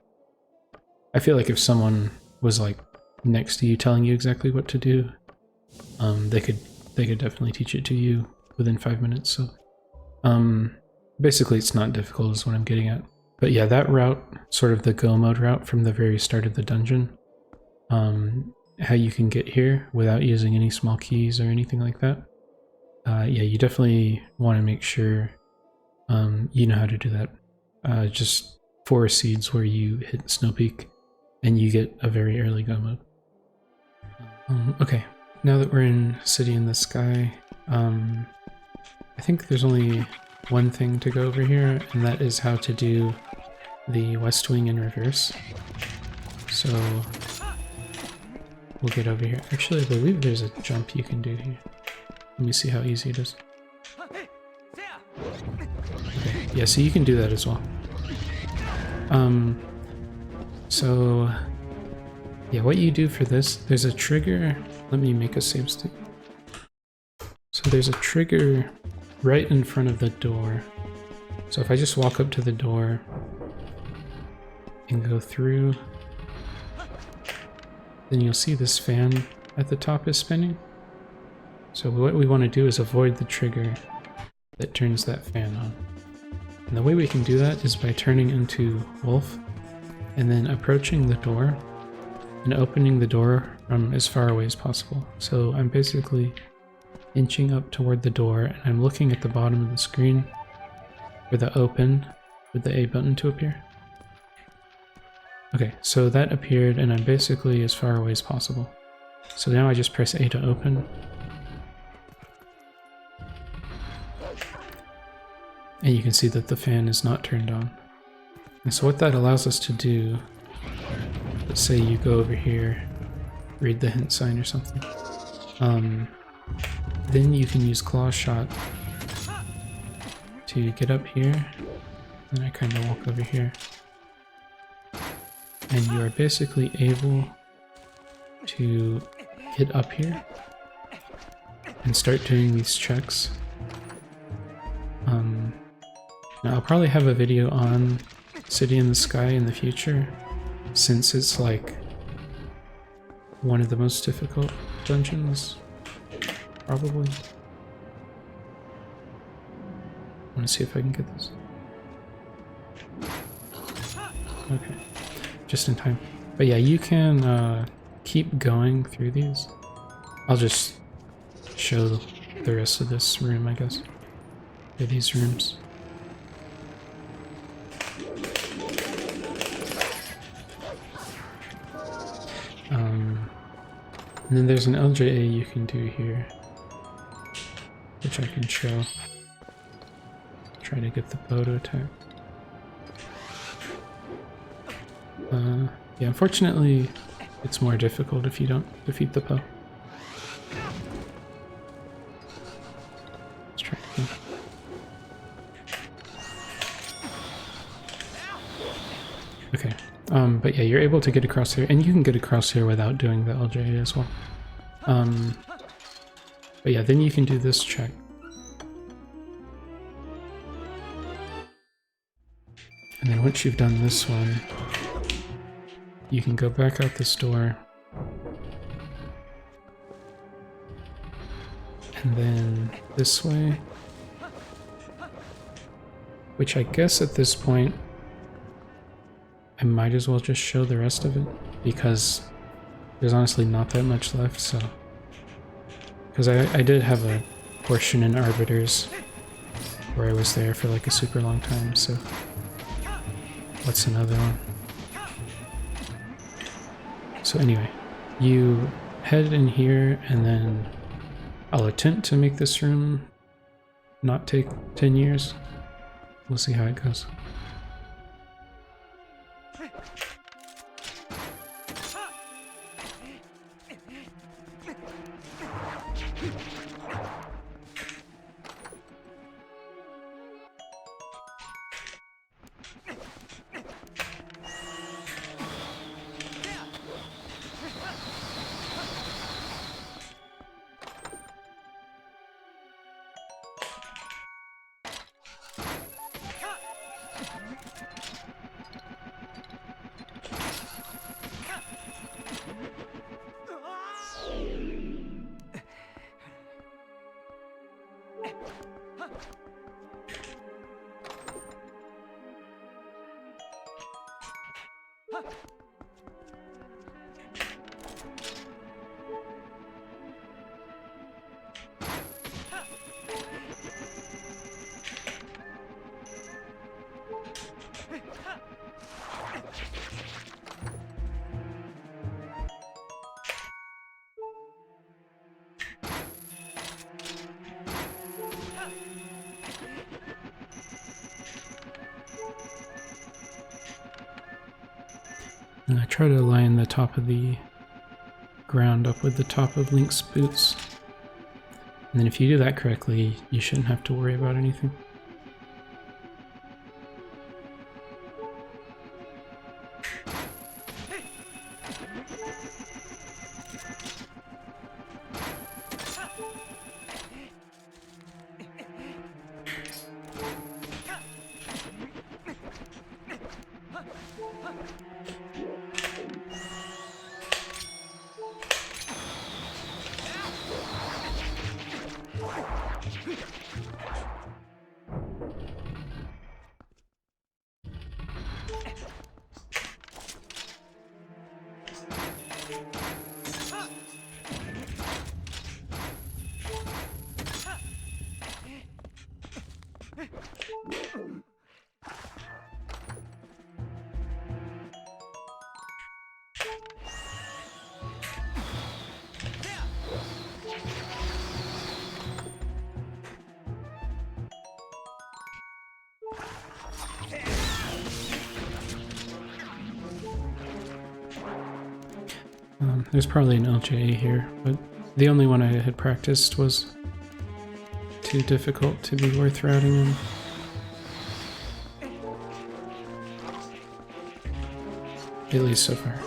I feel like if someone was like next to you telling you exactly what to do, they could definitely teach it to you within 5 minutes. So basically it's not difficult is what I'm getting at. But yeah, that route, sort of the go mode route from the very start of the dungeon, how you can get here without using any small keys or anything like that. Yeah, you definitely want to make sure you know how to do that. Just 4 seeds where you hit Snowpeak and you get a very early go mode. Okay, now that we're in City in the Sky, I think there's only one thing to go over here, and that is how to do the West Wing in reverse. So we'll get over here. Actually, I believe there's a jump you can do here. Let me see how easy it is. Okay, yeah, so you can do that as well. So yeah, what you do for this, there's a trigger. Let me make a save state. So there's a trigger right in front of the door. So if I just walk up to the door and go through, then you'll see this fan at the top is spinning. So what we want to do is avoid the trigger that turns that fan on. And the way we can do that is by turning into Wolf and then approaching the door and opening the door from as far away as possible. So I'm basically inching up toward the door, and I'm looking at the bottom of the screen for the open with the A button to appear. Okay, so that appeared, and I'm basically as far away as possible. So now I just press A to open. And you can see that the fan is not turned on. And so what that allows us to do, let's say you go over here, read the hint sign or something. Then you can use Claw Shot to get up here, and I kind of walk over here. And you are basically able to get up here and start doing these checks. Now I'll probably have a video on City in the Sky in the future, since it's like one of the most difficult dungeons, probably. I want to see if I can get this. Okay, just in time. But yeah, you can keep going through these. I'll just show the rest of this room, I guess. Or these rooms. And then there's an LJA you can do here, which I can show. Try to get the bow to attack. Yeah, unfortunately, it's more difficult if you don't defeat the bow. But yeah, you're able to get across here, and you can get across here without doing the LJA as well. But yeah, then you can do this check. And then once you've done this one, you can go back out this door. And then this way. Which I guess at this point, I might as well just show the rest of it, because there's honestly not that much left, so... Because I did have a portion in Arbiters where I was there for like a super long time, so... What's another one? So anyway, you head in here, and then I'll attempt to make this room not take 10 years. We'll see how it goes. And I try to align the top of the ground up with the top of Link's boots. And then if you do that correctly, you shouldn't have to worry about anything. There's probably an LJA here, but the only one I had practiced was too difficult to be worth routing in. At least so far.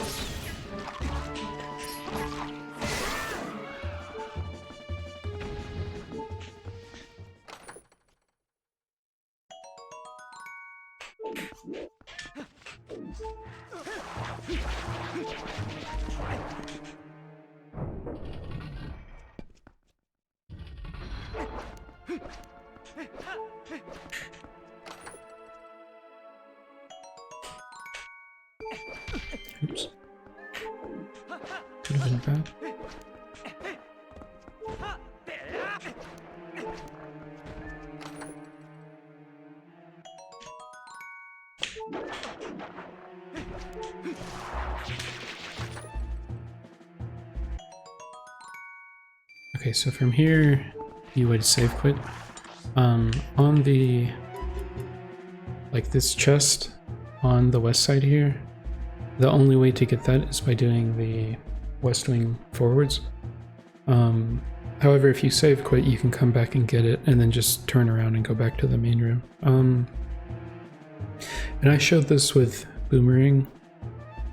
Oops. Could have been bad. Okay, so from here you would save quit. On the, like this chest on the west side here, the only way to get that is by doing the west wing forwards. However, if you save quit, you can come back and get it and then just turn around and go back to the main room. And I showed this with Boomerang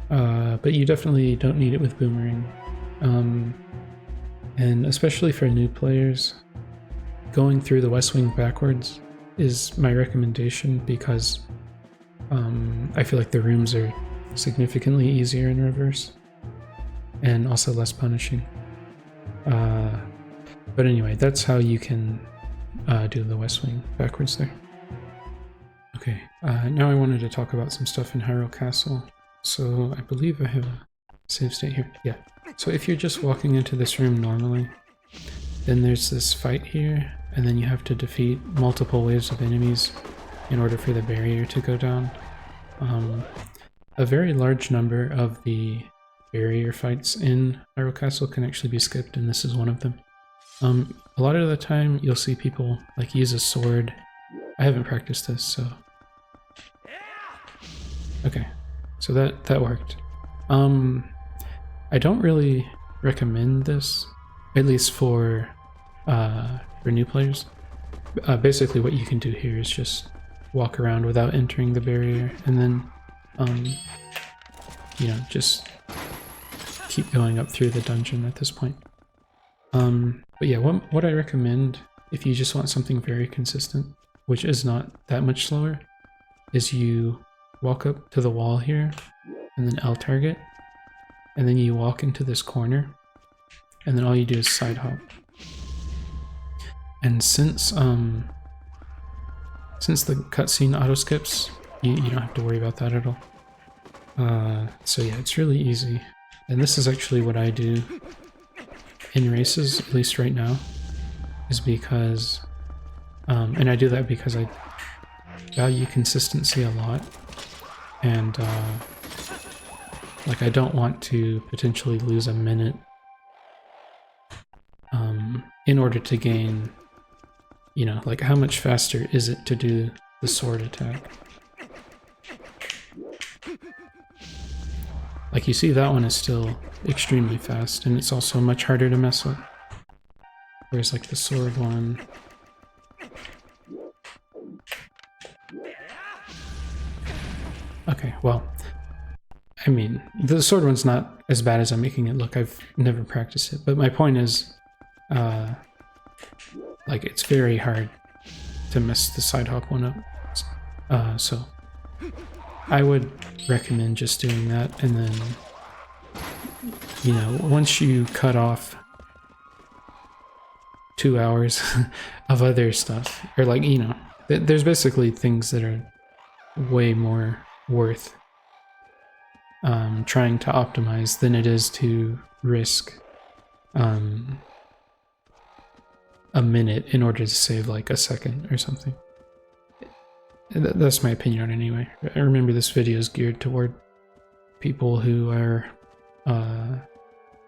but you definitely don't need it with Boomerang. And especially for new players, going through the West Wing backwards is my recommendation because I feel like the rooms are significantly easier in reverse and also less punishing. But anyway, that's how you can do the West Wing backwards there. Okay, now I wanted to talk about some stuff in Hyrule Castle. So I believe I have a save state here. Yeah. So if you're just walking into this room normally, then there's this fight here, and then you have to defeat multiple waves of enemies in order for the barrier to go down. A very large number of the barrier fights in Hyrule Castle can actually be skipped, and this is one of them. A lot of the time you'll see people like use a sword. I haven't practiced this, so... Okay, so that worked. I don't really recommend this, at least for new players. Basically what you can do here is just walk around without entering the barrier, and then you know, just keep going up through the dungeon at this point. But yeah, what I recommend if you just want something very consistent, which is not that much slower, is you walk up to the wall here and then L target, and then you walk into this corner, and then all you do is side hop. And since the cutscene auto skips, you don't have to worry about that at all. So yeah, it's really easy. And this is actually what I do in races, at least right now, is because, and I do that because I value consistency a lot, and like I don't want to potentially lose a minute in order to gain, you know, like how much faster is it to do the sword attack. Like you see, that one is still extremely fast, and it's also much harder to mess up. Whereas like the sword one... Okay, well, I mean, the sword one's not as bad as I'm making it look. I've never practiced it, but my point is, like, it's very hard to mess the side hop one up. So I would recommend just doing that, and then, you know, once you cut off 2 hours of other stuff, or like, you know, there's basically things that are way more worth trying to optimize than it is to risk a minute in order to save like a second or something. That's my opinion on it anyway. I remember this video is geared toward people who are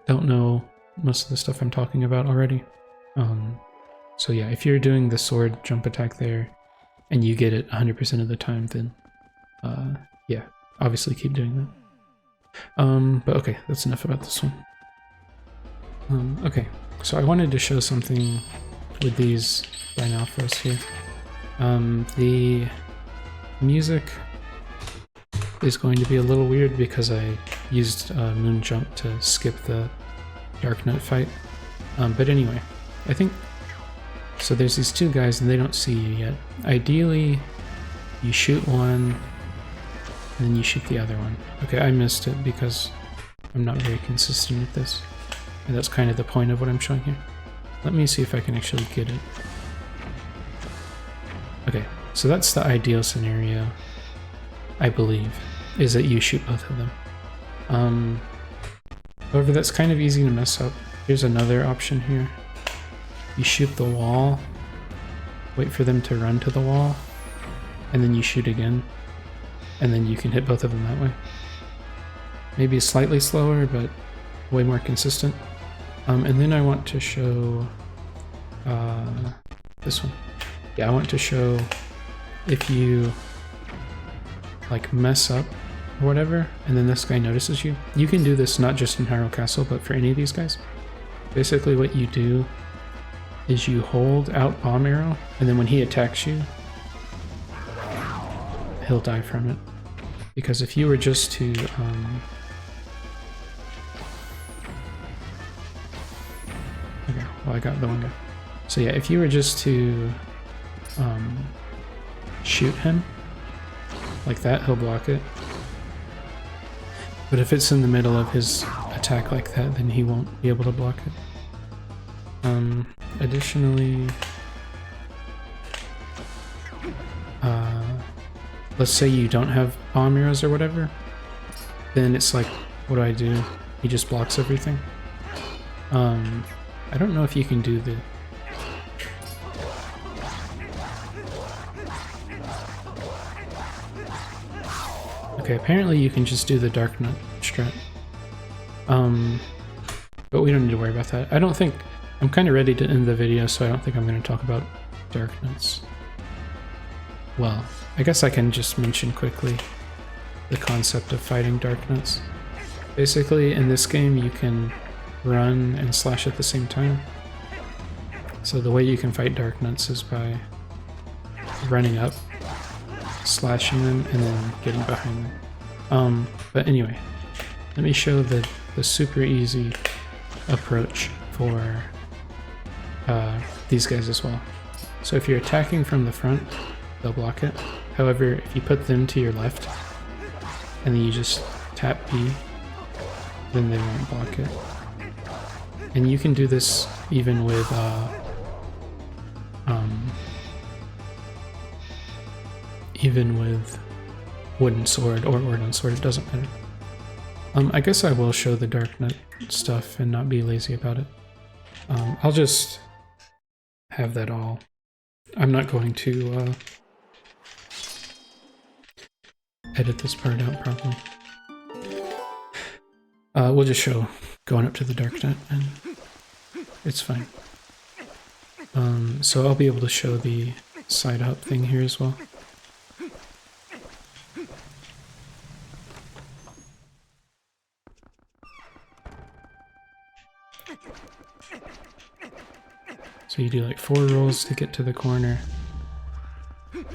don't know most of the stuff I'm talking about already. So yeah, if you're doing the sword jump attack there and you get it 100% of the time, then yeah, obviously keep doing that. But okay, that's enough about this one. Okay, so I wanted to show something with these Dynalfos here. The music is going to be a little weird because I used Moon Jump to skip the Darknut fight. But anyway, I think... So there's these two guys and they don't see you yet. Ideally, you shoot one, and then you shoot the other one. Okay, I missed it because I'm not very consistent with this. And that's kind of the point of what I'm showing here. Let me see if I can actually get it. Okay, so that's the ideal scenario, I believe, is that you shoot both of them. However, that's kind of easy to mess up. Here's another option here. You shoot the wall, wait for them to run to the wall, and then you shoot again, and then you can hit both of them that way. Maybe slightly slower, but way more consistent. And then I want to show this one. Yeah, I want to show if you like mess up or whatever, and then this guy notices you. You can do this not just in Hyrule Castle, but for any of these guys. Basically what you do is you hold out bomb arrow, and then when he attacks you, he'll die from it. Because if you were just to Oh, I got the one guy. So yeah, if you were just to shoot him like that, he'll block it. But if it's in the middle of his attack like that, then he won't be able to block it. Additionally, let's say you don't have bomb arrows or whatever, then it's like, what do? He just blocks everything. I don't know if you can do the... Okay, apparently you can just do the Darknut strat. But we don't need to worry about that. I don't think... I'm kind of ready to end the video, so I don't think I'm going to talk about Darknuts. Well, I guess I can just mention quickly the concept of fighting Darknuts. Basically, in this game, you can run and slash at the same time. So the way you can fight Darknuts is by running up, slashing them, and then getting behind them. But anyway, let me show the super easy approach for these guys as well. So if you're attacking from the front, they'll block it. However, if you put them to your left, and then you just tap B, then they won't block it. And you can do this even with wooden sword or ordnance sword, it doesn't matter. I guess I will show the Darknut stuff and not be lazy about it. I'll just have that all. I'm not going to edit this part out properly. We'll just show going up to the Darknut, and it's fine. So I'll be able to show the side up thing here as well. So you do like 4 rolls to get to the corner, and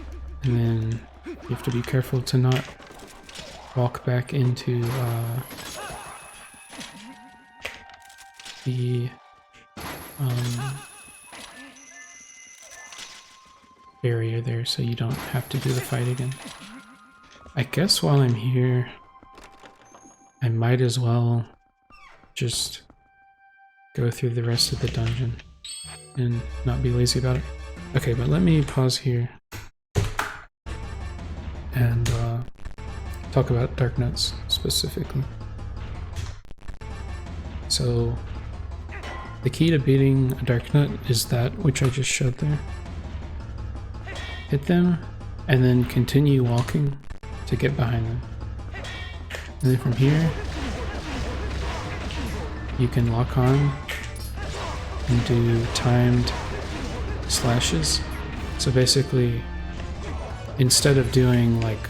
then you have to be careful to not walk back into the barrier there, so you don't have to do the fight again. I guess while I'm here, I might as well just go through the rest of the dungeon and not be lazy about it. Okay, but let me pause here and talk about Darknuts specifically. So the key to beating a Darknut is that which I just showed there. Hit them and then continue walking to get behind them. And then from here you can lock on and do timed slashes. So basically, instead of doing like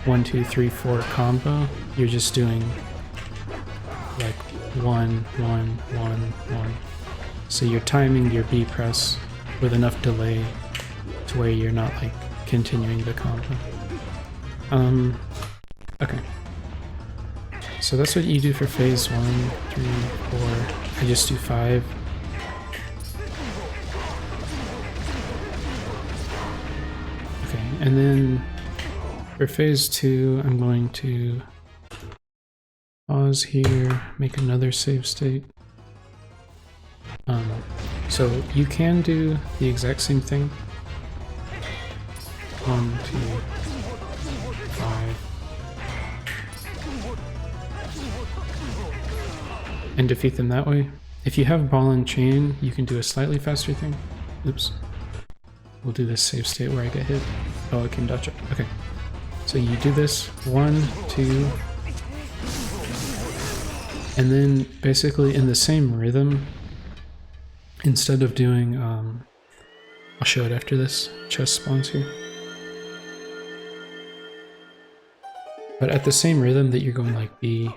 1, 2, 3, 4 combo, you're just doing like 1, 1, 1, 1. So you're timing your B press with enough delay to where you're not like continuing the combo. Okay. So that's what you do for phase 1, 3, 4. I just do 5. Okay, and then for phase 2, I'm going to pause here, make another save state. So you can do the exact same thing. 1, 2, 5. And defeat them that way. If you have ball and chain, you can do a slightly faster thing. Oops. We'll do this save state where I get hit. Oh, I can dodge it. Okay. So you do this 1, 2, and then basically in the same rhythm, instead of doing, I'll show it after this, chest spawns here. But at the same rhythm that you're going like B,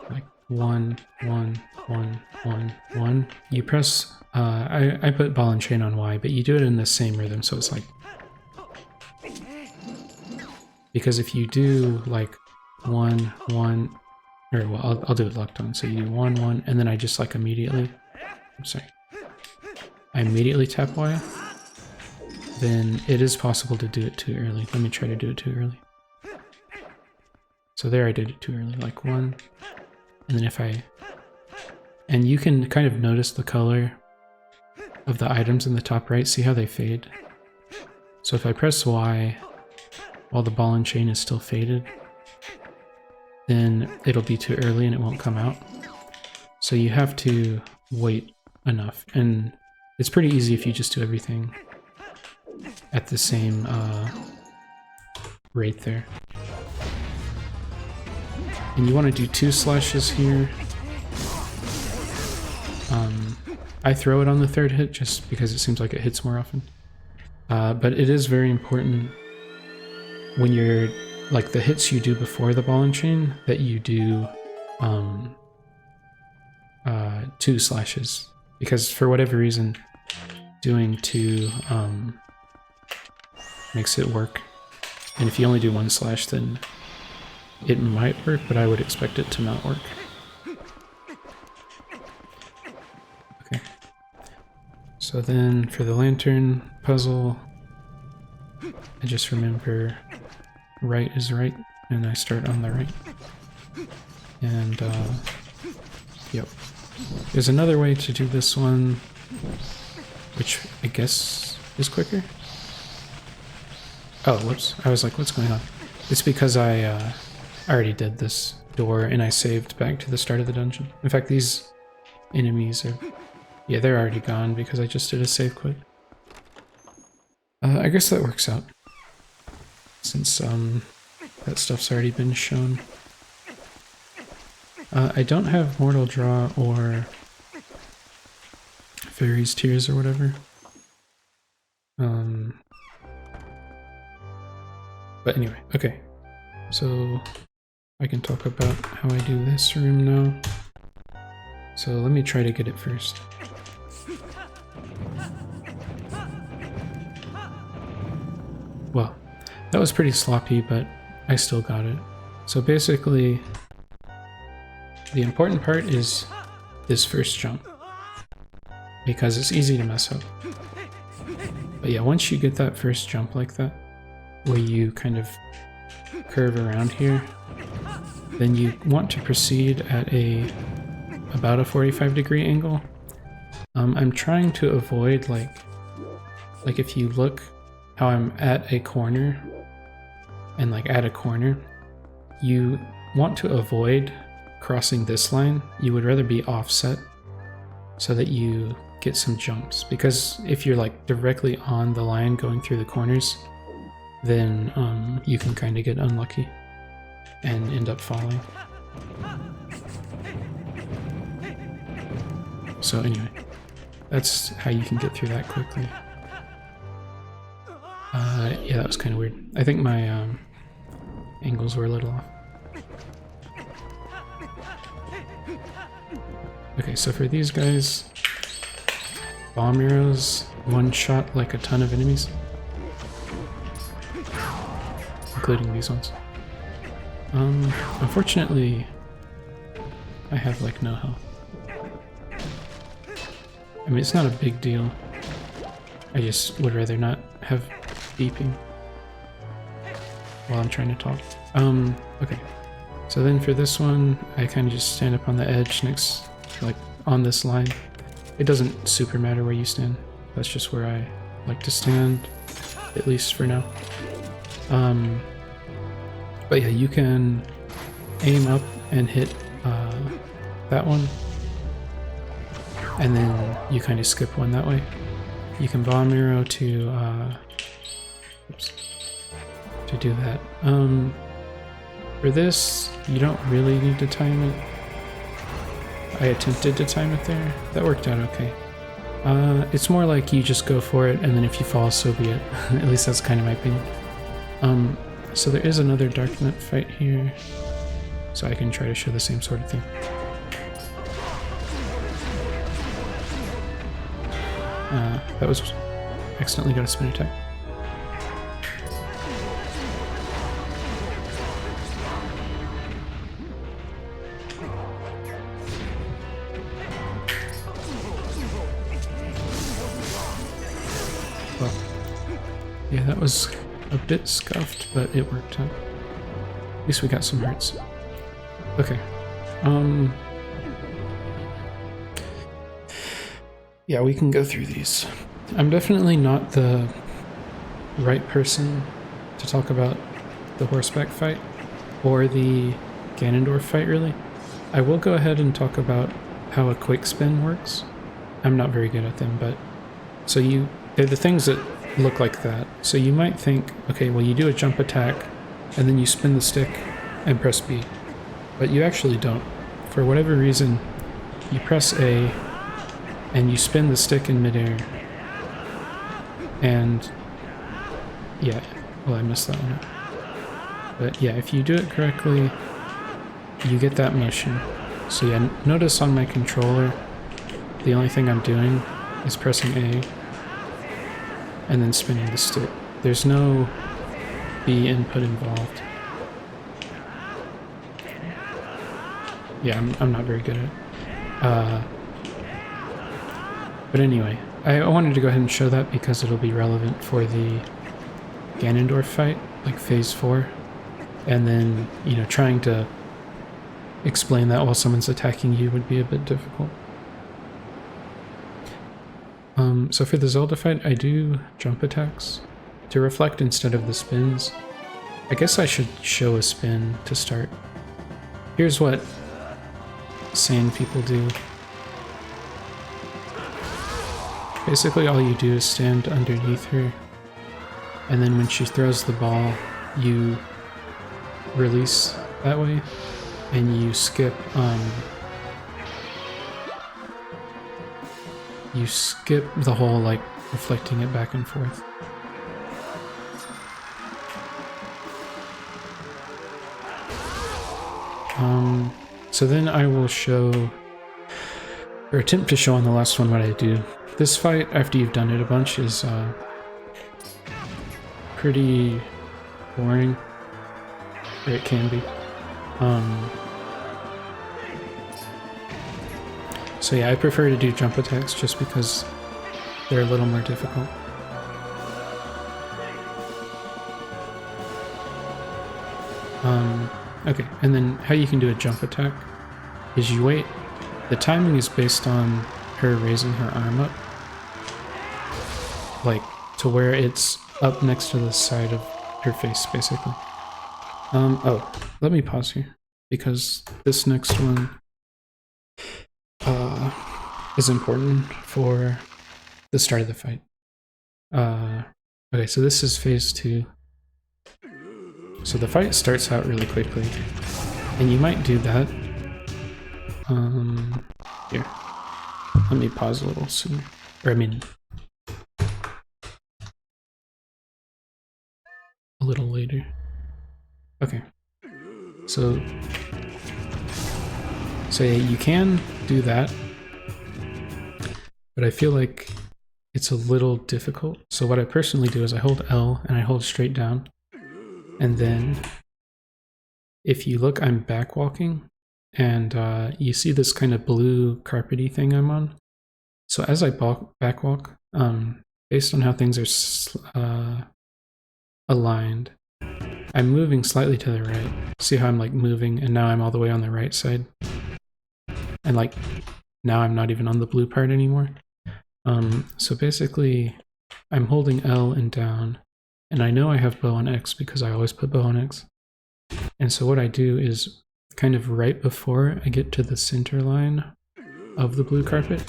like 1, 1, 1, 1, 1, you press, I put ball and chain on Y, but you do it in the same rhythm, so it's like, because if you do like 1, 1, or well, I'll do it locked on, so you do 1, 1, and then I just like immediately, I'm sorry, I immediately tap Y, then it is possible to do it too early. Let me try to do it too early. So there I did it too early, like 1. And then if I... And you can kind of notice the color of the items in the top right. See how they fade? So if I press Y while the ball and chain is still faded, then it'll be too early and it won't come out. So you have to wait enough. And it's pretty easy if you just do everything at the same rate there. And you want to do 2 slashes here. I throw it on the 3rd hit just because it seems like it hits more often. But it is very important when you're, like the hits you do before the ball and chain, that you do 2 slashes. Because for whatever reason, doing 2 makes it work. And if you only do 1 slash, then it might work, but I would expect it to not work. Okay. So then for the lantern puzzle, I just remember right is right, and I start on the right. And, yep. There's another way to do this one, which I guess is quicker. Oh, whoops. I was like, what's going on? It's because I already did this door and I saved back to the start of the dungeon. In fact, these enemies are... Yeah, they're already gone because I just did a save quit. I guess that works out. Since that stuff's already been shown. I don't have Mortal Draw or Fairy's Tears or whatever. But anyway, okay. So I can talk about how I do this room now. So let me try to get it first. Well, that was pretty sloppy, but I still got it. So basically, the important part is this first jump, because it's easy to mess up. But yeah, once you get that first jump like that, where you kind of curve around here, then you want to proceed at about a 45-degree angle. I'm trying to avoid like if you look how I'm at a corner, and like at a corner, you want to avoid crossing this line. You would rather be offset so that you get some jumps, because if you're like directly on the line going through the corners, then you can kind of get unlucky and end up falling. So anyway, that's how you can get through that quickly. Yeah, that was kind of weird. I think my angles were a little off. Okay, so for these guys, bomb arrows one-shot like a ton of enemies. Including these ones. Unfortunately, I have like no health. I mean, it's not a big deal. I just would rather not have beeping while I'm trying to talk. Okay. So then for this one, I kind of just stand up on the edge next, like on this line. It doesn't super matter where you stand. That's just where I like to stand, at least for now. But yeah, you can aim up and hit that one, and then you kind of skip one that way. You can bomb arrow to do that. For this, you don't really need to time it. I attempted to time it there. That worked out okay. It's more like you just go for it, and then if you fall, so be it. At least that's kind of my opinion. So there is another Darknut fight here, so I can try to show the same sort of thing. That was accidentally got a spin attack. Yeah, that was a bit scuffed, but it worked out. At least we got some hearts. Okay. Yeah, we can go through these. I'm definitely not the right person to talk about the Horseback fight or the Ganondorf fight, really. I will go ahead and talk about how a Quickspin works. I'm not very good at them, but so they're the things that look like that. So you might think, okay, well, you do a jump attack and then you spin the stick and press B, but you actually don't. For whatever reason, you press A and you spin the stick in midair, and yeah, well, I missed that one. But yeah, if you do it correctly, you get that motion. So yeah, notice on my controller, the only thing I'm doing is pressing A and then spinning the stick. There's no B input involved. Yeah, I'm not very good at it. But anyway, I wanted to go ahead and show that because it'll be relevant for the Ganondorf fight, like phase 4. And then, you know, trying to explain that while someone's attacking you would be a bit difficult. So for the Zelda fight, I do jump attacks to reflect instead of the spins. I guess I should show a spin to start. Here's what sane people do. Basically all you do is stand underneath her, and then when she throws the ball, you release that way, and you skip the whole, like, reflecting it back and forth. So then I will show, or attempt to show on the last one what I do. This fight, after you've done it a bunch, is pretty boring. Or it can be. So yeah, I prefer to do jump attacks just because they're a little more difficult. Okay, and then how you can do a jump attack is you wait. The timing is based on her raising her arm up, like to where it's up next to the side of her face, basically. Oh, let me pause here because this next one is important for the start of the fight. Okay, so this is phase 2. So the fight starts out really quickly, and you might do that. Here, let me pause a little sooner, or I mean, a little later. Okay, so yeah, you can do that, but I feel like it's a little difficult. So what I personally do is I hold L and I hold straight down, and then if you look, I'm back walking, and you see this kind of blue carpety thing I'm on. So as I back walk, based on how things are aligned, I'm moving slightly to the right. See how I'm like moving, and now I'm all the way on the right side, and like now I'm not even on the blue part anymore. So basically I'm holding L and down, and I know I have bow on X because I always put bow on X. And so what I do is kind of right before I get to the center line of the blue carpet,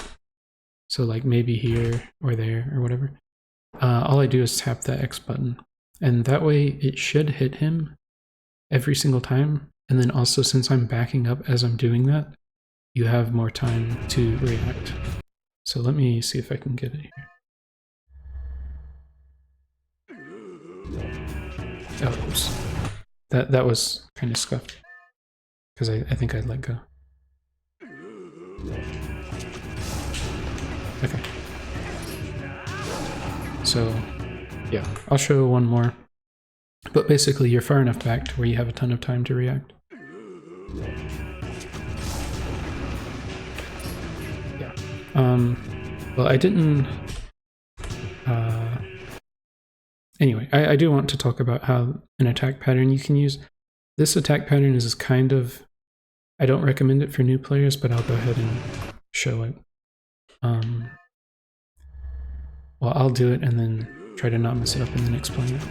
so like maybe here or there or whatever, all I do is tap that X button, and that way it should hit him every single time. And then also, since I'm backing up as I'm doing that, you have more time to react. So let me see if I can get it here. Oh, oops. That was kind of scuffed, because I think I'd let go. Okay. So, yeah, I'll show one more. But basically, you're far enough back to where you have a ton of time to react. Yeah. Well, I didn't... Anyway, I do want to talk about how an attack pattern you can use. This attack pattern is kind of, I don't recommend it for new players, but I'll go ahead and show it. Well, I'll do it and then try to not mess it up and then explain it.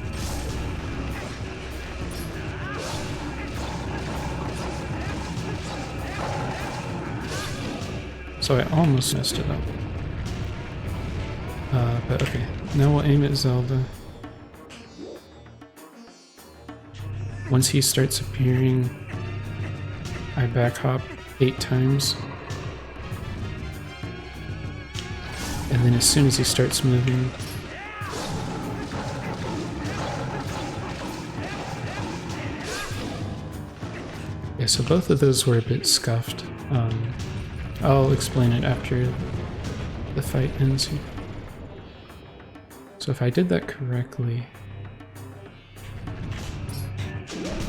So I almost messed it up. But okay, now we'll aim at Zelda. Once he starts appearing, I back hop 8 times. And then as soon as he starts moving, yeah, so both of those were a bit scuffed. I'll explain it after the fight ends here. So if I did that correctly,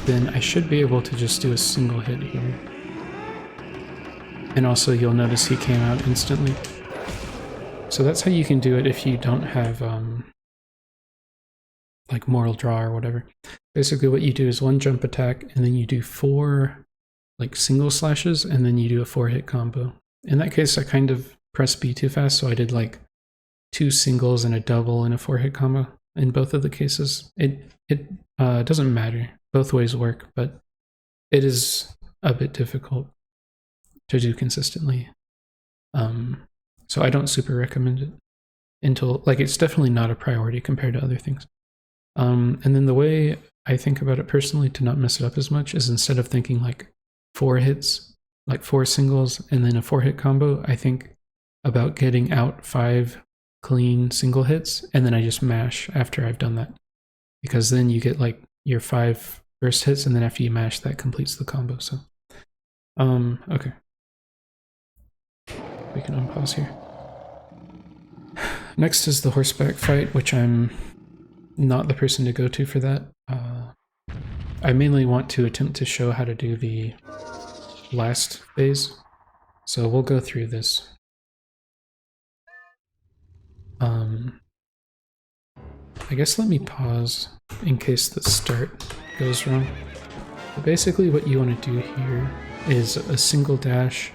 then I should be able to just do a single hit here. And also you'll notice he came out instantly. So that's how you can do it if you don't have like Moral Draw or whatever. Basically what you do is 1 jump attack and then you do 4 like single slashes and then you do a 4-hit combo. In that case I kind of pressed B too fast, so I did like 2 singles and a double and a 4-hit combo in both of the cases. It doesn't matter. Both ways work, but it is a bit difficult to do consistently. So I don't super recommend it until, like, it's definitely not a priority compared to other things. And then the way I think about it personally to not mess it up as much is instead of thinking like 4 hits, like 4 singles and then a 4-hit combo, I think about getting out 5 clean single hits and then I just mash after I've done that. Because then you get like your 5 first hits and then after you mash that completes the combo. So, okay. We can unpause here. Next is the horseback fight, which I'm not the person to go to for that. I mainly want to attempt to show how to do the last phase, so we'll go through this. I guess let me pause in case the start goes wrong. But basically what you want to do here is a single dash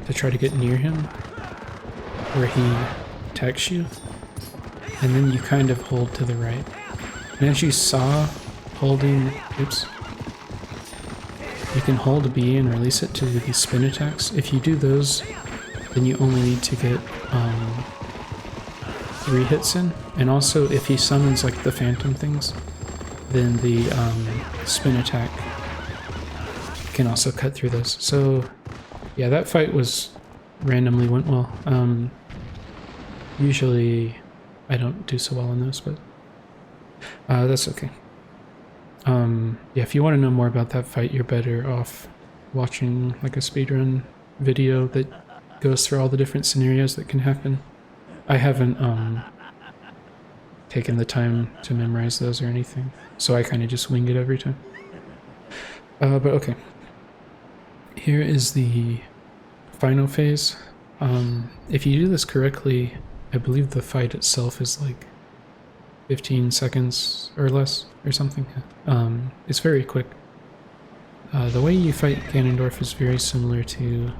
to try to get near him where he attacks you, and then you kind of hold to the right. And as you saw, holding, oops, you can hold B and release it to do these spin attacks. If you do those, then you only need to get 3 hits in. And also if he summons like the phantom things, then the spin attack can also cut through those. So yeah, that fight randomly went well. Usually I don't do so well in those, but that's okay. Yeah, if you want to know more about that fight, you're better off watching like a speedrun video that goes through all the different scenarios that can happen. I haven't taken the time to memorize those or anything, so I kind of just wing it every time. But okay. Here is the final phase. If you do this correctly, I believe the fight itself is like 15 seconds or less or something. It's very quick. The way you fight Ganondorf is very similar to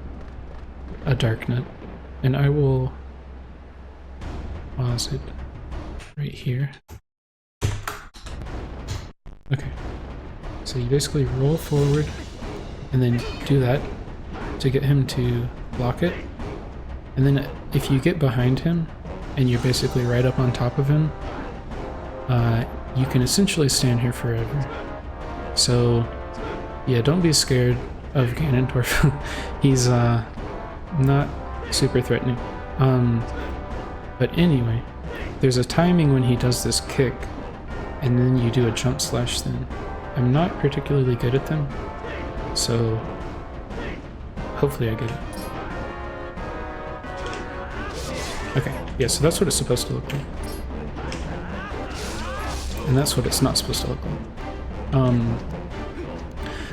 a Darknut, and I will pause it right here. Okay, so you basically roll forward and then do that to get him to block it, and then if you get behind him and you're basically right up on top of him, you can essentially stand here forever. So yeah, don't be scared of Ganondorf. He's not super threatening. But anyway, there's a timing when he does this kick, and then you do a jump slash then. I'm not particularly good at them, so hopefully I get it. Okay, yeah, so that's what it's supposed to look like. And that's what it's not supposed to look like.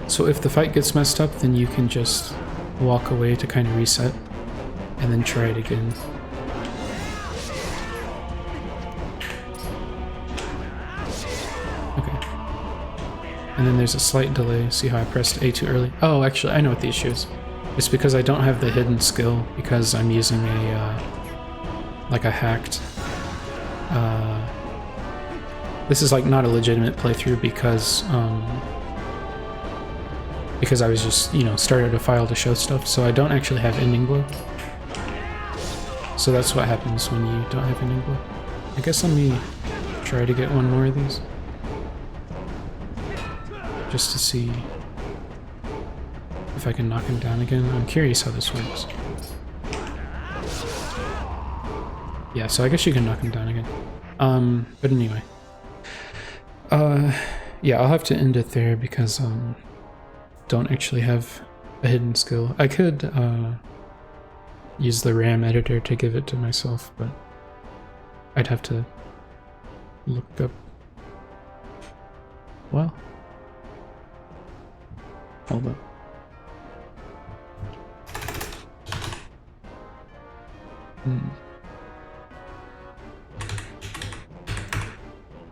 So if the fight gets messed up, then you can just walk away to kind of reset, and then try it again. and then there's a slight delay. See how I pressed A too early? Oh, actually, I know what the issue is. It's because I don't have the hidden skill, because I'm using a, like a hacked... this is like not a legitimate playthrough because I was just, you know, started a file to show stuff, so I don't actually have ending blow. So that's what happens when you don't have ending blow. I guess let me try to get one more of these. Just to see if I can knock him down again. I'm curious how this works. Yeah, so I guess you can knock him down again. But anyway. Yeah, I'll have to end it there because, don't actually have a hidden skill. I could, use the RAM editor to give it to myself, but I'd have to look up... Well... Hold up.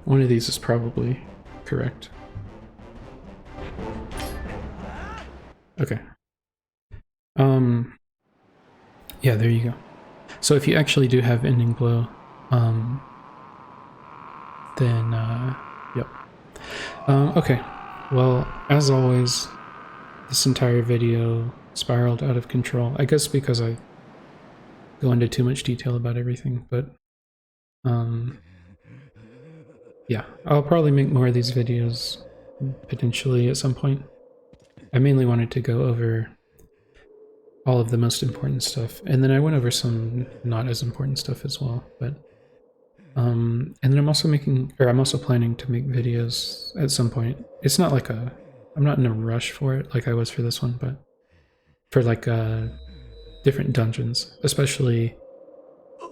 One of these is probably correct. Okay. Yeah, there you go. So if you actually do have ending blow, then, yep. Okay. Well, as always, this entire video spiraled out of control. I guess because I go into too much detail about everything, but, yeah, I'll probably make more of these videos, potentially at some point. I mainly wanted to go over all of the most important stuff, and then I went over some not as important stuff as well, but and then I'm also planning to make videos at some point. It's not like I'm not in a rush for it like I was for this one, but for like different dungeons, especially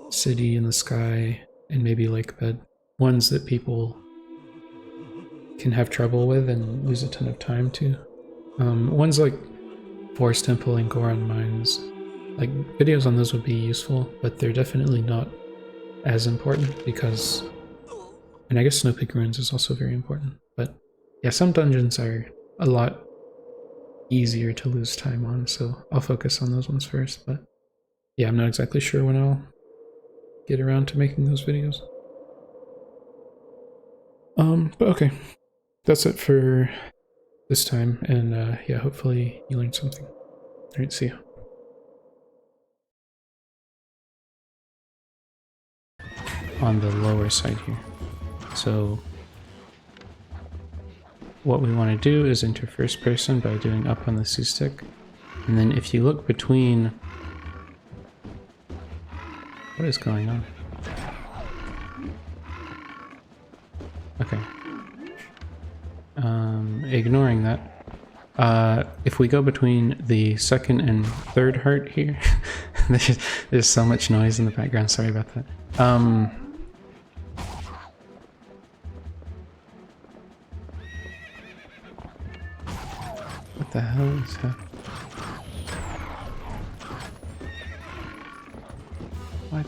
City in the Sky and maybe Lakebed, ones that people can have trouble with and lose a ton of time to. Ones like Forest Temple and Goron Mines, like videos on those would be useful, but they're definitely not as important because, and I guess Snowpeak Ruins is also very important, but yeah, some dungeons are a lot easier to lose time on, so I'll focus on those ones first, but yeah, I'm not exactly sure when I'll get around to making those videos. But okay, that's it for this time, and yeah, hopefully you learned something. Alright, see ya. On the lower side here. So what we want to do is enter first person by doing up on the C stick, and then if you look between... What is going on? Okay. Ignoring that. If we go between the second and third heart here, there's so much noise in the background, sorry about that. What the hell is happening? What?